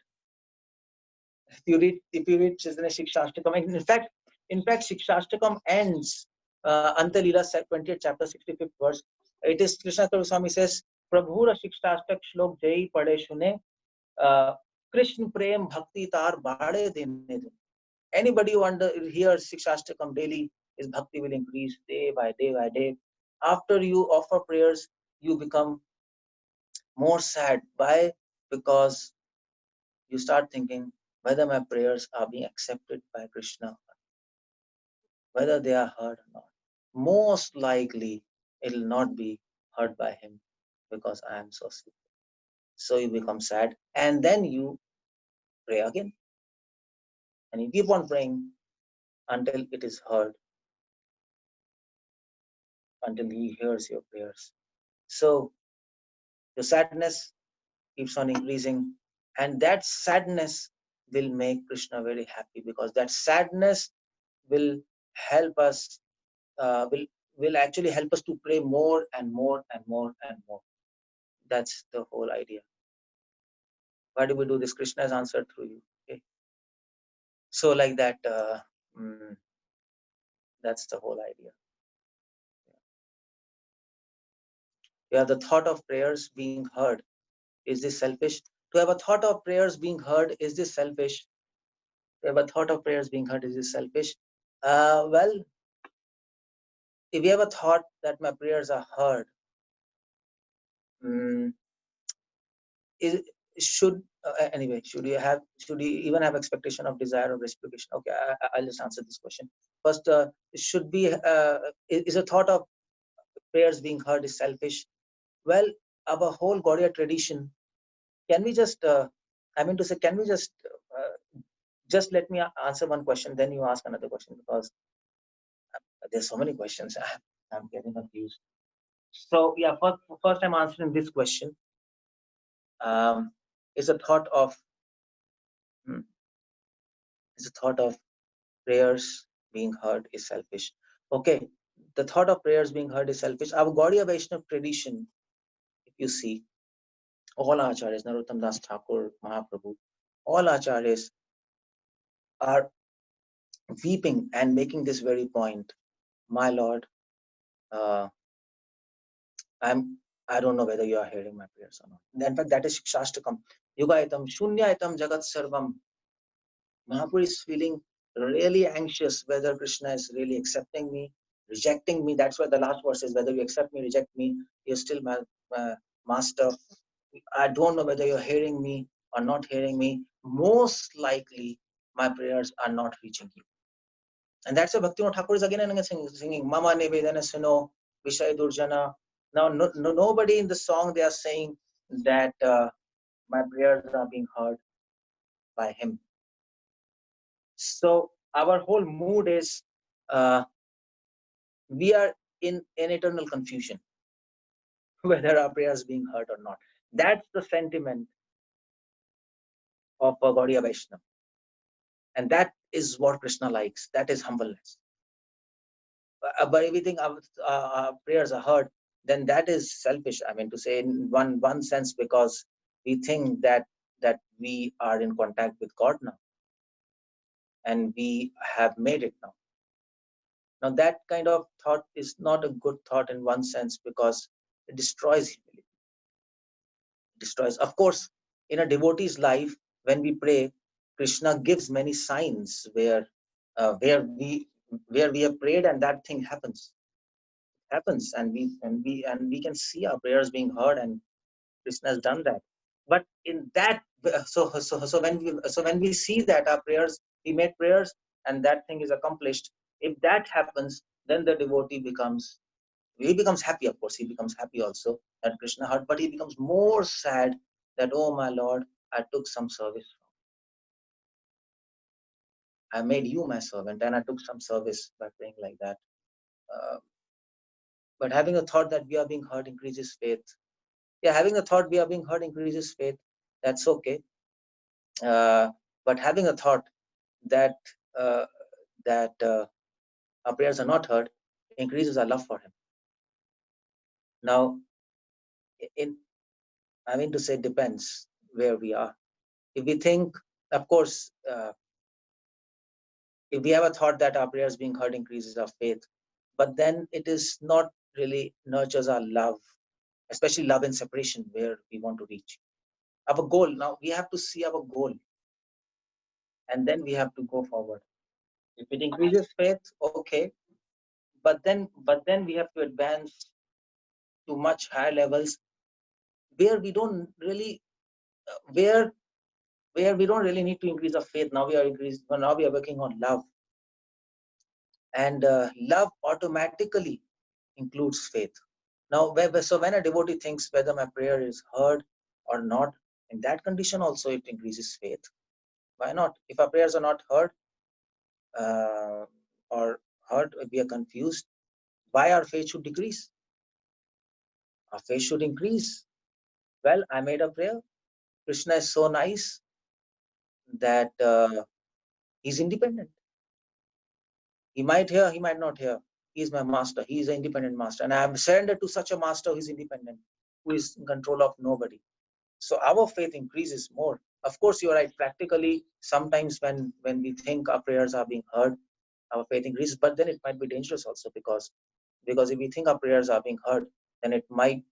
If you read Chaitanya Siksastakam, in fact, Siksastakam ends until Leela 20th chapter 65th verse. It is Krishna Swami says, Prabhura Siksastak Shlok Jai Pade Shune Krishna Prem Bhakti Tar Bade Dene. Anybody who hears Siksastakam daily, his bhakti will increase day by day by day. After you offer prayers, you become more sad. Why? Because you start thinking whether my prayers are being accepted by Krishna, whether they are heard or not. Most likely, it will not be heard by him because I am so sick. So you become sad, and then you pray again. And you keep on praying until it is heard, until he hears your prayers. So your sadness keeps on increasing, and that sadness will make Krishna very happy, because that sadness will help us, will actually help us to pray more and more and more and more. That's the whole idea. Why do we do this? Krishna has answered through you. Okay. So like that, that's the whole idea. You have the thought of prayers being heard. Is this selfish? To have a thought of prayers being heard, is this selfish? To have a thought of prayers being heard, is this selfish? Well, if you have a thought that my prayers are heard, should you even have expectation of desire or reciprocation? Okay, I'll just answer this question first. Should be is a thought of prayers being heard is selfish? Well, our whole Gaudiya tradition, can we just can we just let me answer one question, then you ask another question, because there's so many questions. I'm getting confused. So yeah, first I'm answering this question. Is a thought of prayers being heard is selfish? Okay, the thought of prayers being heard is selfish. Our Gaudiya Vaishnava tradition, if you see, all acharyas, Narottam Das Thakur, Mahaprabhu, all acharyas are weeping and making this very point. My Lord, I don't know whether you are hearing my prayers or not. In fact, that is Siksastakam. Yugaitam, Shunyaitam Jagat Sarvam. Mahaprabhu is feeling really anxious whether Krishna is really accepting me, rejecting me. That's why the last verse is, whether you accept me, reject me, you're still my master. I don't know whether you're hearing me or not hearing me. Most likely, my prayers are not reaching you. And that's why Bhaktivinoda Thakur is again and again singing Mama Nivedana Sino Vishay Durjana. Now, nobody in the song they are saying that my prayers are being heard by him. So our whole mood is we are in an eternal confusion whether our prayers being heard or not. That's the sentiment of Gaudiya Vaishnava. And that is what Krishna likes. That is humbleness. But if we think our prayers are heard, then that is selfish. I mean, to say in one sense, because we think that we are in contact with God now, and we have made it now. Now that kind of thought is not a good thought in one sense, because it destroys humility. destroys. Of course, in a devotee's life, when we pray, Krishna gives many signs where we have prayed and that thing happens, and we can see our prayers being heard, and Krishna has done that. But in that, so when we see that our prayers, we make prayers and that thing is accomplished, if that happens, then the devotee becomes happy. Of course, he becomes happy also that Krishna heard, but he becomes more sad that, oh my Lord, I took some service. I made you my servant and I took some service by praying like that. But having a thought that we are being heard increases faith. Yeah, having a thought we are being heard increases faith. That's okay. But having a thought that our prayers are not heard increases our love for him. Now, I mean to say, depends where we are. If we think, of course, if we have a thought that our prayers being heard increases our faith, but then it is not really nurtures our love, especially love in separation, where we want to reach. Our goal, now we have to see our goal, and then we have to go forward. If it increases faith, okay, but then we have to advance to much higher levels where we don't really where we don't really need to increase our faith. Now we are working on love, and love automatically includes faith. Now, so when a devotee thinks whether my prayer is heard or not, in that condition also it increases faith. Why not? If our prayers are not heard, if we are confused, why our faith should decrease? Our faith should increase. Well, I made a prayer. Krishna is so nice that he's independent. He might hear, he might not hear. He is my master. He is an independent master. And I am surrendered to such a master who is independent, who is in control of nobody. So our faith increases more. Of course, you're right. Practically, sometimes when we think our prayers are being heard, our faith increases. But then it might be dangerous also, because if we think our prayers are being heard, then it might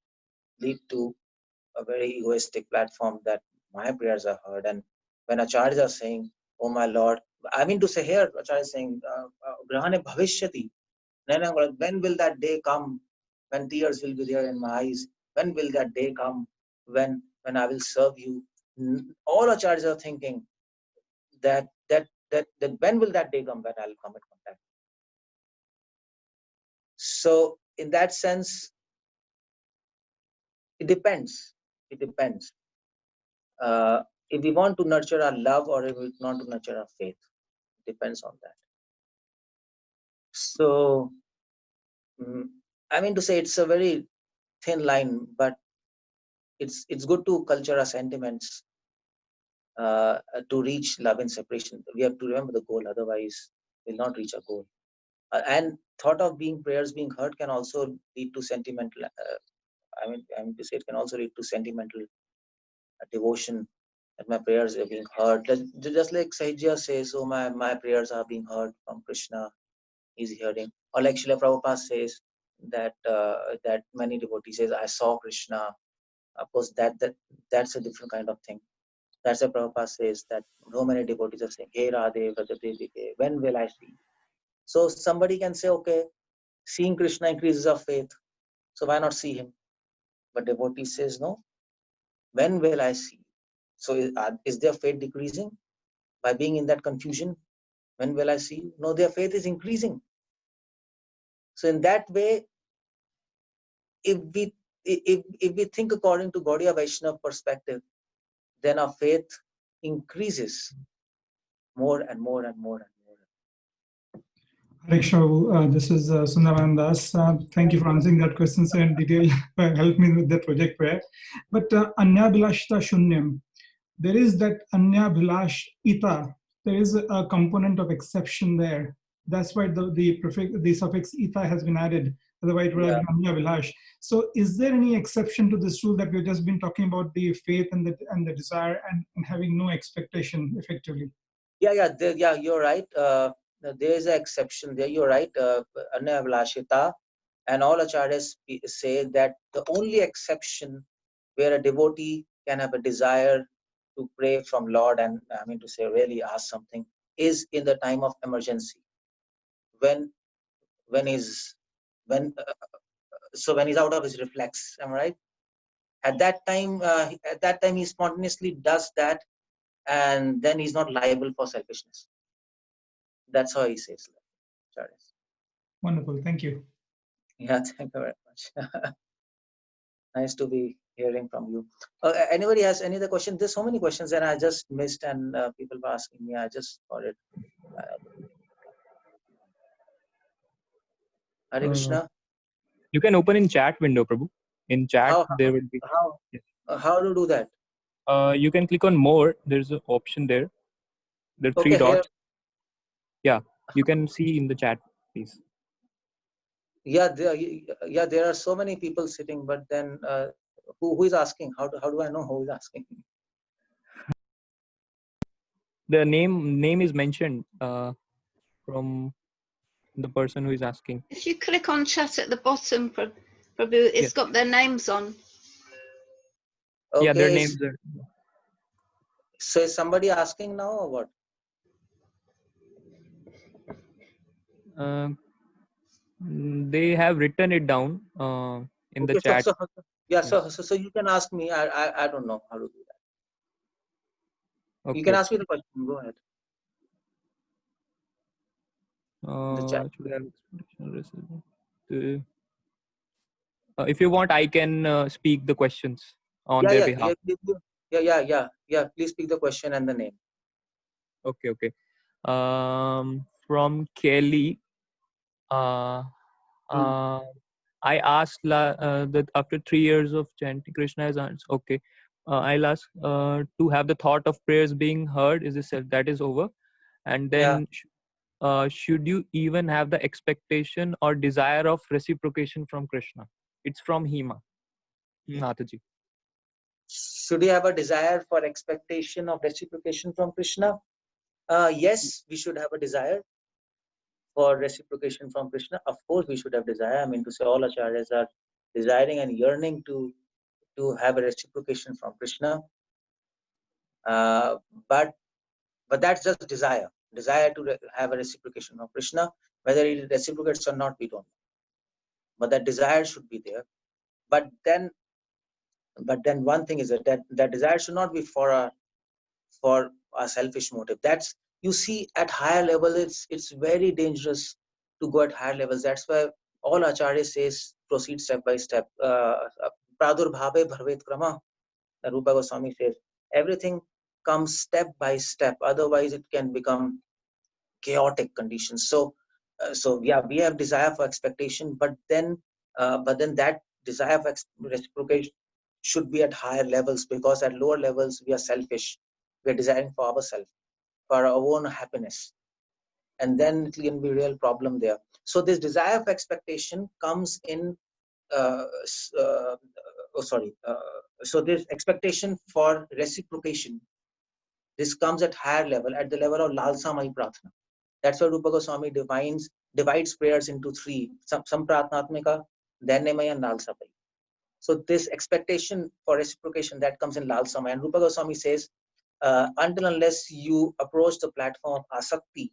lead to a very egoistic platform that my prayers are heard. And when acharyas are saying, oh my Lord, I mean to say here, acharya is saying, grahane bhavishyati. When will that day come when tears will be there in my eyes? When will that day come when I will serve you? All acharyas are thinking that when will that day come when I will come in contact? So in that sense, it depends. It depends. If we want to nurture our love or if we want to nurture our faith, it depends on that. So, I mean to say, it's a very thin line, but it's good to culture our sentiments to reach love and separation. We have to remember the goal, otherwise we'll not reach our goal. And thought of prayers being heard can also lead to sentimental. I mean to say, it can also lead to sentimental devotion, that my prayers are being heard. Just like Sahajya says, oh, my prayers are being heard from Krishna, he's hearing. Or like Srila Prabhupada says that many devotees says, I saw Krishna. Of course, that's a different kind of thing. That's why Prabhupada says that so many devotees are saying, Hey Radhe, when will I see? So somebody can say, okay, seeing Krishna increases our faith, so why not see him? But devotee says, no, when will I see? So is their faith decreasing by being in that confusion? When will I see you? No, their faith is increasing. So in that way, if we think according to Gaudiya Vaishnava perspective, then our faith increases more and more and more and more. Hare Krishna, this is Sundaran Das. Thank you for answering that question so in detail. Help me with the project prayer. But Anyabhilashita Shunyam, there is that Anyabhilash Ita. There is a component of exception there. That's why the suffix Ita has been added. Otherwise, it would have been Anyabhilash. So, is there any exception to this rule that we've just been talking about, the faith and the desire and having no expectation effectively? Yeah, you're right. There is an exception there. You're right. Anyabhilashita, and all acharyas say that the only exception where a devotee can have a desire to pray from Lord and I mean to say really ask something is in the time of emergency. When he's when so when he's out of his reflex, am I right? At that time he spontaneously does that, and then he's not liable for selfishness. That's how he says. Wonderful. Thank you. Yeah, thank you very much. Nice to be hearing from you. Anybody has any other question? There's so many questions and I just missed, and people were asking me. I just got it. Hare Krishna. You can open in chat window, Prabhu. In chat, How there will be. how to do that? You can click on more. There's an option there. There are three Okay, here. dots. Yeah, you can see in the chat, please. Yeah, there are so many people sitting, but then who is asking? How do I know who is asking? The name is mentioned from the person who is asking. If you click on chat at the bottom, Prabhu, it's Yes. got their names on. Okay, Yeah, their names are. so is somebody asking now or what? They have written it down in the chat. So Yes. so you can ask me. I don't know how to do that. Okay. You can ask me the question. Go ahead. The chat. Should I have expectation result? If you want, I can speak the questions on their behalf. Yeah. Please speak the question and the name. Okay. From Kelly, I asked that after 3 years of chanting, Krishna has answered. Okay, I'll ask to have the thought of prayers being heard. Is this that is over? And then should you even have the expectation or desire of reciprocation from Krishna? It's from Hima Nataji. Should you have a desire for expectation of reciprocation from Krishna? Yes, we should have a desire for reciprocation from Krishna. Of course, we should have desire. I mean, to say all acharyas are desiring and yearning to have a reciprocation from Krishna. But that's just desire to have a reciprocation from Krishna. Whether it reciprocates or not, we don't know. But that desire should be there. But then one thing is that desire should not be for a selfish motive. That's, you see, at higher level, it's very dangerous to go at higher levels. That's why all acharya says proceed step by step. Pradurbhave bharvet krama. Rupa Goswami says everything comes step by step. Otherwise, it can become chaotic conditions. So yeah, we have desire for expectation, but then that desire for reciprocation should be at higher levels, because at lower levels we are selfish. We are desiring for ourselves, for our own happiness, and then it can be a real problem there. So this desire for expectation comes in. So this expectation for reciprocation, this comes at higher level, at the level of lalsamai pratna. That's why Rupa Goswami divides prayers into three: some pratnatmika, dhanamaya, and lalsamai. So this expectation for reciprocation, that comes in lalsamai. And Rupa Goswami says, until unless you approach the platform of asakti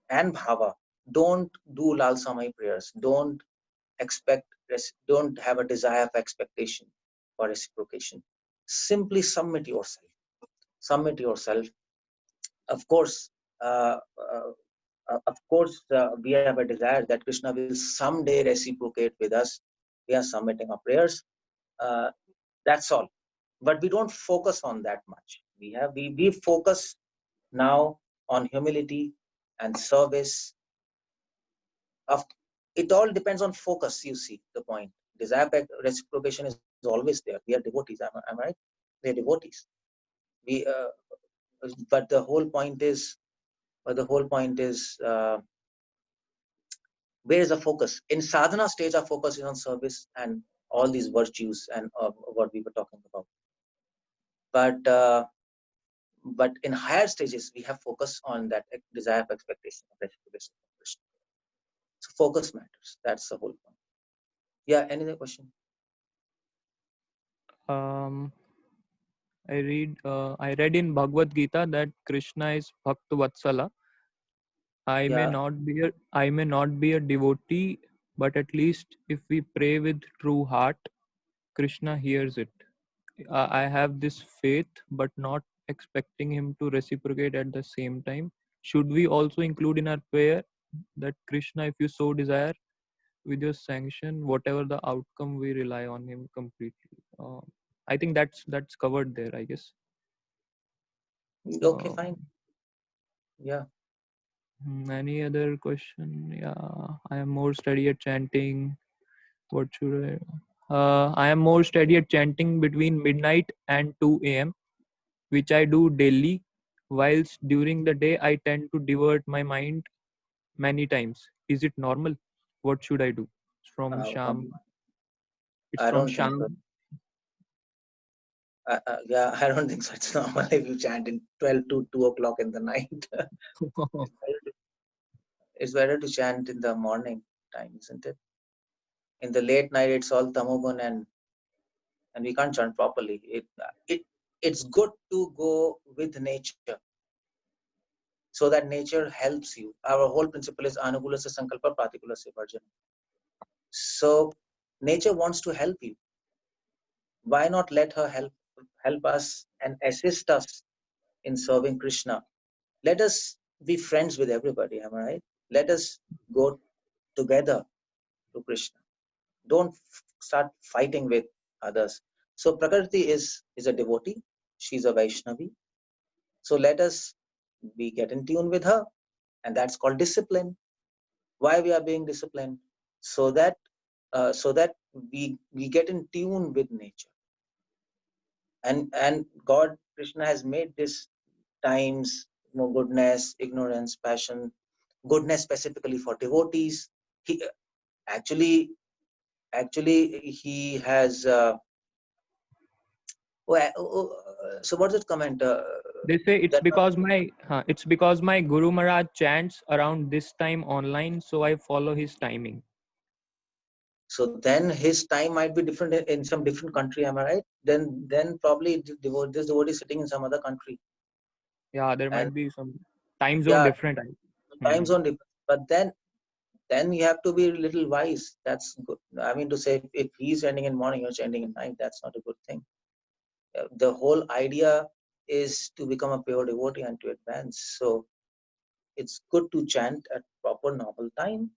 and bhava, don't do lalsamai prayers. Don't have a desire for expectation for reciprocation. Simply submit yourself. Of course, we have a desire that Krishna will someday reciprocate with us. We are submitting our prayers. That's all. But we don't focus on that much. We focus now on humility and service. It all depends on focus. You see the point. Desire for reciprocation is always there. We are devotees. Am I right? We are devotees. But the whole point is, where is the focus? In sadhana stage, our focus is on service and all these virtues and what we were talking about. But in higher stages, we have focus on that desire of expectation of reciprocation from Krishna. So focus matters. That's the whole point. Yeah. Any other question? I read in Bhagavad Gita that Krishna is Bhakta Vatsala. I may Yeah. not be a devotee, but at least if we pray with true heart, Krishna hears it. I have this faith, but not expecting him to reciprocate at the same time. Should we also include in our prayer that Krishna, if you so desire, with your sanction, whatever the outcome, we rely on him completely? I think that's covered there, I guess. Okay, fine. Yeah. Any other question? Yeah, I am more steady at chanting. What should I am more steady at chanting between midnight and 2 a.m., which I do daily, whilst during the day I tend to divert my mind many times. Is it normal? What should I do? It's from Sham. It's I from don't think so. Sham. Yeah, I don't think so. It's normal if you chant in 12 to 2 o'clock in the night. It's better to chant in the morning time, isn't it? In the late night, it's all tamogun and we can't chant properly. It's good to go with nature so that nature helps you. Our whole principle is anukula se sankalpa, pratikula se varjana. So nature wants to help you. Why not let her help us and assist us in serving Krishna? Let us be friends with everybody, am I right? Let us go together to Krishna. Don't start fighting with others. So Prakriti is a devotee. She's a Vaishnavi. So let us get in tune with her, and that's called discipline. Why we are being disciplined? So that we get in tune with nature. And God, Krishna has made this times, goodness, ignorance, passion, goodness specifically for devotees. He actually he has. So what's that comment? They say That it's because my Guru Maharaj chants around this time online, so I follow his timing. So then his time might be different in some different country. Am I right? Then probably this devotee is sitting in some other country. Yeah, there And might be some time zone yeah, different. time zone different. But then you have to be a little wise. That's good. I mean to say, if he's ending in morning, you're ending in night. That's not a good thing. The whole idea is to become a pure devotee and to advance. So it's good to chant at proper normal time.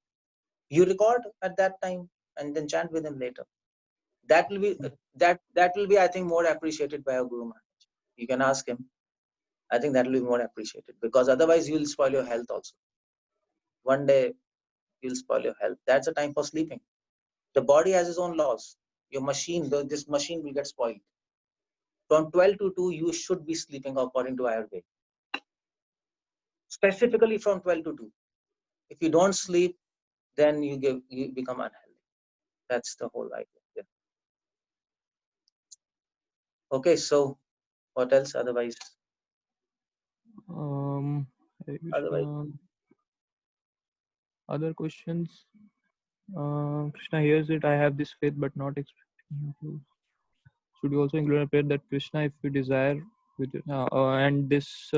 You record at that time and then chant with him later. That will be I think more appreciated by a Guru Maharaj. You can ask him. I think that will be more appreciated, because otherwise you will spoil your health also. One day you'll spoil your health. That's a time for sleeping. The body has its own laws. Your machine, this machine will get spoiled. From 12 to 2, you should be sleeping according to Ayurveda. Specifically from 12 to 2. If you don't sleep, then you become unhealthy. That's the whole idea. Yeah. Okay, so what else? Otherwise, Hare Krishna. Other questions? Krishna hears it. I have this faith, but not expecting him to. Should you also include a prayer that Krishna, if you desire, with and this,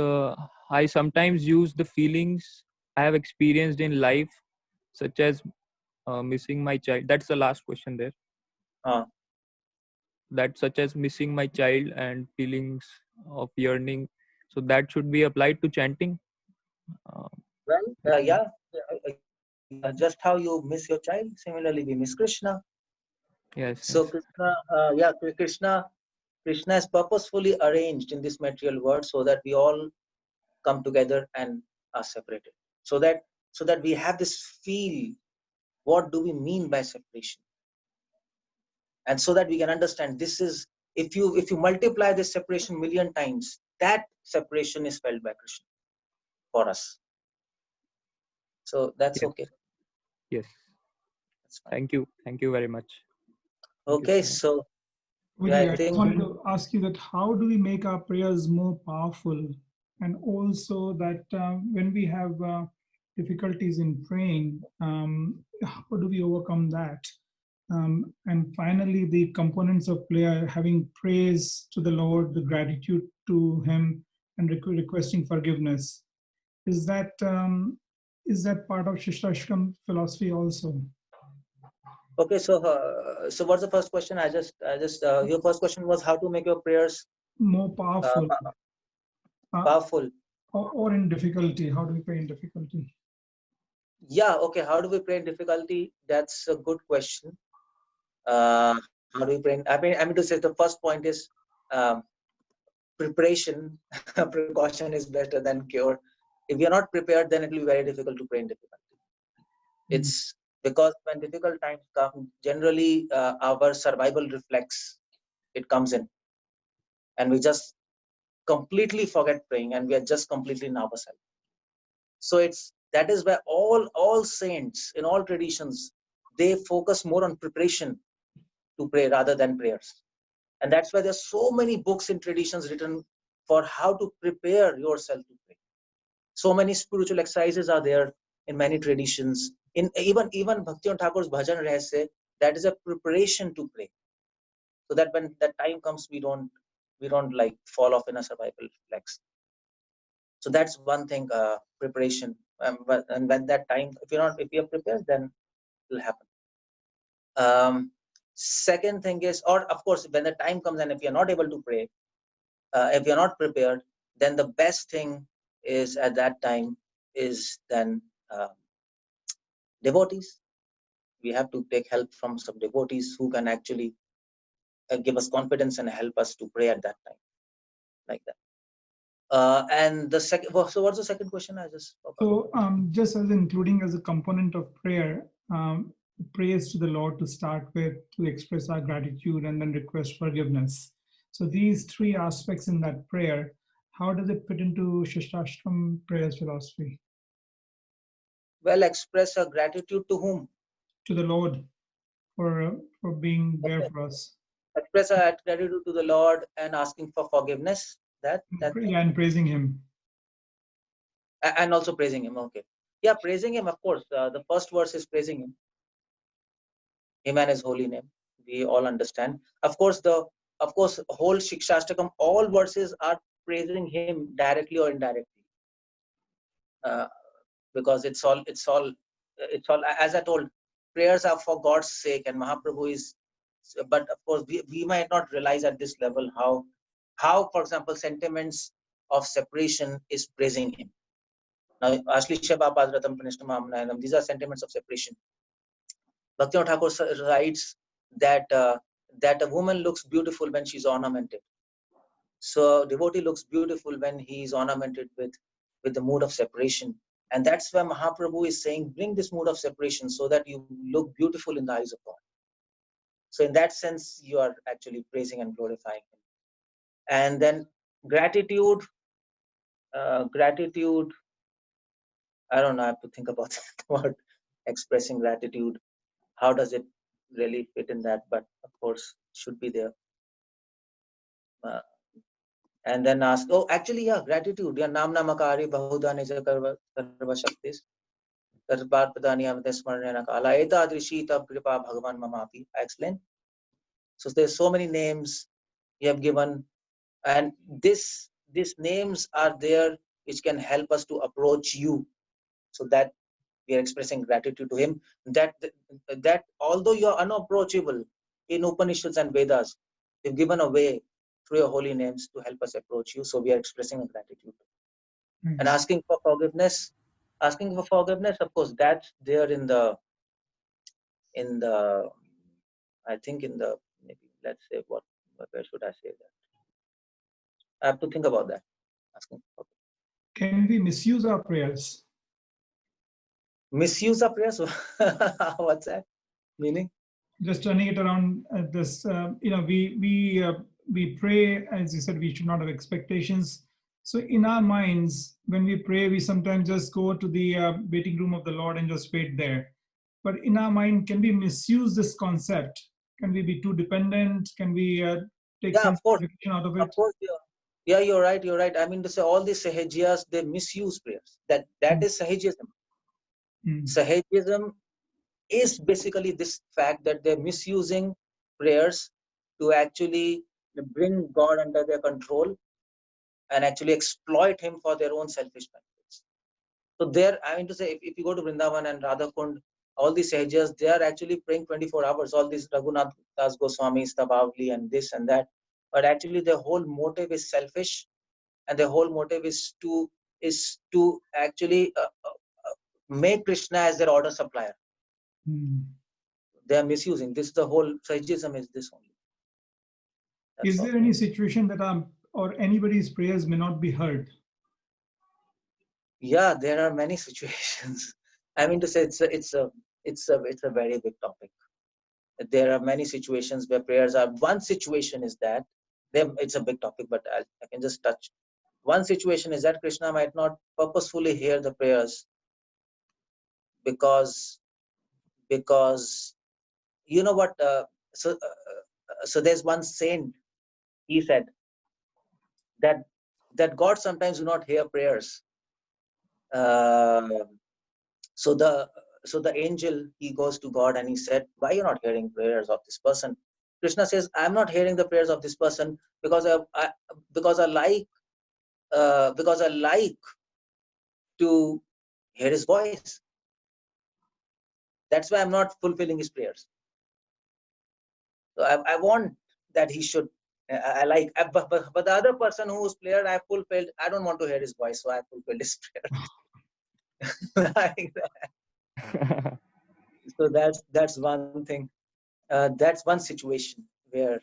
I sometimes use the feelings I have experienced in life, such as missing my child. That's the last question there. That such as missing my child and feelings of yearning. So that should be applied to chanting. Just how you miss your child, similarly we miss Krishna. Yes. So Krishna is purposefully arranged in this material world so that we all come together and are separated. So that we have this feel, what do we mean by separation? And so that we can understand, this is, if you multiply this separation million times, that separation is felt by Krishna for us. So that's okay. Yes. Thank you very much. Okay, so I just wanted to ask you that how do we make our prayers more powerful, and also that when we have difficulties in praying, how do we overcome that? And finally, the components of prayer, having praise to the Lord, the gratitude to Him, and requesting forgiveness. Is that part of Siksastakam philosophy also? Okay, so what's the first question? Your first question was how to make your prayers More powerful. powerful. Or in difficulty. How do we pray in difficulty? Yeah, okay. How do we pray in difficulty? That's a good question. How do we pray? I mean to say the first point is preparation. Precaution is better than cure. If you're not prepared, then it will be very difficult to pray in difficulty. It's because when difficult times come, generally our survival reflex, it comes in, and we just completely forget praying, and we are just completely in ourselves. So that is why all saints in all traditions, they focus more on preparation to pray rather than prayers. And that's why there's so many books in traditions written for how to prepare yourself to pray. So many spiritual exercises are there in many traditions. In even Bhaktivinoda Thakur's Bhajan Rahasya, that is a preparation to pray, so that when that time comes, we don't like fall off in a survival reflex. So that's one thing, preparation. And when that time, if you're prepared, then it will happen. Second thing is, or of course, when the time comes and if you're not able to pray, if you're not prepared, then the best thing is at that time is then devotees. We have to take help from some devotees who can actually give us confidence and help us to pray at that time, like that. And the second, so what's the second question? I just forgot. So just as including as a component of prayer, praise to the Lord to start with, to express our gratitude and then request forgiveness. So these three aspects in that prayer, how does it fit into Siksastakam prayers philosophy? Well, express our gratitude to whom? To the Lord for being there for us. Express our gratitude to the Lord and asking for forgiveness. And praising Him. And also praising Him. Okay. Yeah, praising Him, of course. The first verse is praising Him and His holy name. We all understand. Of course, whole Siksastakam, all verses are praising Him directly or indirectly. Because it's all, as I told, prayers are for God's sake, and Mahaprabhu is. But of course, we might not realize at this level how, for example, sentiments of separation is praising Him. Now, these are sentiments of separation. Bhaktivinoda Thakur writes that a woman looks beautiful when she's ornamented. So a devotee looks beautiful when he is ornamented with the mood of separation. And that's why Mahaprabhu is saying, bring this mood of separation so that you look beautiful in the eyes of God. So in that sense, you are actually praising and glorifying Him. And then gratitude, I don't know, I have to think about expressing gratitude. How does it really fit in that? But of course, should be there. And then ask, gratitude. Yeah, Nam Namakari Bahuda Nija Karva Shaktis. Karbar Padani Amadesmarana Kala Eta Adrishita Kripa Bhagavan Mamapi. I explain. So there's so many names you have given, and these names are there which can help us to approach you, so that we are expressing gratitude to Him. That although you are unapproachable in Upanishads and Vedas, you've given a way through your holy names to help us approach you. So we are expressing a gratitude. Nice. And asking for forgiveness. Of course, that's there in the I think in the, maybe let's say where should I say that? I have to think about that. Asking for forgiveness. Can we misuse our prayers? Misuse our prayers? What's that meaning? Just turning it around this, we pray, as you said, we should not have expectations. So in our minds, when we pray, we sometimes just go to the waiting room of the Lord and just wait there. But in our mind, can we misuse this concept? Can we be too dependent? Can we take some out of it? Of course, yeah, you're right. I mean to say, all these Sahajiyas, they misuse prayers. That is Sahajism. Sahajism is basically this fact that they're misusing prayers to actually bring God under their control and actually exploit him for their own selfish benefits. So there, I mean to say, if you go to Vrindavan and Radhakund, all these sages, they are actually praying 24 hours, all these Raghunath Das Goswami, Stabhavli and this and that. But actually their whole motive is selfish, and their whole motive is to actually make Krishna as their order supplier. They are misusing. This, the whole Sahagism is this only. That's Is all. there any situation that or anybody's prayers may not be heard? Yeah, there are many situations. I mean to say, it's a very big topic. There are many situations where prayers are. One situation is that it's a big topic, but I can just touch. One situation is that Krishna might not purposefully hear the prayers because you know what? So there's one saint. He said that God sometimes do not hear prayers. So the angel, he goes to God and he said, why are you not hearing prayers of this person? Krishna says, I'm not hearing the prayers of this person because I like to hear his voice. That's why I'm not fulfilling his prayers. So I want that he should. But the other person whose prayer I fulfilled, I don't want to hear his voice, so I fulfilled his prayer. Like that. So that's one thing. That's one situation where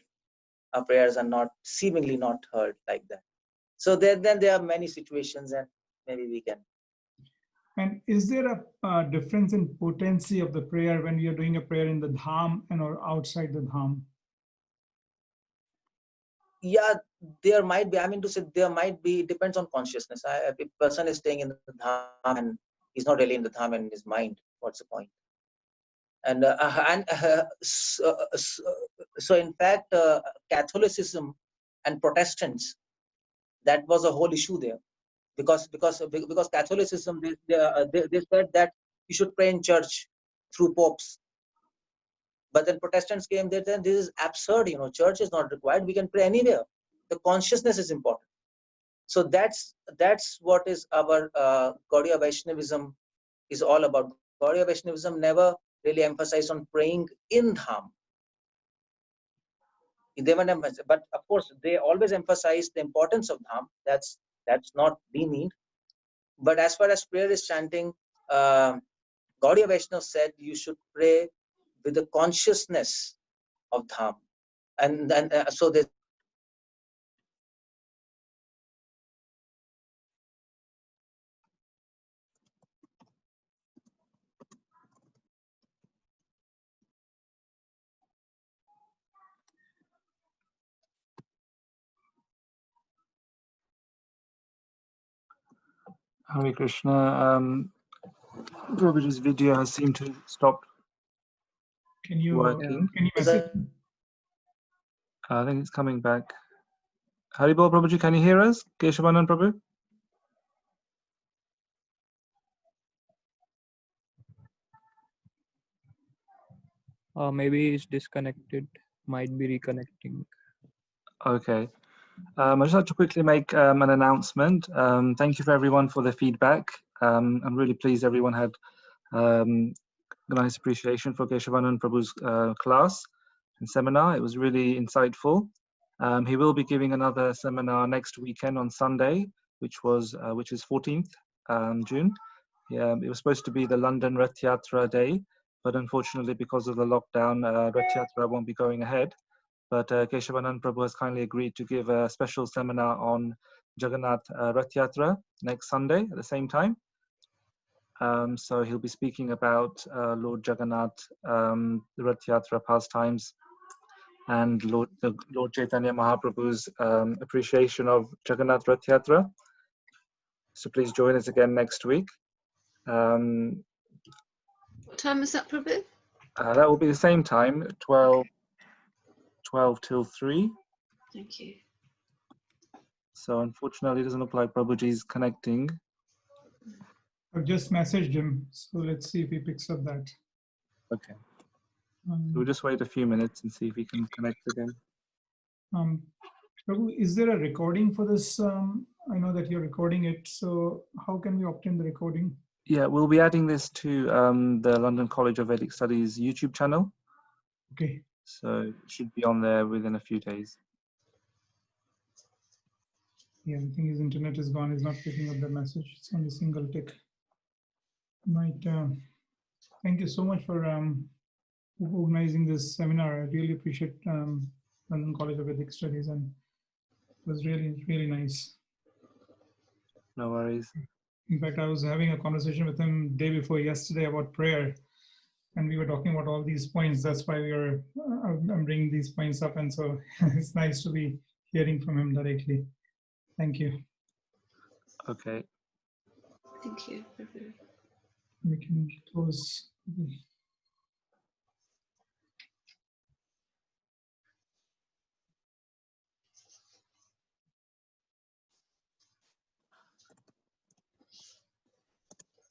our prayers are not seemingly not heard like that. So then there are many situations, and maybe we can. And is there a difference in potency of the prayer when we are doing a prayer in the dham and or outside the dham? Yeah, there might be. I mean to say, there might be. It depends on consciousness. If a person is staying in the dham and he's not really in the dham and in his mind, what's the point? And so in fact, Catholicism and Protestants, that was a whole issue there, because Catholicism, they said that you should pray in church through popes. But then Protestants came there, then this is absurd, church is not required, we can pray anywhere. The consciousness is important. So that's what is our Gaudiya Vaishnavism is all about. Gaudiya Vaishnavism never really emphasized on praying in dham. They were never, but of course they always emphasize the importance of dham. That's not the need. But as far as prayer is chanting, Gaudiya Vaishnava said you should pray with the consciousness of dham, and so there's Hare Krishna. Prabhuji's video has seemed to stop Can you working. message? I think it's coming back. Haribol Prabhuji, can you hear us? Keshavanand Prabhu? Maybe it's disconnected. Might be reconnecting. Okay. I just like to quickly make an announcement. Thank you for everyone for the feedback. I'm really pleased everyone had a nice appreciation for Keshavanand Prabhu's class and seminar. It was really insightful. He will be giving another seminar next weekend on Sunday, which is 14th June. It was supposed to be the London Rath Yatra day, but unfortunately because of the lockdown, Rath Yatra won't be going ahead. But Keshavanand Prabhu has kindly agreed to give a special seminar on Jagannath Rath Yatra next Sunday at the same time. So he'll be speaking about Lord Jagannath, the Rath Yatra pastimes, and Lord Chaitanya Mahaprabhu's appreciation of Jagannath Rath Yatra. So please join us again next week. What time is that, Prabhu? That will be the same time, 12 till 3. Thank you. So unfortunately, it doesn't look like Prabhuji is connecting. I've just messaged him, so let's see if he picks up that. Okay. We'll just wait a few minutes and see if we can connect again. Prabhu, is there a recording for this? I know that you're recording it, so how can we obtain the recording? Yeah, we'll be adding this to the London College of Vedic Studies YouTube channel. Okay. So it should be on there within a few days. Yeah, I think his internet is gone. He's not picking up the message. It's only single tick. Right. Thank you so much for organizing this seminar. I really appreciate London College of Vedic Studies, and it was really, really nice. No worries. In fact, I was having a conversation with him day before yesterday about prayer, and we were talking about all these points. That's why I'm bringing these points up, and so it's nice to be hearing from him directly. Thank you. Okay. Thank you, Prabhu. We can close.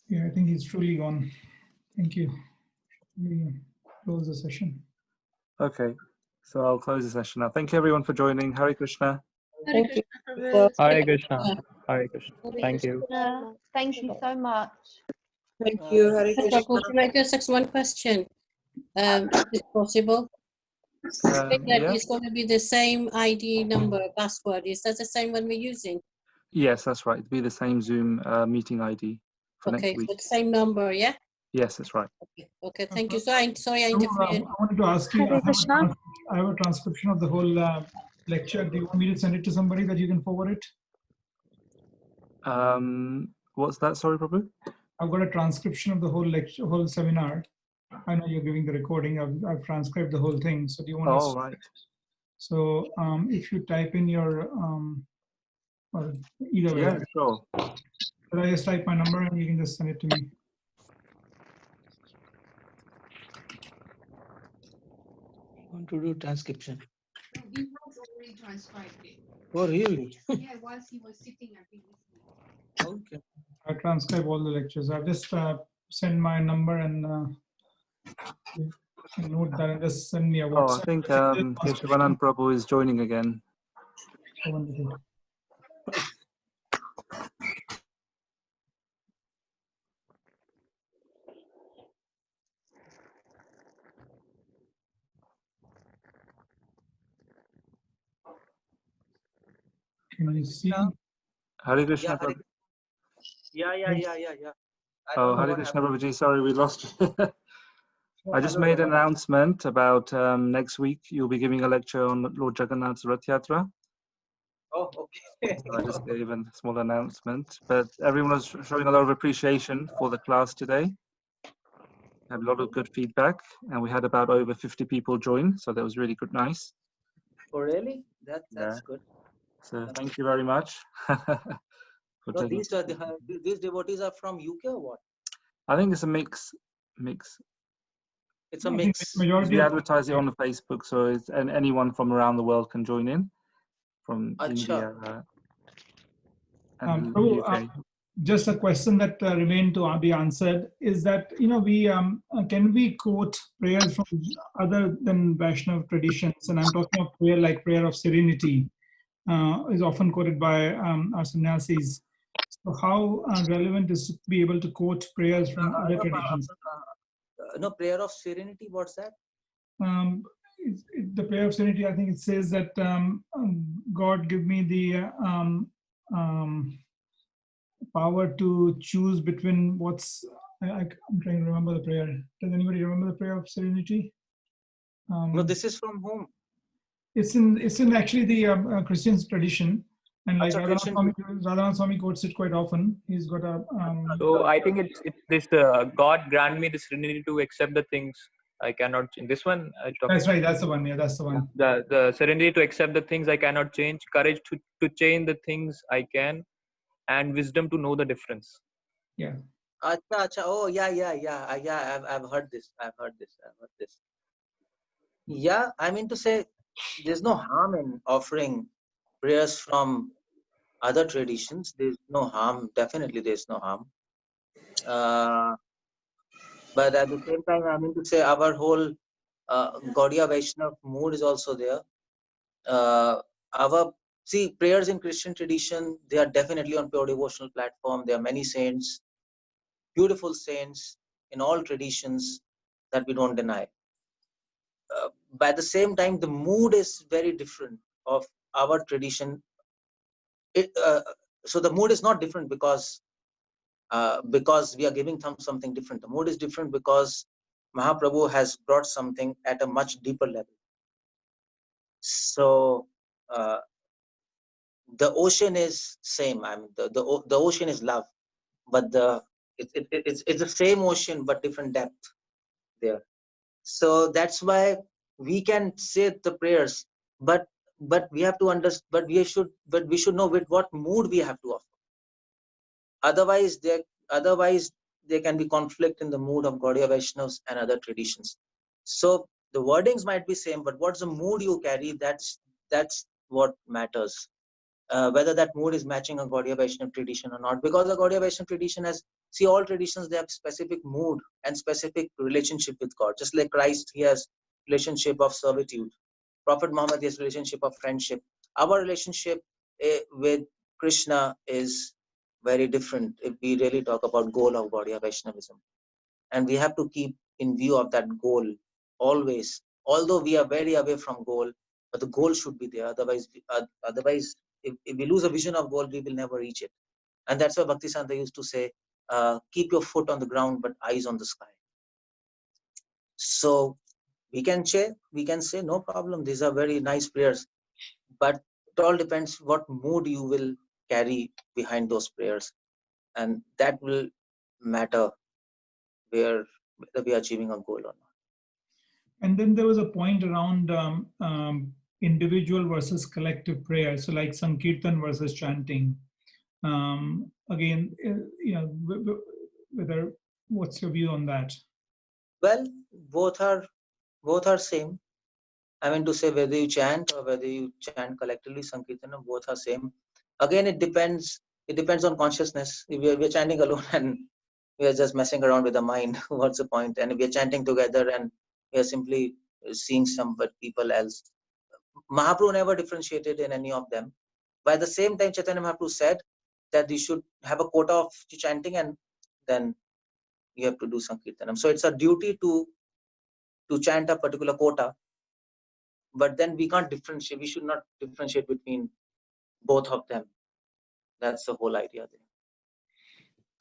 Yeah, I think he's truly gone. Thank you. We close the session. Okay. So I'll close the session now. Thank you everyone for joining. Hare Krishna. Hare Thank you. Krishna, Prabhu. Hare Krishna. Hare Krishna. Thank you. Thank you so much. Thank you, Hare Krishna. Prabhu, can I just ask one question? If it's possible. That Yeah. it's going to be the same ID number, password. Is that the same one we're using? Yes, that's right. It'll be the same Zoom meeting ID for Okay, next week. so the same number, yeah? Yes, that's right. Okay, thank you. Sorry I I interfered. wanted to ask you, Hare Krishna. I have a transcription of the whole lecture. Do you want me to send it to somebody that you can forward it? What's that? Sorry, Prabhu? I've got a transcription of the whole lecture, whole seminar. I know you're giving the recording. I've transcribed the whole thing. So do you want Oh, to? right. So if you type in your, or either way, Yeah, sure. but I just type my number and you can just send it to me. Want to do transcription? He has already transcribed it. Oh, really? Yeah, whilst he was sitting, I've been listening. Okay. I transcribe all the lectures. I've just send my number and note that and just send me a Oh, I WhatsApp. think Keshav Prabhu is joining again. Oh, wonderful. Can you see? Hare Krishna. Yeah, Prabhu. yeah. I Oh, don't know Hare what Krishna happened. Prabhuji. Sorry, we lost you. I just made an announcement about next week. You'll be giving a lecture on Lord Jagannath's Rath Yatra. Oh, okay. I just gave a small announcement, but everyone was showing a lot of appreciation for the class today. Had a lot of good feedback, and we had about over 50 people join, so that was really good, nice. Oh, really? That's Yeah. good. So thank you very much. for No, taking- these devotees are from UK or what? I think it's a mix. It's a I think mix. majority We of advertise it on Facebook, so it's, and anyone from around the world can join in, from Acha. India and the Prabhu, UK. just a question that remained to be answered is that, we can we quote prayers from other than Vaishnav traditions, and I'm talking of prayer like prayer of serenity is often quoted by our sannyasis. So how relevant is to be able to quote prayers from other traditions? No, prayer of serenity, what's that? The prayer of serenity, I think it says that God give me the power to choose between what's. I'm trying to remember the prayer. Does anybody remember the prayer of serenity? No, this is from whom? It's in actually the Christian tradition, and like Acha, Christian. Radhanath Swami quotes it quite often. He's got a. So I think it's this God grant me the serenity to accept the things I cannot change. This one I talk. That's right. That's the one. Yeah, that's the one. The serenity to accept the things I cannot change, courage to change the things I can, and wisdom to know the difference. Yeah. Acha. Oh, yeah. I've heard this. Yeah, I mean to say, there's no harm in offering prayers from other traditions. There's no harm. Definitely, there's no harm. But at the same time, I mean to say our whole Gaudiya Vaishnava mood is also there. See, prayers in Christian tradition, they are definitely on pure devotional platform. There are many saints, beautiful saints in all traditions that we don't deny. By the same time, the mood is very different of our tradition. So the mood is not different because we are giving them something different. The mood is different because Mahaprabhu has brought something at a much deeper level. So the ocean is same. I mean, the ocean is love, but it's the same ocean but different depth there. So that's why we can say the prayers, but we have to understand. But we should know with what mood we have to offer. Otherwise, there can be conflict in the mood of Gaudiya Vaishnavas and other traditions. So the wordings might be same, but what's the mood you carry? That's what matters. Whether that mood is matching a Gaudiya Vaishnava tradition or not, because the Gaudiya Vaishnava tradition has, see, all traditions, they have specific mood and specific relationship with God. Just like Christ, he has relationship of servitude. Prophet Muhammad, he has relationship of friendship. Our relationship with Krishna is very different if we really talk about goal of Gaudiya Vaishnavism. And we have to keep in view of that goal always. Although we are very away from goal, but the goal should be there. Otherwise, if we lose a vision of goal, we will never reach it. And that's why Bhaktisanta used to say, keep your foot on the ground, but eyes on the sky. So we can say, no problem. These are very nice prayers, but it all depends what mood you will carry behind those prayers. And that will matter whether we are achieving a goal or not. And then there was a point around individual versus collective prayer. So like Sankirtan versus chanting. Again, whether, what's your view on that? Well, both are same. I mean to say, whether you chant or whether you chant collectively, Sankirtan, both are same. Again, it depends on consciousness. If we're chanting alone and we are just messing around with the mind, what's the point? And if we're chanting together and we are simply seeing some people else, Mahaprabhu never differentiated in any of them. By the same time, Chaitanya Mahaprabhu said that you should have a quota of chanting and then you have to do Sankirtanam. So it's a duty to chant a particular quota, but then we can't differentiate. We should not differentiate between both of them. That's the whole idea there.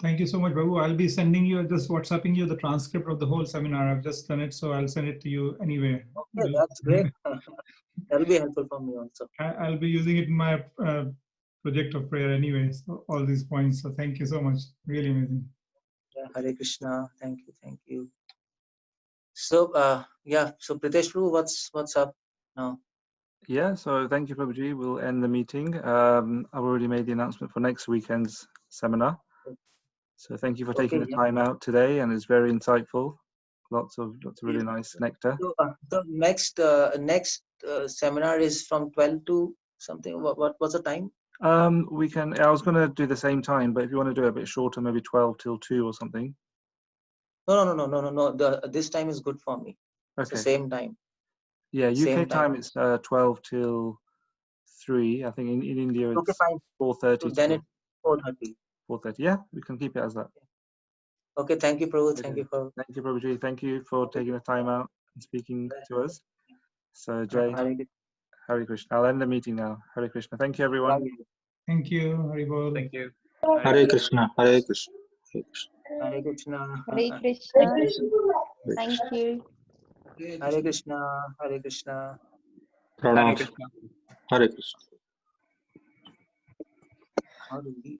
Thank you so much, Babu. I'll be sending you, just WhatsApping you the transcript of the whole seminar. I've just done it, so I'll send it to you anyway. Okay, that's great. That'll be helpful for me also. I'll be using it in my project of prayer anyway, so all these points. So thank you so much. Really amazing. Yeah, Hare Krishna. Thank you. So yeah, so Pritesh Prabhu, what's up now? Yeah, so thank you, Prabhuji. We'll end the meeting. I've already made the announcement for next weekend's seminar. So thank you for taking the time out today, and it's very insightful. Lots of really nice nectar. So the next seminar is from 12 to something. What was the time? We can. I was going to do the same time, but if you want to do it a bit shorter, maybe 12 till 2 or something. No. This time is good for me. Okay. It's the same time. Yeah, UK time it's 12 till 3. I think in India it's 4:30. So then it's 4:30. 4:30. Yeah, we can keep it as that. Okay, thank you, Prabhu. Okay. Thank you, Prabhuji. Thank you for taking the time out and speaking to us. So Jay, Hare Krishna. I'll end the meeting now. Hare Krishna. Thank you, everyone. Thank you. Hare Bol. Thank you. Hare Krishna. Hare Krishna. Hare Krishna. Hare Krishna. Thank you. Hare Krishna. Hare Krishna. Pranam. Hare Krishna. How do we